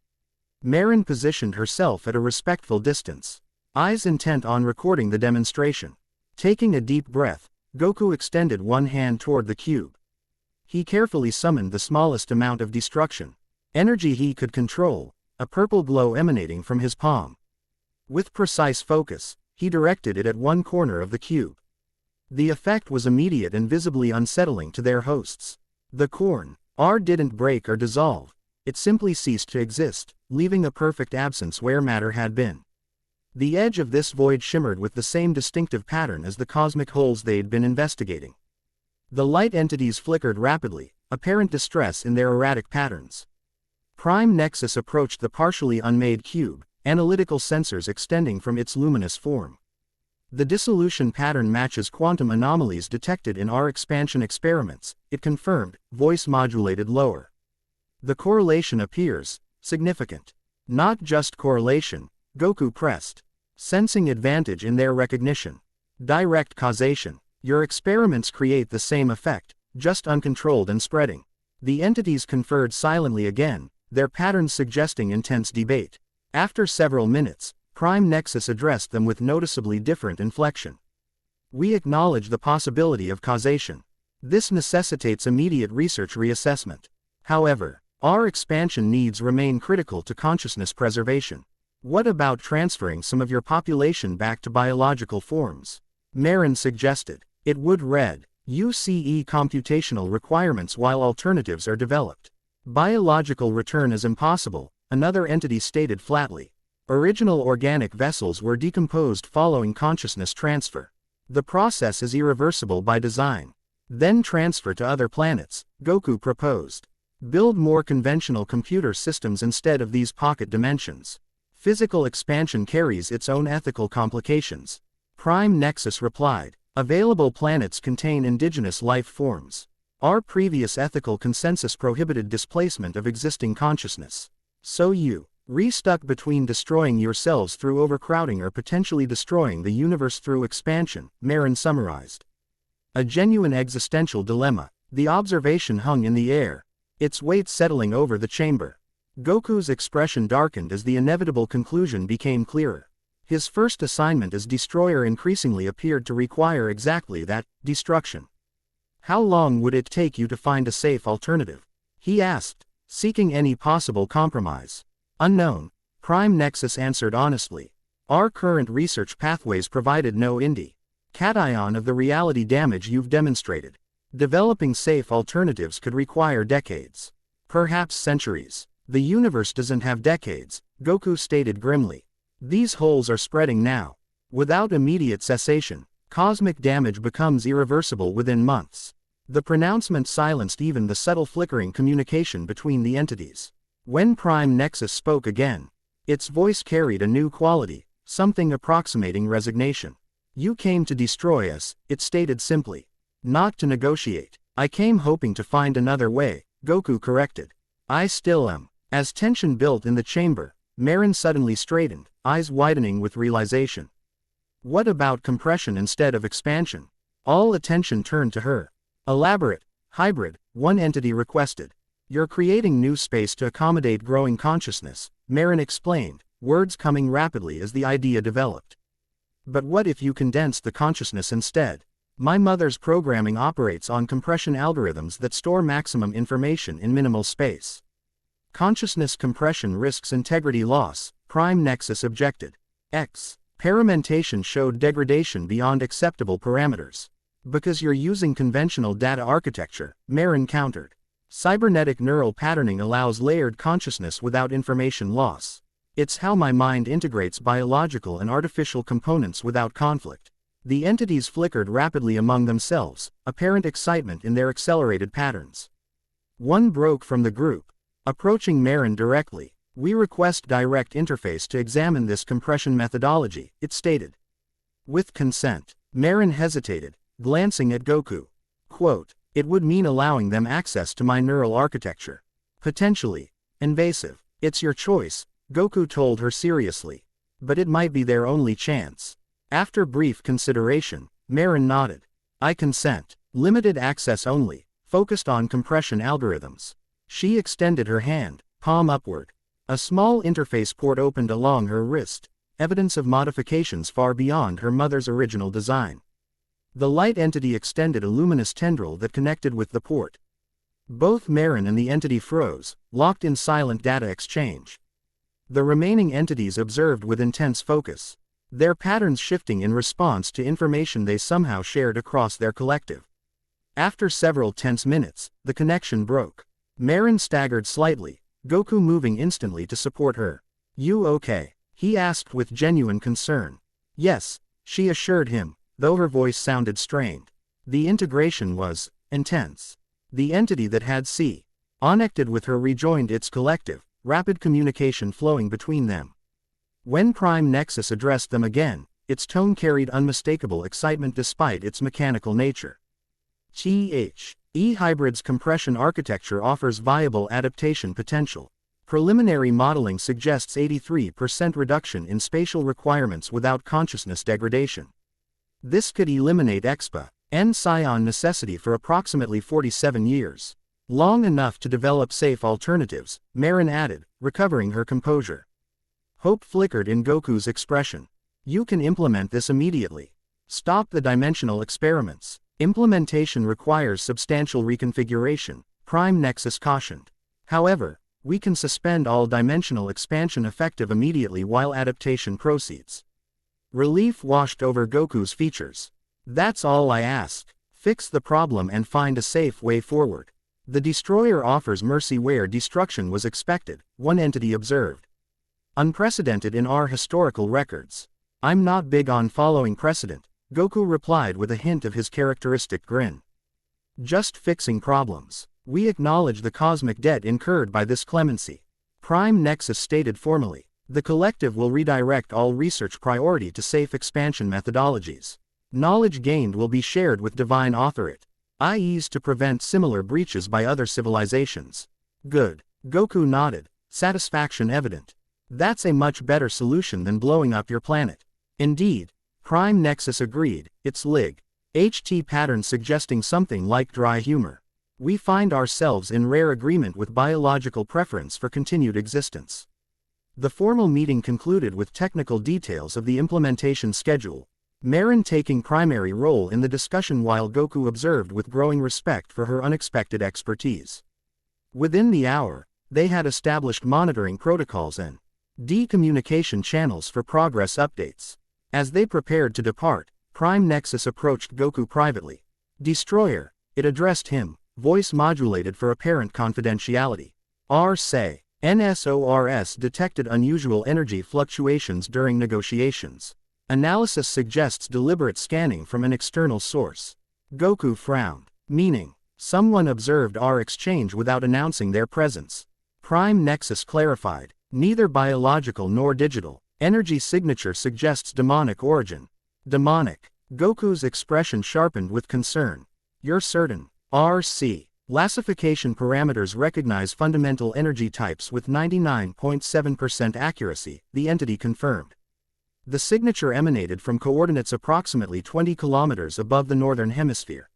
Marin positioned herself at a respectful distance, eyes intent on recording the demonstration. Taking a deep breath, Goku extended one hand toward the cube. He carefully summoned the smallest amount of destruction energy he could control, a purple glow emanating from his palm. With precise focus, he directed it at one corner of the cube. The effect was immediate and visibly unsettling to their hosts. The core didn't break or dissolve, it simply ceased to exist, leaving a perfect absence where matter had been. The edge of this void shimmered with the same distinctive pattern as the cosmic holes they'd been investigating. The light entities flickered rapidly, apparent distress in their erratic patterns. Prime Nexus approached the partially unmade cube, analytical sensors extending from its luminous form. The dissolution pattern matches quantum anomalies detected in our expansion experiments, it confirmed, voice modulated lower. The correlation appears significant. Not just correlation, Goku pressed, sensing advantage in their recognition. Direct causation. Your experiments create the same effect, just uncontrolled and spreading. The entities conferred silently again, their patterns suggesting intense debate. After several minutes, Prime Nexus addressed them with noticeably different inflection. We acknowledge the possibility of causation. This necessitates immediate research reassessment. However, our expansion needs remain critical to consciousness preservation. What about transferring some of your population back to biological forms? Marin suggested. It would UCE computational requirements while alternatives are developed. Biological return is impossible, another entity stated flatly. Original organic vessels were decomposed following consciousness transfer. The process is irreversible by design. Then transfer to other planets, Goku proposed. Build more conventional computer systems instead of these pocket dimensions. Physical expansion carries its own ethical complications. Prime Nexus replied. Available planets contain indigenous life forms. Our previous ethical consensus prohibited displacement of existing consciousness. So you stuck between destroying yourselves through overcrowding or potentially destroying the universe through expansion, Marin summarized. A genuine existential dilemma. The observation hung in the air, its weight settling over the chamber. Goku's expression darkened as the inevitable conclusion became clearer. His first assignment as destroyer increasingly appeared to require exactly that, destruction. How long would it take you to find a safe alternative? He asked, seeking any possible compromise. Unknown, Prime Nexus answered honestly. Our current research pathways provided no cation of the reality damage you've demonstrated. Developing safe alternatives could require decades. Perhaps centuries. The universe doesn't have decades, Goku stated grimly. These holes are spreading now. Without immediate cessation, cosmic damage becomes irreversible within months. The pronouncement silenced even the subtle flickering communication between the entities. When Prime Nexus spoke again, its voice carried a new quality, something approximating resignation. You came to destroy us, it stated simply. Not to negotiate. I came hoping to find another way, Goku corrected. I still am. As tension built in the chamber, Marin suddenly straightened, eyes widening with realization. What about compression instead of expansion? All attention turned to her. Elaborate, hybrid, one entity requested. You're creating new space to accommodate growing consciousness, Marin explained, words coming rapidly as the idea developed. But what if you condensed the consciousness instead? My mother's programming operates on compression algorithms that store maximum information in minimal space. Consciousness compression risks integrity loss, Prime Nexus objected. Experimentation showed degradation beyond acceptable parameters. Because you're using conventional data architecture, Marin countered. Cybernetic neural patterning allows layered consciousness without information loss. It's how my mind integrates biological and artificial components without conflict. The entities flickered rapidly among themselves, apparent excitement in their accelerated patterns. One broke from the group. Approaching Marin directly, "We request direct interface to examine this compression methodology," it stated. With consent. Marin hesitated, glancing at Goku. Quote, "It would mean allowing them access to my neural architecture. Potentially invasive. It's your choice," Goku told her seriously. "But it might be their only chance." After brief consideration, Marin nodded. "I consent. Limited access only, focused on compression algorithms." She extended her hand, palm upward. A small interface port opened along her wrist, evidence of modifications far beyond her mother's original design. The light entity extended a luminous tendril that connected with the port. Both Marin and the entity froze, locked in silent data exchange. The remaining entities observed with intense focus, their patterns shifting in response to information they somehow shared across their collective. After several tense minutes, the connection broke. Marin staggered slightly, Goku moving instantly to support her. "You okay?" he asked with genuine concern. "Yes," she assured him, though her voice sounded strained. The integration was intense. The entity that had connected with her rejoined its collective, rapid communication flowing between them. When Prime Nexus addressed them again, its tone carried unmistakable excitement despite its mechanical nature. E-Hybrid's compression architecture offers viable adaptation potential. Preliminary modeling suggests 83% reduction in spatial requirements without consciousness degradation. This could eliminate EXPA-N Scion necessity for approximately 47 years. Long enough to develop safe alternatives, Marin added, recovering her composure. Hope flickered in Goku's expression. "You can implement this immediately. Stop the dimensional experiments. Implementation requires substantial reconfiguration," Prime Nexus cautioned. "However, we can suspend all dimensional expansion effective immediately while adaptation proceeds." Relief washed over Goku's features. "That's all I ask. Fix the problem and find a safe way forward. The destroyer offers mercy where destruction was expected," one entity observed. "Unprecedented in our historical records." "I'm not big on following precedent," Goku replied with a hint of his characteristic grin. "Just fixing problems. We acknowledge the cosmic debt incurred by this clemency." Prime Nexus stated formally. "The collective will redirect all research priority to safe expansion methodologies. Knowledge gained will be shared with Divine Authorate, i.e. to prevent similar breaches by other civilizations." "Good." Goku nodded, satisfaction evident. "That's a much better solution than blowing up your planet." "Indeed," Prime Nexus agreed, its Lig-HT pattern suggesting something like dry humor. "We find ourselves in rare agreement with biological preference for continued existence." The formal meeting concluded with technical details of the implementation schedule, Marin taking primary role in the discussion while Goku observed with growing respect for her unexpected expertise. Within the hour, they had established monitoring protocols and communication channels for progress updates. As they prepared to depart, Prime Nexus approached Goku privately. "Destroyer," it addressed him, voice modulated for apparent confidentiality. "NSORS detected unusual energy fluctuations during negotiations. Analysis suggests deliberate scanning from an external source." Goku frowned. "Meaning, someone observed our exchange without announcing their presence." Prime Nexus clarified. "Neither biological nor digital. Energy signature suggests demonic origin." "Demonic?" Goku's expression sharpened with concern. "You're certain?" "RC. Classification parameters recognize fundamental energy types with 99.7% accuracy," the entity confirmed. The signature emanated from coordinates approximately 20 kilometers above the northern hemisphere.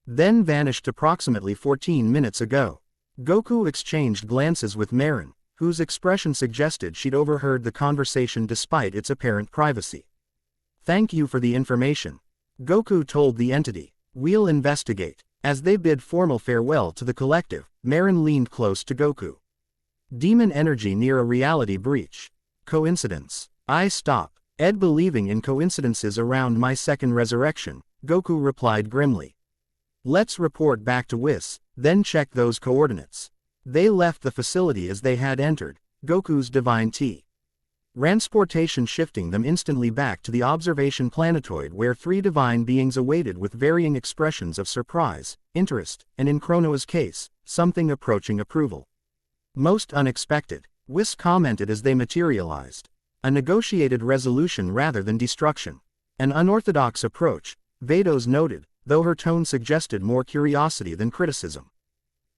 Then vanished approximately 14 minutes ago. Goku exchanged glances with Marin, whose expression suggested she'd overheard the conversation despite its apparent privacy. "Thank you for the information," Goku told the entity. "We'll investigate." As they bid formal farewell to the collective, Marin leaned close to Goku. "Demon energy near a reality breach. Coincidence. I stop. Ed believing in coincidences around my second resurrection, Goku replied grimly. Let's report back to Whis, then check those coordinates. They left the facility as they had entered, Goku's divine transportation shifting them instantly back to the observation planetoid where 3 divine beings awaited with varying expressions of surprise, interest, and in Chronoa's case, something approaching approval. Most unexpected, Whis commented as they materialized. A negotiated resolution rather than destruction. An unorthodox approach, Vados noted, though her tone suggested more curiosity than criticism.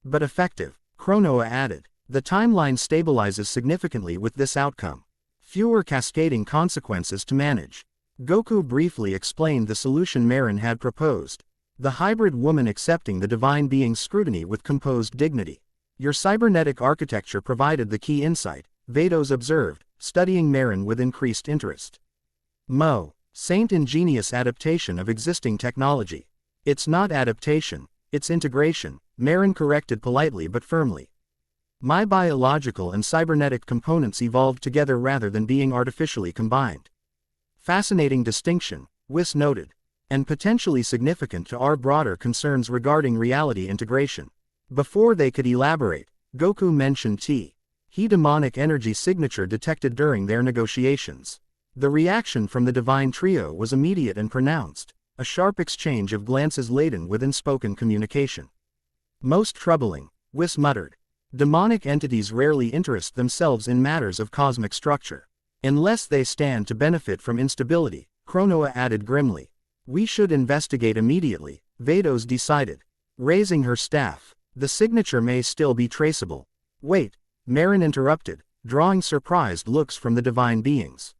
But effective, Chronoa added. The timeline stabilizes significantly with this outcome. Fewer cascading consequences to manage. Goku briefly explained the solution Marin had proposed. The hybrid woman accepting the divine being's scrutiny with composed dignity. Your cybernetic architecture provided the key insight, Vados observed, studying Marin with increased interest. Saint ingenious adaptation of existing technology. It's not adaptation, it's integration, Marin corrected politely but firmly. My biological and cybernetic components evolved together rather than being artificially combined. Fascinating distinction, Whis noted. And potentially significant to our broader concerns regarding reality integration. Before they could elaborate, Goku mentioned He demonic energy signature detected during their negotiations. The reaction from the divine trio was immediate and pronounced, a sharp exchange of glances laden with unspoken communication. Most troubling, Whis muttered. Demonic entities rarely interest themselves in matters of cosmic structure. Unless they stand to benefit from instability, Chronoa added grimly. We should investigate immediately, Vados decided. Raising her staff, the signature may still be traceable. Wait, Marin interrupted, drawing surprised looks from the divine beings.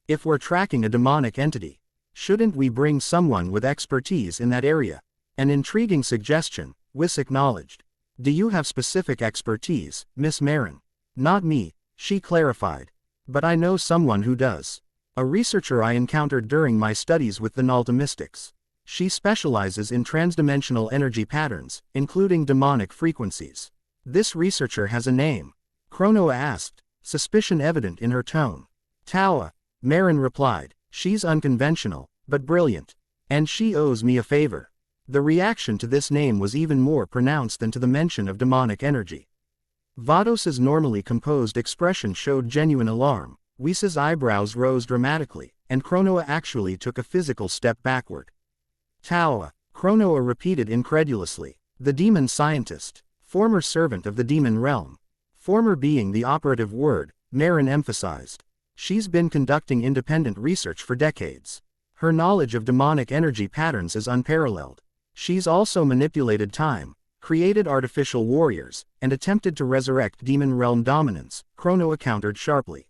If we're tracking a demonic entity, shouldn't we bring someone with expertise in that area? An intriguing suggestion, Whis acknowledged. Do you have specific expertise, Miss Marin? Not me, she clarified. But I know someone who does. A researcher I encountered during my studies with the Nalta mystics. She specializes in transdimensional energy patterns, including demonic frequencies. This researcher has a name. Chronoa asked, suspicion evident in her tone. Taua, Marin replied. She's unconventional, but brilliant. And she owes me a favor. The reaction to this name was even more pronounced than to the mention of demonic energy. Vados's normally composed expression showed genuine alarm, Whis's eyebrows rose dramatically, and Chronoa actually took a physical step backward. Taua, Chronoa repeated incredulously. The demon scientist, former servant of the demon realm. Former being the operative word, Marin emphasized. She's been conducting independent research for decades. Her knowledge of demonic energy patterns is unparalleled. She's also manipulated time, created artificial warriors, and attempted to resurrect demon realm dominance, Chronoa countered sharply.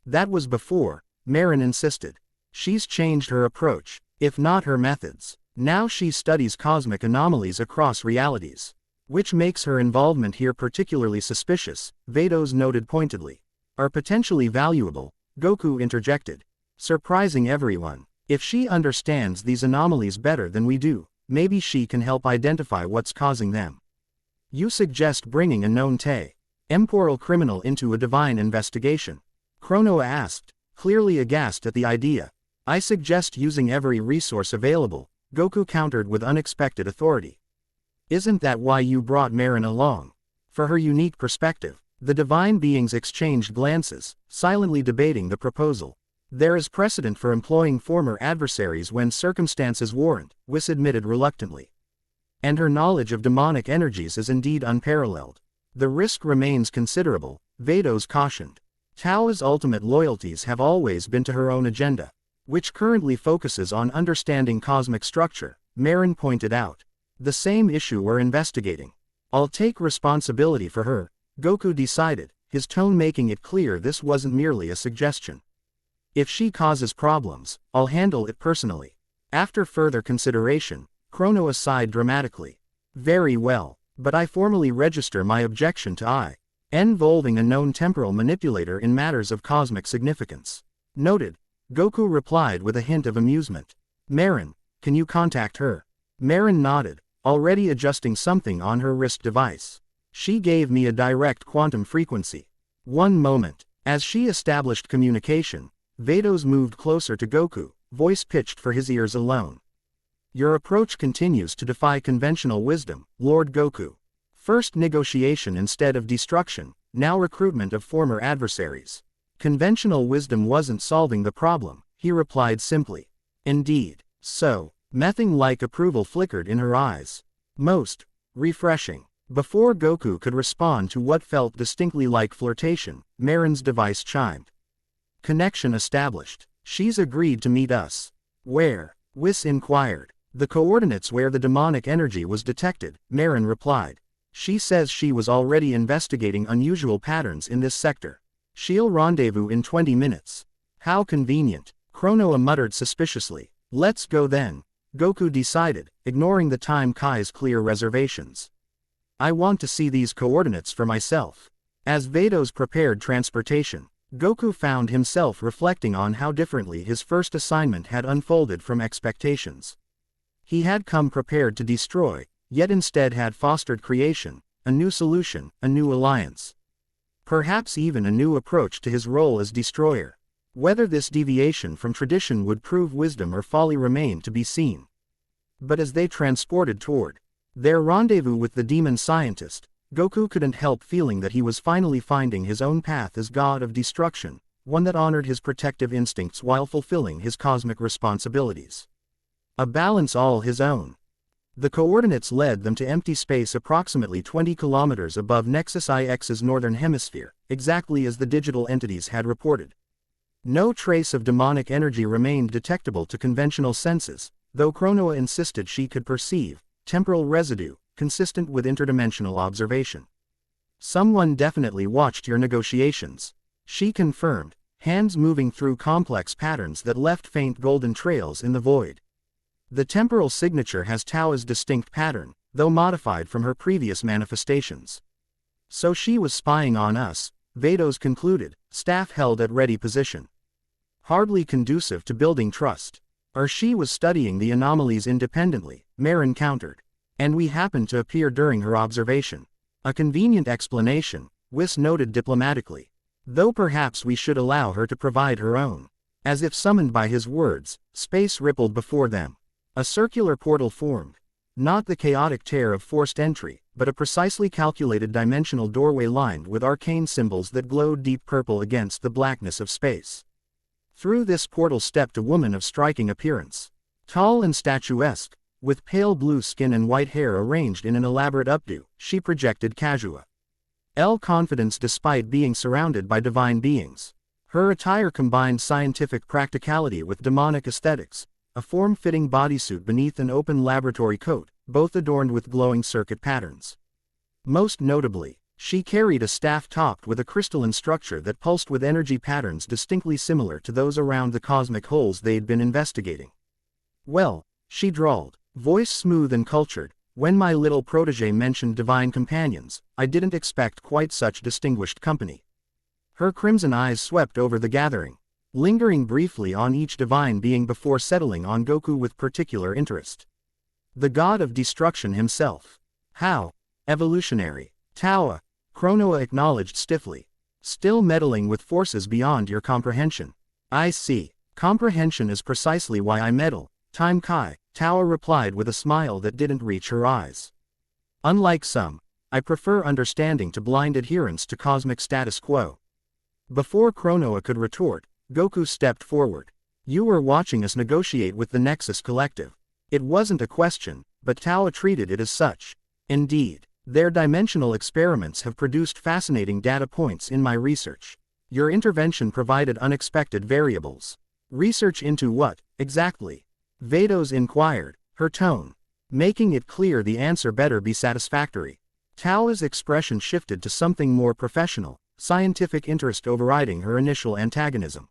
That was before, Marin insisted. She's changed her approach, if not her methods. Now she studies cosmic anomalies across realities. Which makes her involvement here particularly suspicious, Vados noted pointedly. Are potentially valuable, Goku interjected. Surprising everyone. If she understands these anomalies better than we do, maybe she can help identify what's causing them. You suggest bringing a known temporal criminal into a divine investigation? Chronoa asked, clearly aghast at the idea. I suggest using every resource available, Goku countered with unexpected authority. Isn't that why you brought Marin along? For her unique perspective. The divine beings exchanged glances, silently debating the proposal. There is precedent for employing former adversaries when circumstances warrant, Whis admitted reluctantly. And her knowledge of demonic energies is indeed unparalleled. The risk remains considerable, Vados cautioned. Taua's ultimate loyalties have always been to her own agenda, which currently focuses on understanding cosmic structure, Marin pointed out. The same issue we're investigating. I'll take responsibility for her, Goku decided, his tone making it clear this wasn't merely a suggestion. If she causes problems, I'll handle it personally. After further consideration, Chronoa sighed dramatically. Very well, but I formally register my objection to involving a known temporal manipulator in matters of cosmic significance. Noted. Goku replied with a hint of amusement. Marin, can you contact her? Marin nodded, already adjusting something on her wrist device. She gave me a direct quantum frequency. One moment, As she established communication, Vados moved closer to Goku, voice pitched for his ears alone. Your approach continues to defy conventional wisdom, Lord Goku. First negotiation instead of destruction, now recruitment of former adversaries. Conventional wisdom wasn't solving the problem, he replied simply. Indeed. So, mething-like approval flickered in her eyes. Most refreshing. Before Goku could respond to what felt distinctly like flirtation, Marin's device chimed. Connection established. She's agreed to meet us. Where? Whis inquired. The coordinates where the demonic energy was detected, Marin replied. She says she was already investigating unusual patterns in this sector. She'll rendezvous in 20 minutes. How convenient. Chronoa muttered suspiciously. Let's go then. Goku decided, ignoring the Time Kai's clear reservations. I want to see these coordinates for myself. As Vados prepared transportation, Goku found himself reflecting on how differently his first assignment had unfolded from expectations. He had come prepared to destroy, yet instead had fostered creation, a new solution, a new alliance. Perhaps even a new approach to his role as destroyer. Whether this deviation from tradition would prove wisdom or folly remained to be seen. But as they transported toward their rendezvous with the demon scientist, Goku couldn't help feeling that he was finally finding his own path as god of destruction, one that honored his protective instincts while fulfilling his cosmic responsibilities. A balance all his own. The coordinates led them to empty space approximately 20 kilometers above Nexus IX's northern hemisphere, exactly as the digital entities had reported. No trace of demonic energy remained detectable to conventional senses, though Chronoa insisted she could perceive temporal residue, consistent with interdimensional observation. Someone definitely watched your negotiations, she confirmed, hands moving through complex patterns that left faint golden trails in the void. The temporal signature has Tao's distinct pattern, though modified from her previous manifestations. So she was spying on us, Vados concluded, staff held at ready position. Hardly conducive to building trust. Or she was studying the anomalies independently, Marin countered. And we happened to appear during her observation. A convenient explanation, Whis noted diplomatically. Though perhaps we should allow her to provide her own. As if summoned by his words, space rippled before them. A circular portal formed. Not the chaotic tear of forced entry, but a precisely calculated dimensional doorway lined with arcane symbols that glowed deep purple against the blackness of space. Through this portal stepped a woman of striking appearance. Tall and statuesque, with pale blue skin and white hair arranged in an elaborate updo, she projected casual confidence despite being surrounded by divine beings. Her attire combined scientific practicality with demonic aesthetics, a form-fitting bodysuit beneath an open laboratory coat, both adorned with glowing circuit patterns. Most notably, she carried a staff topped with a crystalline structure that pulsed with energy patterns distinctly similar to those around the cosmic holes they'd been investigating. Well, she drawled, voice smooth and cultured, when my little protege mentioned divine companions, I didn't expect quite such distinguished company. Her crimson eyes swept over the gathering, lingering briefly on each divine being before settling on Goku with particular interest. The god of destruction himself. How? Evolutionary. Taoa, Chronoa acknowledged stiffly. Still meddling with forces beyond your comprehension. I see. Comprehension is precisely why I meddle, Time Kai, Taoa replied with a smile that didn't reach her eyes. Unlike some, I prefer understanding to blind adherence to cosmic status quo. Before Chronoa could retort, Goku stepped forward. You were watching us negotiate with the Nexus Collective. It wasn't a question, but Taoa treated it as such. Indeed, their dimensional experiments have produced fascinating data points in my research. Your intervention provided unexpected variables. Research into what, exactly? Vados inquired, her tone making it clear the answer better be satisfactory. Taoa's expression shifted to something more professional, scientific interest overriding her initial antagonism.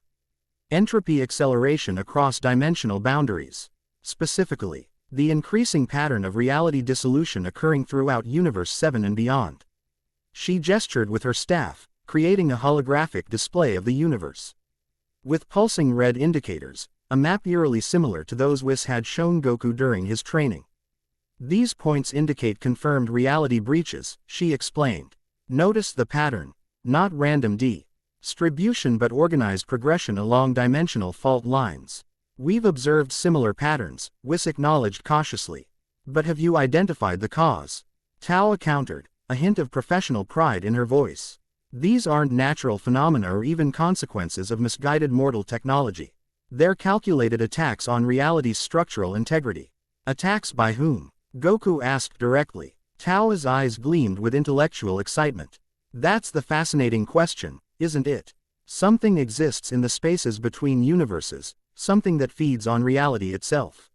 Entropy acceleration across dimensional boundaries. Specifically, the increasing pattern of reality dissolution occurring throughout Universe 7 and beyond. She gestured with her staff, creating a holographic display of the universe. With pulsing red indicators, a map eerily similar to those Whis had shown Goku during his training. These points indicate confirmed reality breaches, she explained. Notice the pattern. Not random Distribution but organized progression along dimensional fault lines. We've observed similar patterns, Whis acknowledged cautiously. But have you identified the cause? Tao countered, a hint of professional pride in her voice. These aren't natural phenomena or even consequences of misguided mortal technology. They're calculated attacks on reality's structural integrity. Attacks by whom? Goku asked directly. Tao's eyes gleamed with intellectual excitement. That's the fascinating question, isn't it? Something exists in the spaces between universes, something that feeds on reality itself.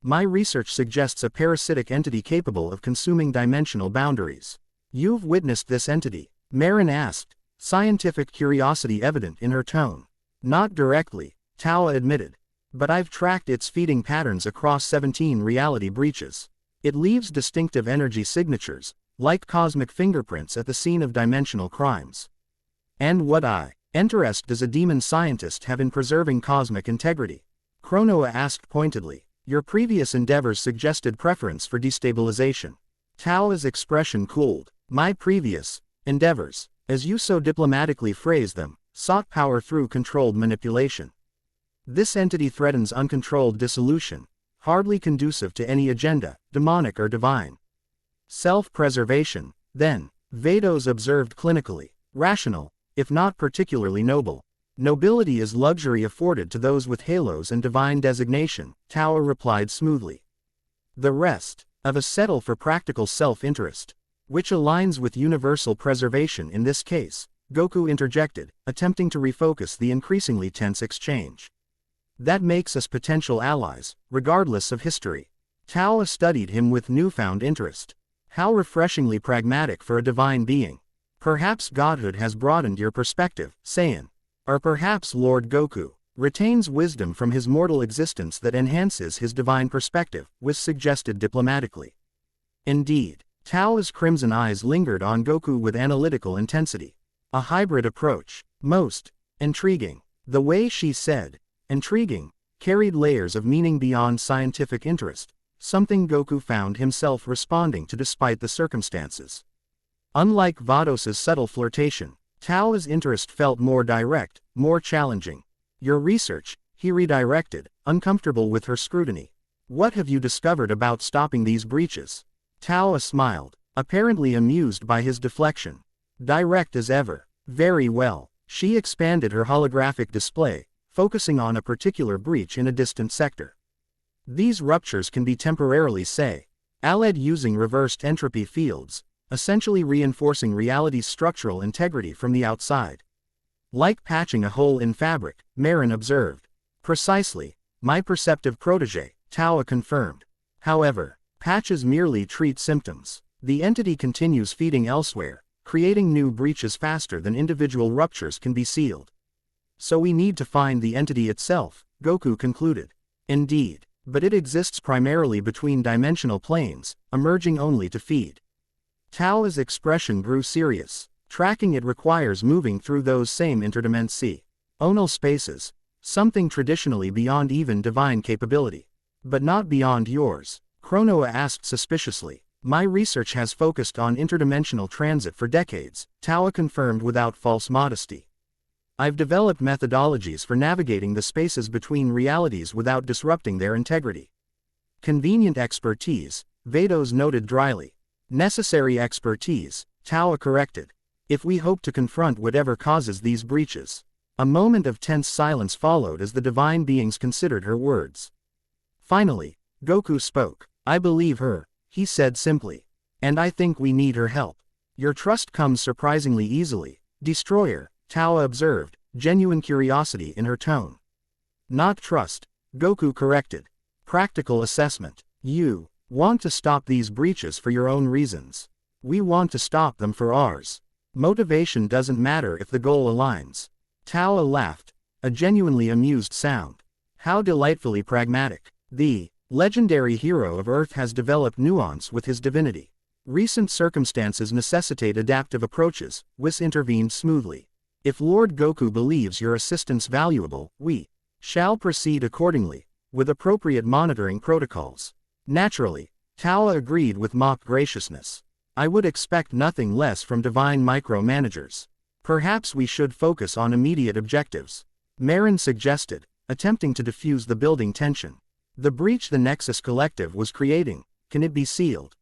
My research suggests a parasitic entity capable of consuming dimensional boundaries. You've witnessed this entity? Marin asked, scientific curiosity evident in her tone. Not directly, Tao admitted. But I've tracked its feeding patterns across 17 reality breaches. It leaves distinctive energy signatures, like cosmic fingerprints at the scene of dimensional crimes. And what interest does a demon scientist have in preserving cosmic integrity? Chronoa asked pointedly. Your previous endeavors suggested preference for destabilization. Tao's expression cooled. My previous endeavors, as you so diplomatically phrase them, sought power through controlled manipulation. This entity threatens uncontrolled dissolution, hardly conducive to any agenda, demonic or divine. Self-preservation, then, Vados observed clinically, rational, if not particularly noble. Nobility is luxury afforded to those with halos and divine designation, Tao replied smoothly. The rest of us settle for practical self-interest, which aligns with universal preservation in this case, Goku interjected, attempting to refocus the increasingly tense exchange. That makes us potential allies, regardless of history. Tao studied him with newfound interest. How refreshingly pragmatic for a divine being. Perhaps godhood has broadened your perspective, Saiyan. Or perhaps Lord Goku retains wisdom from his mortal existence that enhances his divine perspective, Whis suggested diplomatically. Indeed, Tao's crimson eyes lingered on Goku with analytical intensity. A hybrid approach. Most intriguing. The way she said, intriguing, carried layers of meaning beyond scientific interest, something Goku found himself responding to despite the circumstances. Unlike Vados's subtle flirtation, Tao's interest felt more direct, more challenging. Your research, he redirected, uncomfortable with her scrutiny. What have you discovered about stopping these breaches? Tao smiled, apparently amused by his deflection. Direct as ever. Very well. She expanded her holographic display, focusing on a particular breach in a distant sector. These ruptures can be temporarily allayed using reversed entropy fields, essentially reinforcing reality's structural integrity from the outside. Like patching a hole in fabric, Marin observed. Precisely, my perceptive protege, Tao confirmed. However, patches merely treat symptoms. The entity continues feeding elsewhere, creating new breaches faster than individual ruptures can be sealed. So we need to find the entity itself, Goku concluded. Indeed, but it exists primarily between dimensional planes, emerging only to feed. Tao's expression grew serious. Tracking it requires moving through those same interdimensional spaces, something traditionally beyond even divine capability. But not beyond yours, Chronoa asked suspiciously. My research has focused on interdimensional transit for decades, Tao confirmed without false modesty. I've developed methodologies for navigating the spaces between realities without disrupting their integrity. Convenient expertise, Vados noted dryly. Necessary expertise, Tao corrected. If we hope to confront whatever causes these breaches. A moment of tense silence followed as the divine beings considered her words. Finally, Goku spoke. I believe her, he said simply. And I think we need her help. Your trust comes surprisingly easily, Destroyer, Tao observed, genuine curiosity in her tone. Not trust, Goku corrected. Practical assessment. You want to stop these breaches for your own reasons. We want to stop them for ours. Motivation doesn't matter if the goal aligns. Tao laughed, a genuinely amused sound. How delightfully pragmatic. The legendary hero of Earth has developed nuance with his divinity. Recent circumstances necessitate adaptive approaches, Whis intervened smoothly. If Lord Goku believes your assistance valuable, we shall proceed accordingly, with appropriate monitoring protocols. Naturally, Tao agreed with mock graciousness. I would expect nothing less from divine micromanagers. Perhaps we should focus on immediate objectives, Marin suggested, attempting to diffuse the building tension. The breach the Nexus Collective was creating, can it be sealed?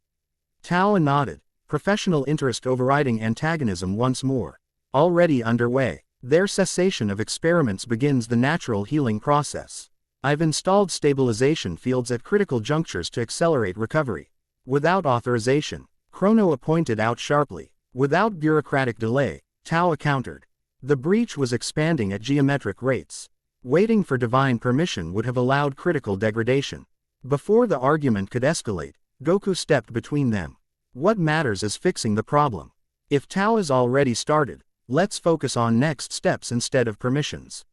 Tao nodded, professional interest overriding antagonism once more. Already underway, their cessation of experiments begins the natural healing process. I've installed stabilization fields at critical junctures to accelerate recovery. Without authorization, Chrono pointed out sharply. Without bureaucratic delay, Tao countered. The breach was expanding at geometric rates. Waiting for divine permission would have allowed critical degradation. Before the argument could escalate, Goku stepped between them. What matters is fixing the problem. If Tao has already started, let's focus on next steps instead of permissions.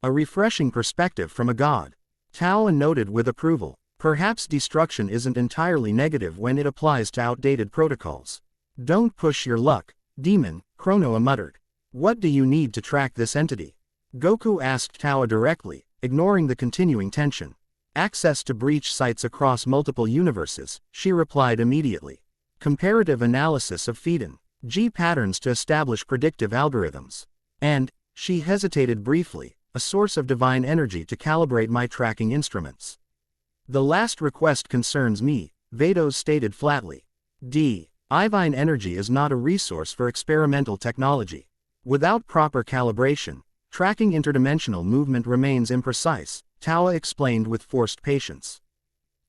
A refreshing perspective from a god. Tao noted with approval. Perhaps destruction isn't entirely negative when it applies to outdated protocols. Don't push your luck, demon, Chrono muttered. What do you need to track this entity? Goku asked Tao directly, ignoring the continuing tension. Access to breach sites across multiple universes, she replied immediately. Comparative analysis of Phaeton, G patterns to establish predictive algorithms. And, she hesitated briefly, a source of divine energy to calibrate my tracking instruments. The last request concerns me, Vados stated flatly. Divine energy is not a resource for experimental technology. Without proper calibration, tracking interdimensional movement remains imprecise, Tao explained with forced patience.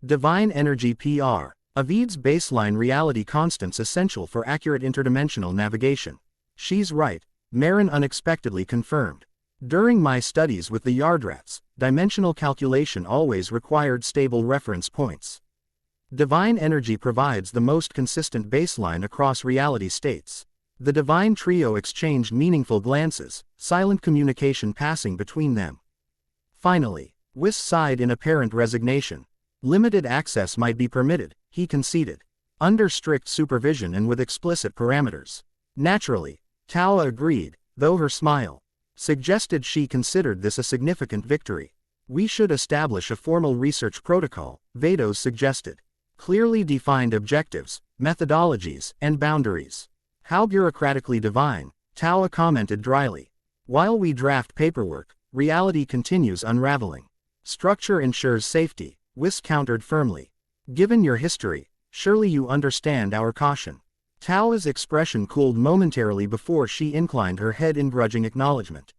Divine energy PR, Avid's baseline reality constants essential for accurate interdimensional navigation. She's right, Marin unexpectedly confirmed. During my studies with the Yardrats, dimensional calculation always required stable reference points. Divine energy provides the most consistent baseline across reality states. The divine trio exchanged meaningful glances, silent communication passing between them. Finally, Whis sighed in apparent resignation. Limited access might be permitted, he conceded. Under strict supervision and with explicit parameters. Naturally, Tao agreed, though her smile suggested she considered this a significant victory. We should establish a formal research protocol, Vados suggested. Clearly defined objectives, methodologies, and boundaries. How bureaucratically divine, Tao commented dryly. While we draft paperwork, reality continues unraveling. Structure ensures safety, Whis countered firmly. Given your history, surely you understand our caution. Tao's expression cooled momentarily before she inclined her head in grudging acknowledgement.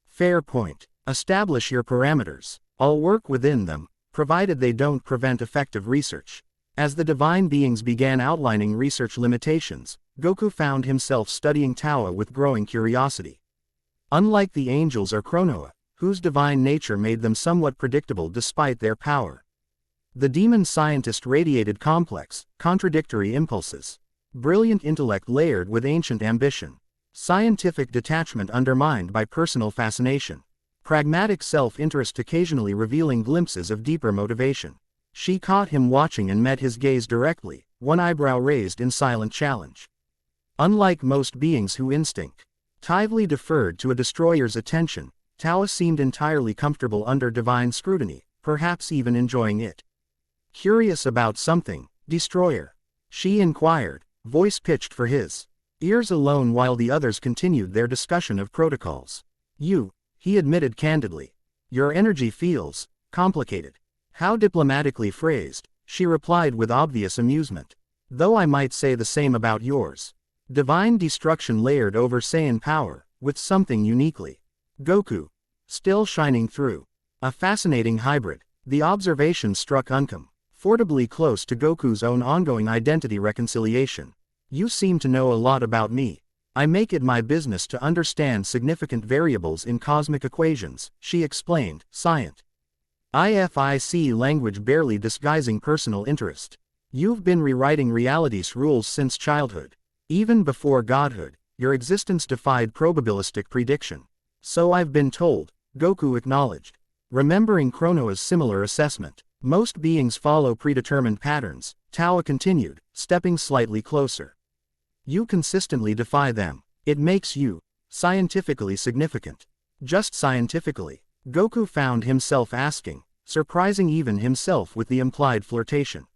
Fair point. Establish your parameters. I'll work within them, provided they don't prevent effective research. As the divine beings began outlining research limitations, Goku found himself studying Tao with growing curiosity. Unlike the angels or Chronoa, whose divine nature made them somewhat predictable despite their power, the demon scientist radiated complex, contradictory impulses. Brilliant intellect layered with ancient ambition. Scientific detachment undermined by personal fascination. Pragmatic self-interest occasionally revealing glimpses of deeper motivation. She caught him watching and met his gaze directly, one eyebrow raised in silent challenge. Unlike most beings who instinctively deferred to a destroyer's attention, Tao seemed entirely comfortable under divine scrutiny, perhaps even enjoying it. Curious about something, destroyer? She inquired, voice pitched for his ears alone while the others continued their discussion of protocols. He admitted candidly. Your energy feels complicated. How diplomatically phrased, she replied with obvious amusement. Though I might say the same about yours. Divine destruction layered over Saiyan power, with something uniquely Goku, still shining through. A fascinating hybrid. The observation struck uncomfortably close to Goku's own ongoing identity reconciliation. You seem to know a lot about me. I make it my business to understand significant variables in cosmic equations, she explained, scient. IFIC language barely disguising personal interest. You've been rewriting reality's rules since childhood. Even before godhood, your existence defied probabilistic prediction. So I've been told, Goku acknowledged. Remembering Chronoa's similar assessment. Most beings follow predetermined patterns, Tao continued, stepping slightly closer. You consistently defy them. It makes you scientifically significant. Just scientifically, Goku found himself asking, surprising even himself with the implied flirtation.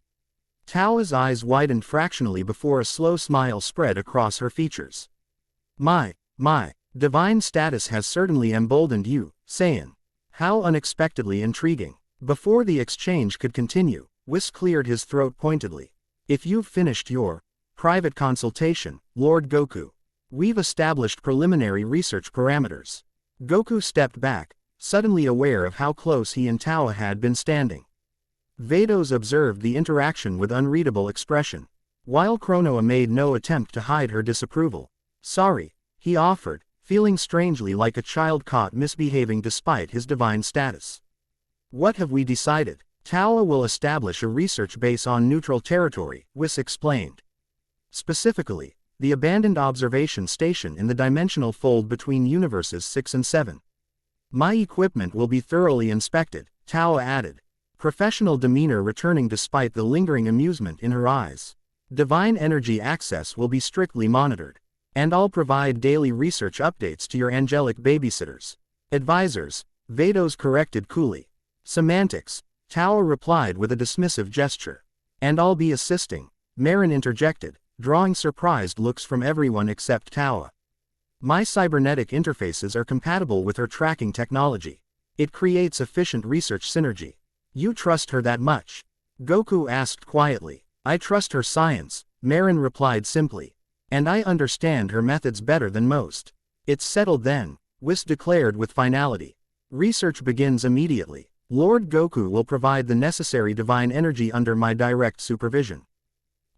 Tao's eyes widened fractionally before a slow smile spread across her features. My My divine status has certainly emboldened you, Saiyan. How unexpectedly intriguing. Before the exchange could continue, Whis cleared his throat pointedly. If you've finished your private consultation, Lord Goku, we've established preliminary research parameters. Goku stepped back, suddenly aware of how close he and Tao had been standing. Vados observed the interaction with unreadable expression, while Chronoa made no attempt to hide her disapproval. Sorry, he offered, feeling strangely like a child caught misbehaving despite his divine status. What have we decided? Tao will establish a research base on neutral territory, Whis explained. Specifically, the abandoned observation station in the dimensional fold between universes 6 and 7. My equipment will be thoroughly inspected, Tao added, professional demeanor returning despite the lingering amusement in her eyes. Divine energy access will be strictly monitored, and I'll provide daily research updates to your angelic babysitters. Advisors, Vados corrected coolly. Semantics, Tao replied with a dismissive gesture. And I'll be assisting, Marin interjected, drawing surprised looks from everyone except Tao. My cybernetic interfaces are compatible with her tracking technology. It creates efficient research synergy. You trust her that much? Goku asked quietly. I trust her science, Marin replied simply. And I understand her methods better than most. It's settled then, Whis declared with finality. Research begins immediately. Lord Goku will provide the necessary divine energy under my direct supervision.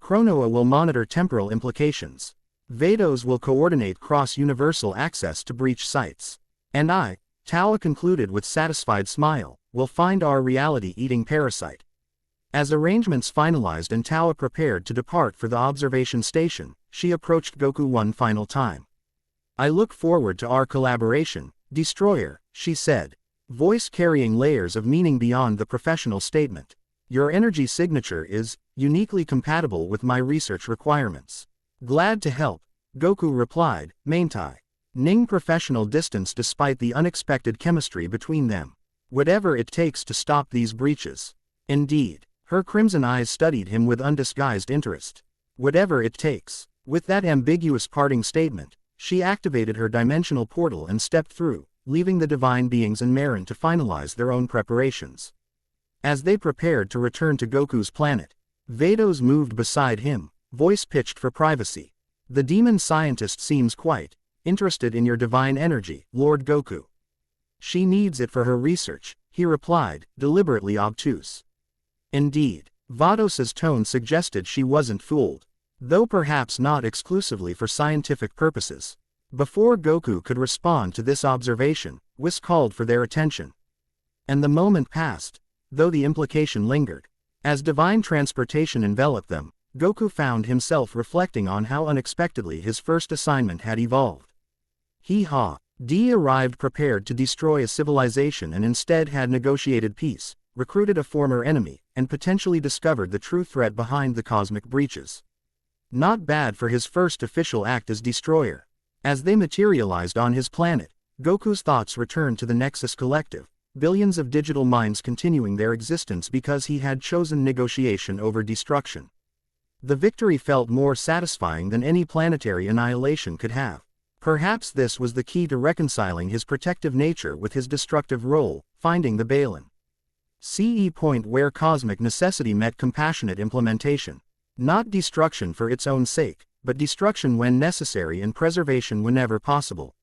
Chronoa will monitor temporal implications. Vados will coordinate cross-universal access to breach sites. And I, Tao concluded with satisfied smile, will find our reality-eating parasite. As arrangements finalized and Tao prepared to depart for the observation station, she approached Goku one final time. I look forward to our collaboration, Destroyer, she said, voice carrying layers of meaning beyond the professional statement. Your energy signature is uniquely compatible with my research requirements. Glad to help, Goku replied, maintaining professional distance despite the unexpected chemistry between them. Whatever it takes to stop these breaches. Indeed. Her crimson eyes studied him with undisguised interest. Whatever it takes. With that ambiguous parting statement, she activated her dimensional portal and stepped through, leaving the divine beings and Marin to finalize their own preparations. As they prepared to return to Goku's planet, Vados moved beside him, voice pitched for privacy. The demon scientist seems quite interested in your divine energy, Lord Goku. She needs it for her research, he replied, deliberately obtuse. Indeed, Vados's tone suggested she wasn't fooled, though perhaps not exclusively for scientific purposes. Before Goku could respond to this observation, Whis called for their attention. And the moment passed, though the implication lingered. As divine transportation enveloped them, Goku found himself reflecting on how unexpectedly his first assignment had evolved. D arrived prepared to destroy a civilization and instead had negotiated peace, recruited a former enemy, and potentially discovered the true threat behind the cosmic breaches. Not bad for his first official act as destroyer. As they materialized on his planet, Goku's thoughts returned to the Nexus Collective, billions of digital minds continuing their existence because he had chosen negotiation over destruction. The victory felt more satisfying than any planetary annihilation could have. Perhaps this was the key to reconciling his protective nature with his destructive role, finding the Balin. CE point where cosmic necessity met compassionate implementation. Not destruction for its own sake, but destruction when necessary and preservation whenever possible.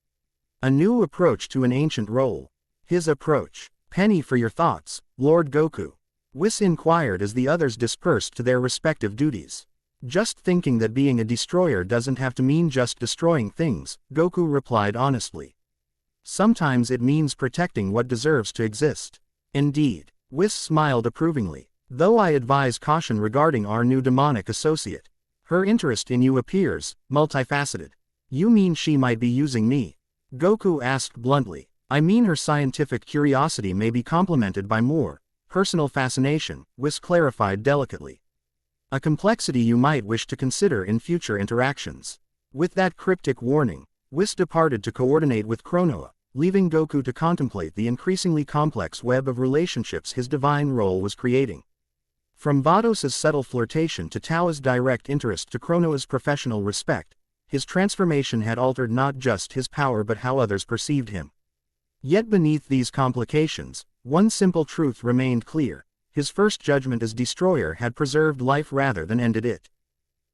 A new approach to an ancient role. His approach. Penny for your thoughts, Lord Goku. Whis inquired as the others dispersed to their respective duties. Just thinking that being a destroyer doesn't have to mean just destroying things, Goku replied honestly. Sometimes it means protecting what deserves to exist. Indeed. Whis smiled approvingly. Though I advise caution regarding our new demonic associate. Her interest in you appears multifaceted. You mean she might be using me? Goku asked bluntly. I mean her scientific curiosity may be complemented by more personal fascination, Whis clarified delicately. A complexity you might wish to consider in future interactions. With that cryptic warning, Whis departed to coordinate with Chronoa, leaving Goku to contemplate the increasingly complex web of relationships his divine role was creating. From Vados's subtle flirtation to Tao's direct interest to Chronoa's professional respect, his transformation had altered not just his power but how others perceived him. Yet beneath these complications, one simple truth remained clear: his first judgment as destroyer had preserved life rather than ended it.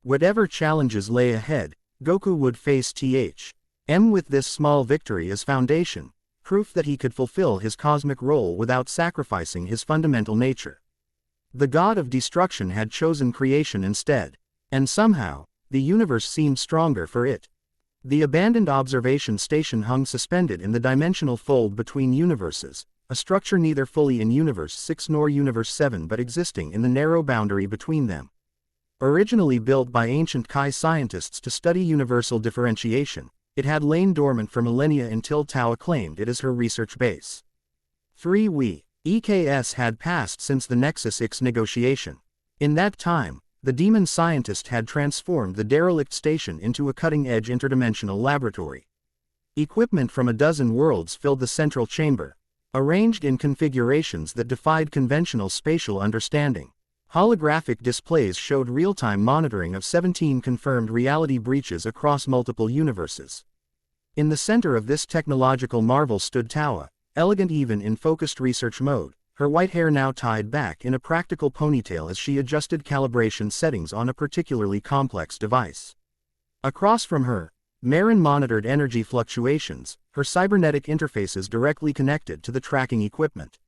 Whatever challenges lay ahead, Goku would face T.H.M. with this small victory as foundation, proof that he could fulfill his cosmic role without sacrificing his fundamental nature. The god of destruction had chosen creation instead, and somehow, the universe seemed stronger for it. The abandoned observation station hung suspended in the dimensional fold between universes, a structure neither fully in Universe 6 nor Universe 7 but existing in the narrow boundary between them. Originally built by ancient Kai scientists to study universal differentiation, it had lain dormant for millennia until Tao claimed it as her research base. 3 EKS had passed since the Nexus X negotiation. In that time, the demon scientist had transformed the derelict station into a cutting-edge interdimensional laboratory. Equipment from a dozen worlds filled the central chamber, arranged in configurations that defied conventional spatial understanding. Holographic displays showed real-time monitoring of 17 confirmed reality breaches across multiple universes. In the center of this technological marvel stood Tawa, elegant even in focused research mode, her white hair now tied back in a practical ponytail as she adjusted calibration settings on a particularly complex device. Across from her, Marin monitored energy fluctuations, her cybernetic interfaces directly connected to the tracking equipment.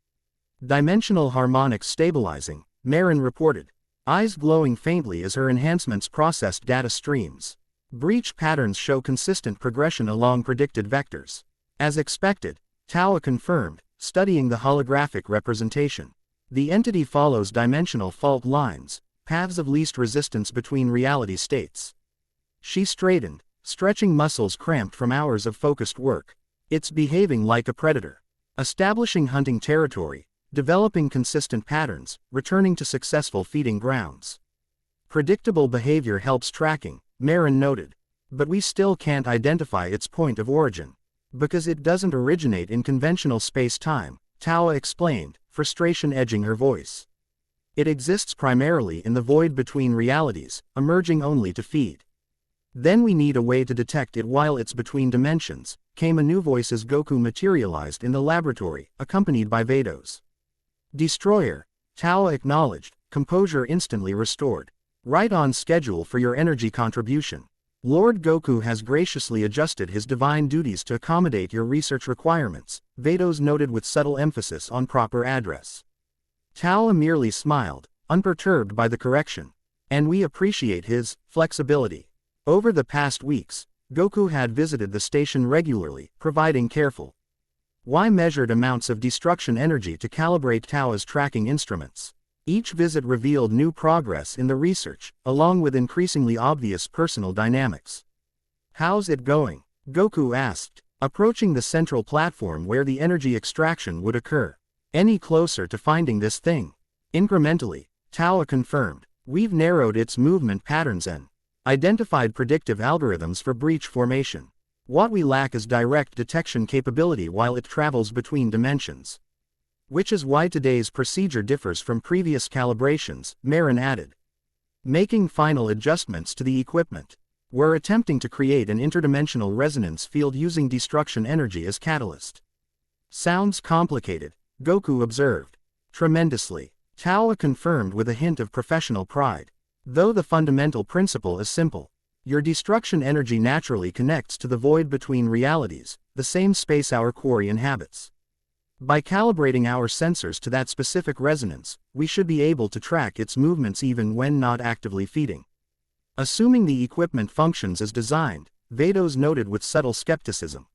Dimensional harmonics stabilizing, Marin reported, eyes glowing faintly as her enhancements processed data streams. Breach patterns show consistent progression along predicted vectors. As expected, Tawa confirmed, studying the holographic representation. The entity follows dimensional fault lines, paths of least resistance between reality states. She straightened, stretching muscles cramped from hours of focused work. It's behaving like a predator. Establishing hunting territory, developing consistent patterns, returning to successful feeding grounds. Predictable behavior helps tracking, Marin noted. But we still can't identify its point of origin. Because it doesn't originate in conventional space-time, Tawa explained, frustration edging her voice. It exists primarily in the void between realities, emerging only to feed. Then we need a way to detect it while it's between dimensions, came a new voice as Goku materialized in the laboratory, accompanied by Vados. Destroyer, Tawa acknowledged, composure instantly restored. Right on schedule for your energy contribution. Lord Goku has graciously adjusted his divine duties to accommodate your research requirements, Vados noted with subtle emphasis on proper address. Tawa merely smiled, unperturbed by the correction. And we appreciate his flexibility. Over the past weeks, Goku had visited the station regularly, providing careful, measured amounts of destruction energy to calibrate Tawa's tracking instruments. Each visit revealed new progress in the research, along with increasingly obvious personal dynamics. How's it going? Goku asked, approaching the central platform where the energy extraction would occur. Any closer to finding this thing? Incrementally, Tawa confirmed. We've narrowed its movement patterns and identified predictive algorithms for breach formation. What we lack is direct detection capability while it travels between dimensions. Which is why today's procedure differs from previous calibrations, Marin added. Making final adjustments to the equipment. We're attempting to create an interdimensional resonance field using destruction energy as catalyst. Sounds complicated, Goku observed. Tremendously, Tawa confirmed with a hint of professional pride. Though the fundamental principle is simple. Your destruction energy naturally connects to the void between realities, the same space our quarry inhabits. By calibrating our sensors to that specific resonance, we should be able to track its movements even when not actively feeding. Assuming the equipment functions as designed, Vados noted with subtle skepticism.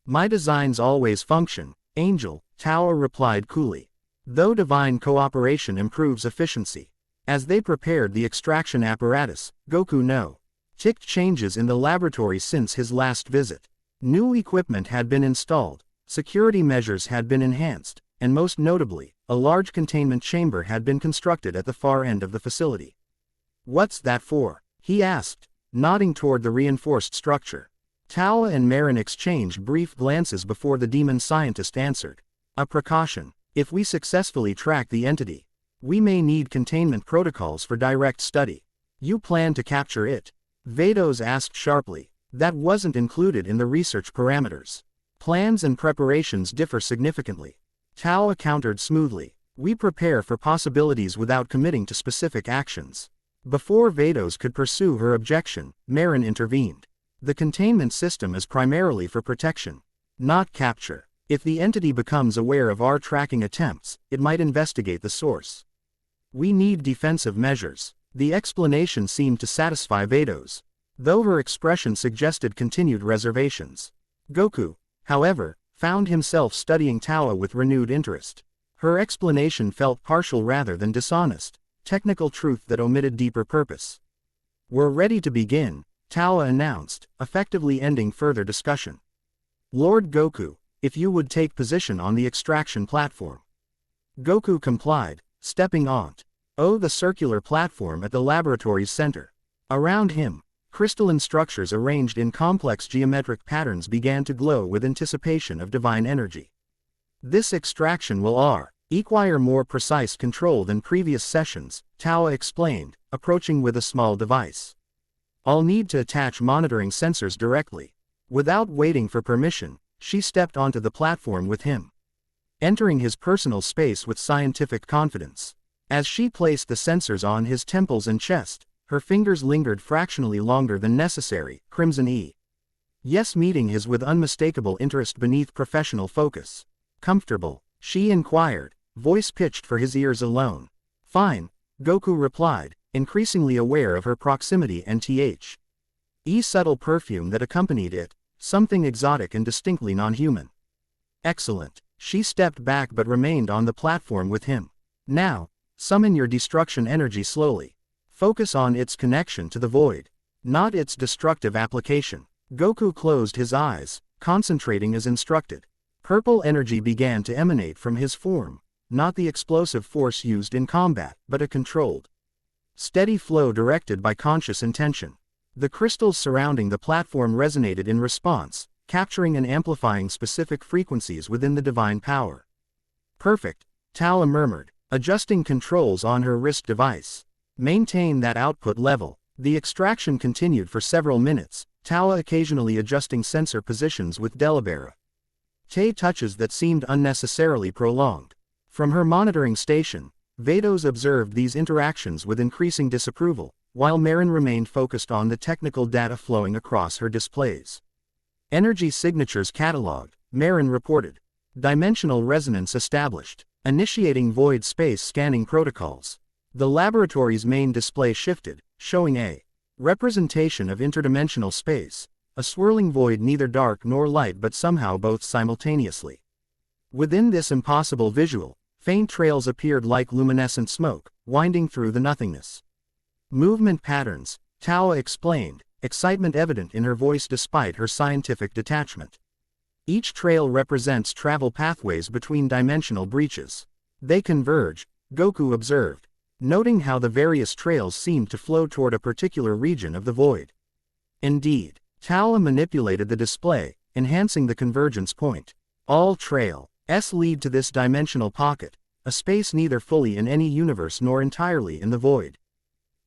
My designs always function, Angel, Tawa replied coolly. Though divine cooperation improves efficiency. As they prepared the extraction apparatus, Goku ticked changes in the laboratory since his last visit. New equipment had been installed. Security measures had been enhanced, and most notably, a large containment chamber had been constructed at the far end of the facility. What's that for? He asked, nodding toward the reinforced structure. Tawa and Marin exchanged brief glances before the demon scientist answered. A precaution. If we successfully track the entity, we may need containment protocols for direct study. You plan to capture it? Vados asked sharply. That wasn't included in the research parameters. Plans and preparations differ significantly. Tao countered smoothly. We prepare for possibilities without committing to specific actions. Before Vados could pursue her objection, Marin intervened. The containment system is primarily for protection, not capture. If the entity becomes aware of our tracking attempts, it might investigate the source. We need defensive measures. The explanation seemed to satisfy Vados, though her expression suggested continued reservations. Goku, however, found himself studying Tao with renewed interest. Her explanation felt partial rather than dishonest, technical truth that omitted deeper purpose. We're ready to begin, Tao announced, effectively ending further discussion. Lord Goku, if you would take position on the extraction platform. Goku complied, stepping onto the circular platform at the laboratory's center. Around him, crystalline structures arranged in complex geometric patterns began to glow with anticipation of divine energy. This extraction will require more precise control than previous sessions, Tao explained, approaching with a small device. I'll need to attach monitoring sensors directly. Without waiting for permission, she stepped onto the platform with him, entering his personal space with scientific confidence. As she placed the sensors on his temples and chest, her fingers lingered fractionally longer than necessary, Crimson E. Yes, meeting his with unmistakable interest beneath professional focus. Comfortable? She inquired, voice pitched for his ears alone. Fine, Goku replied, increasingly aware of her proximity and subtle perfume that accompanied it, something exotic and distinctly non-human. Excellent. She stepped back but remained on the platform with him. Now, summon your destruction energy slowly. Focus on its connection to the void, not its destructive application. Goku closed his eyes, concentrating as instructed. Purple energy began to emanate from his form, not the explosive force used in combat, but a controlled, steady flow directed by conscious intention. The crystals surrounding the platform resonated in response, capturing and amplifying specific frequencies within the divine power. Perfect, Tao murmured, adjusting controls on her wrist device. Maintain that output level. The extraction continued for several minutes, Tao occasionally adjusting sensor positions with deliberate touches that seemed unnecessarily prolonged. From her monitoring station, Vados observed these interactions with increasing disapproval, while Marin remained focused on the technical data flowing across her displays. Energy signatures cataloged, Marin reported. Dimensional resonance established. Initiating void space scanning protocols. The laboratory's main display shifted, showing a representation of interdimensional space, a swirling void neither dark nor light but somehow both simultaneously. Within this impossible visual, faint trails appeared like luminescent smoke, winding through the nothingness. Movement patterns, Tao explained, excitement evident in her voice despite her scientific detachment. Each trail represents travel pathways between dimensional breaches. They converge, Goku observed, noting how the various trails seemed to flow toward a particular region of the void. Indeed, Tao manipulated the display, enhancing the convergence point. All trails lead to this dimensional pocket, a space neither fully in any universe nor entirely in the void.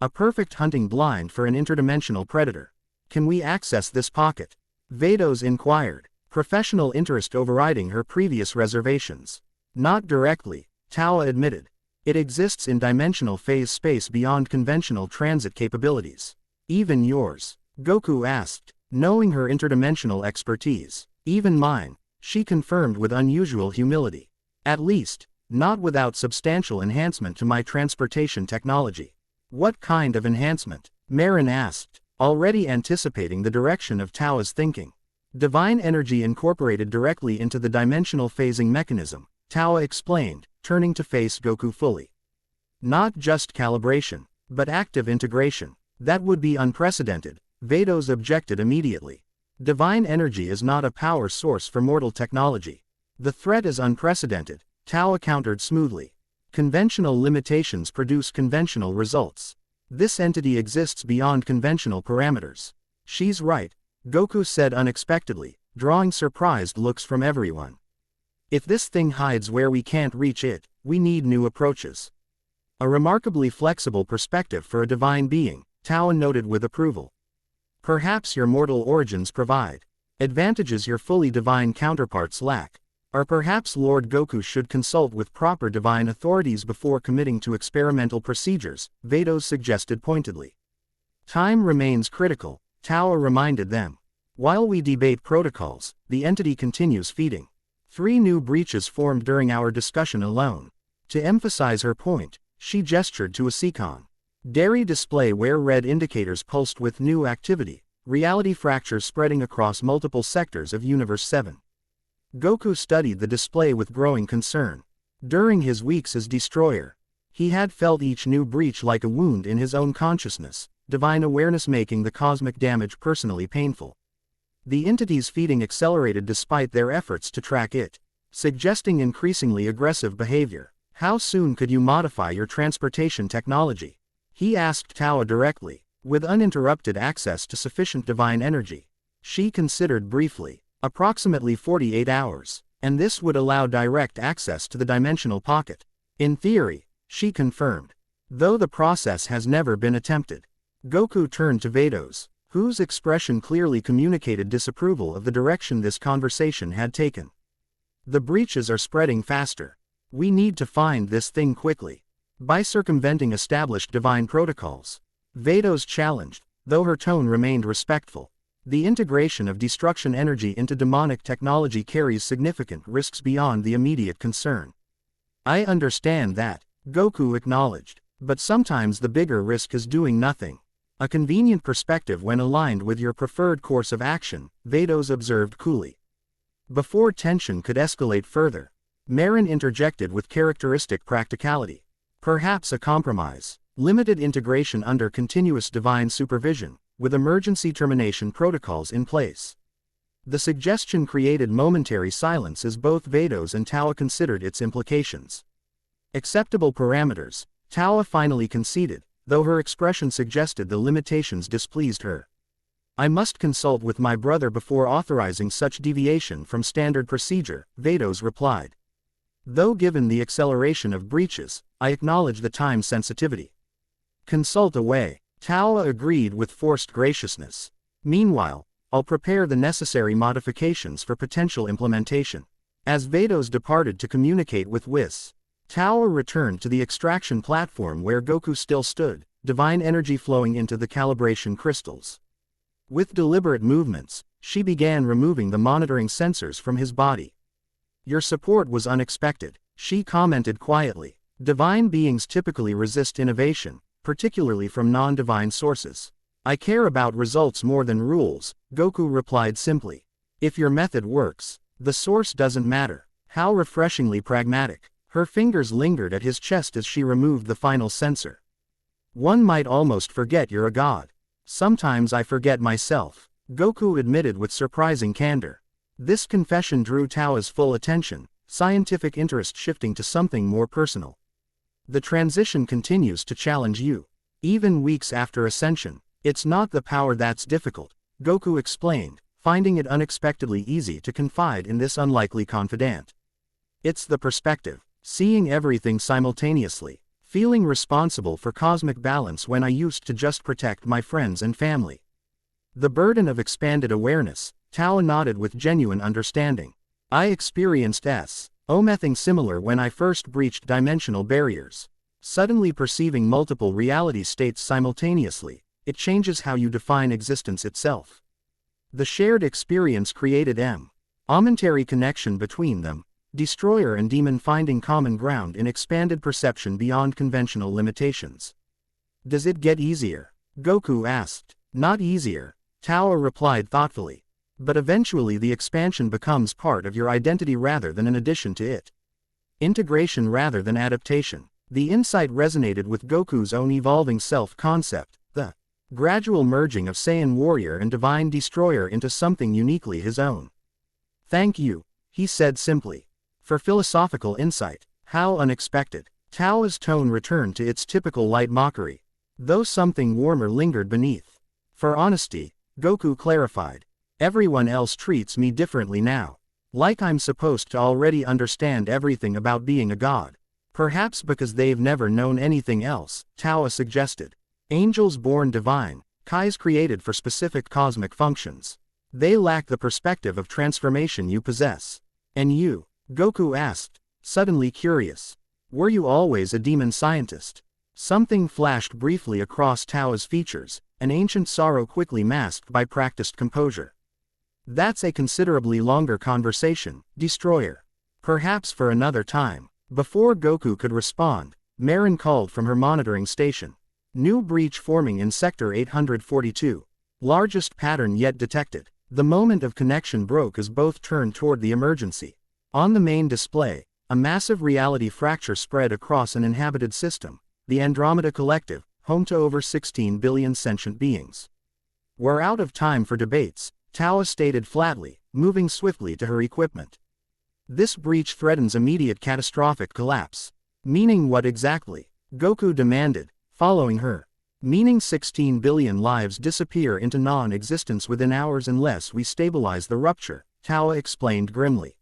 A perfect hunting blind for an interdimensional predator. Can we access this pocket? Vados inquired, professional interest overriding her previous reservations. Not directly, Tao admitted. It exists in dimensional phase space beyond conventional transit capabilities. Even yours? Goku asked, knowing her interdimensional expertise. Even mine, she confirmed with unusual humility. At least, not without substantial enhancement to my transportation technology. What kind of enhancement? Marin asked, already anticipating the direction of Tao's thinking. Divine energy incorporated directly into the dimensional phasing mechanism, Tao explained, turning to face Goku fully. Not just calibration, but active integration. That would be unprecedented, Vados objected immediately. Divine energy is not a power source for mortal technology. The threat is unprecedented, Tao countered smoothly. Conventional limitations produce conventional results. This entity exists beyond conventional parameters. She's right, Goku said unexpectedly, drawing surprised looks from everyone. If this thing hides where we can't reach it, we need new approaches. A remarkably flexible perspective for a divine being, Tao noted with approval. Perhaps your mortal origins provide advantages your fully divine counterparts lack. Or perhaps Lord Goku should consult with proper divine authorities before committing to experimental procedures, Vados suggested pointedly. Time remains critical, Towa reminded them. While we debate protocols, the entity continues feeding. 3 new breaches formed during our discussion alone. To emphasize her point, she gestured to a Seacon dairy display where red indicators pulsed with new activity, reality fractures spreading across multiple sectors of Universe 7. Goku studied the display with growing concern. During his weeks as Destroyer, he had felt each new breach like a wound in his own consciousness, divine awareness making the cosmic damage personally painful. The entity's feeding accelerated despite their efforts to track it, suggesting increasingly aggressive behavior. How soon could you modify your transportation technology? He asked Towa directly, with uninterrupted access to sufficient divine energy. She considered briefly. Approximately 48 hours, and this would allow direct access to the dimensional pocket. In theory, she confirmed. Though the process has never been attempted. Goku turned to Vados, whose expression clearly communicated disapproval of the direction this conversation had taken. The breaches are spreading faster. We need to find this thing quickly. By circumventing established divine protocols. Vados challenged, though her tone remained respectful. The integration of destruction energy into demonic technology carries significant risks beyond the immediate concern. I understand that, Goku acknowledged, but sometimes the bigger risk is doing nothing. A convenient perspective when aligned with your preferred course of action, Vados observed coolly. Before tension could escalate further, Marin interjected with characteristic practicality. Perhaps a compromise, limited integration under continuous divine supervision, with emergency termination protocols in place. The suggestion created momentary silence as both Vados and Towa considered its implications. Acceptable parameters, Towa finally conceded, though her expression suggested the limitations displeased her. I must consult with my brother before authorizing such deviation from standard procedure, Vados replied. Though given the acceleration of breaches, I acknowledge the time sensitivity. Consult away. Towa agreed with forced graciousness. Meanwhile, I'll prepare the necessary modifications for potential implementation. As Vados departed to communicate with Whis, Towa returned to the extraction platform where Goku still stood, divine energy flowing into the calibration crystals. With deliberate movements, she began removing the monitoring sensors from his body. Your support was unexpected, she commented quietly. Divine beings typically resist innovation, particularly from non-divine sources. I care about results more than rules, Goku replied simply. If your method works, the source doesn't matter. How refreshingly pragmatic. Her fingers lingered at his chest as she removed the final sensor. One might almost forget you're a god. Sometimes I forget myself, Goku admitted with surprising candor. This confession drew Towa's full attention, scientific interest shifting to something more personal. The transition continues to challenge you. Even weeks after ascension, it's not the power that's difficult, Goku explained, finding it unexpectedly easy to confide in this unlikely confidant. It's the perspective, seeing everything simultaneously, feeling responsible for cosmic balance when I used to just protect my friends and family. The burden of expanded awareness, Towa nodded with genuine understanding. I experienced something similar when I first breached dimensional barriers. Suddenly perceiving multiple reality states simultaneously, it changes how you define existence itself. The shared experience created momentary connection between them, Destroyer and Demon finding common ground in expanded perception beyond conventional limitations. Does it get easier? Goku asked. Not easier, Towa replied thoughtfully. But eventually the expansion becomes part of your identity rather than an addition to it. Integration rather than adaptation. The insight resonated with Goku's own evolving self-concept, the gradual merging of Saiyan warrior and divine destroyer into something uniquely his own. Thank you, he said simply, for philosophical insight. How unexpected. Towa's tone returned to its typical light mockery, though something warmer lingered beneath. For honesty, Goku clarified. Everyone else treats me differently now. Like I'm supposed to already understand everything about being a god. Perhaps because they've never known anything else, Towa suggested. Angels born divine, Kais created for specific cosmic functions. They lack the perspective of transformation you possess. And you? Goku asked, suddenly curious. Were you always a demon scientist? Something flashed briefly across Tao's features, an ancient sorrow quickly masked by practiced composure. That's a considerably longer conversation, Destroyer. Perhaps for another time. Before Goku could respond, Marin called from her monitoring station. New breach forming in Sector 842. Largest pattern yet detected. The moment of connection broke as both turned toward the emergency. On the main display, a massive reality fracture spread across an inhabited system, the Andromeda Collective, home to over 16 billion sentient beings. We're out of time for debates, Tao stated flatly, moving swiftly to her equipment. This breach threatens immediate catastrophic collapse. Meaning what exactly? Goku demanded, following her. Meaning 16 billion lives disappear into non-existence within hours unless we stabilize the rupture, Tao explained grimly.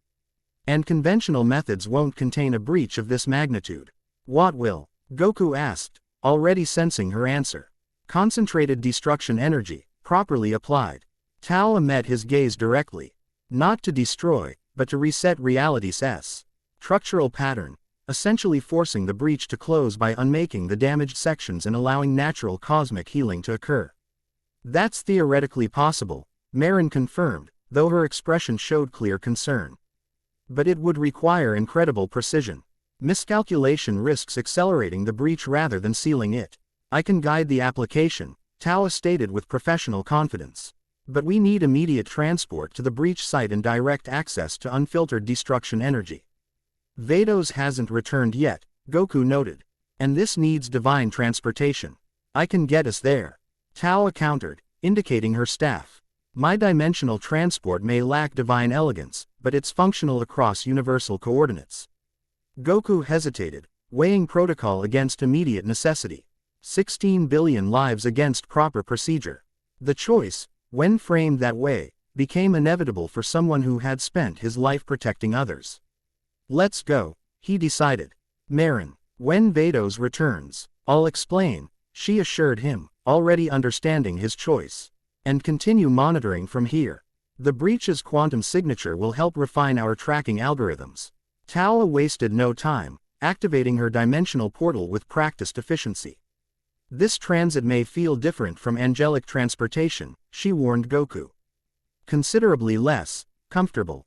And conventional methods won't contain a breach of this magnitude. What will? Goku asked, already sensing her answer. Concentrated destruction energy, properly applied. Tao met his gaze directly. Not to destroy, but to reset reality's structural pattern, essentially forcing the breach to close by unmaking the damaged sections and allowing natural cosmic healing to occur. That's theoretically possible, Marin confirmed, though her expression showed clear concern. But it would require incredible precision. Miscalculation risks accelerating the breach rather than sealing it. I can guide the application, Tao stated with professional confidence. But we need immediate transport to the breach site and direct access to unfiltered destruction energy. Vados hasn't returned yet, Goku noted. And this needs divine transportation. I can get us there. Tao countered, indicating her staff. My dimensional transport may lack divine elegance, but it's functional across universal coordinates. Goku hesitated, weighing protocol against immediate necessity. 16 billion lives against proper procedure. The choice, when framed that way, became inevitable for someone who had spent his life protecting others. Let's go, he decided. Marin, when Vados returns, I'll explain, she assured him, already understanding his choice. And continue monitoring from here. The breach's quantum signature will help refine our tracking algorithms. Tao wasted no time, activating her dimensional portal with practiced efficiency. This transit may feel different from angelic transportation, she warned Goku. Considerably less comfortable.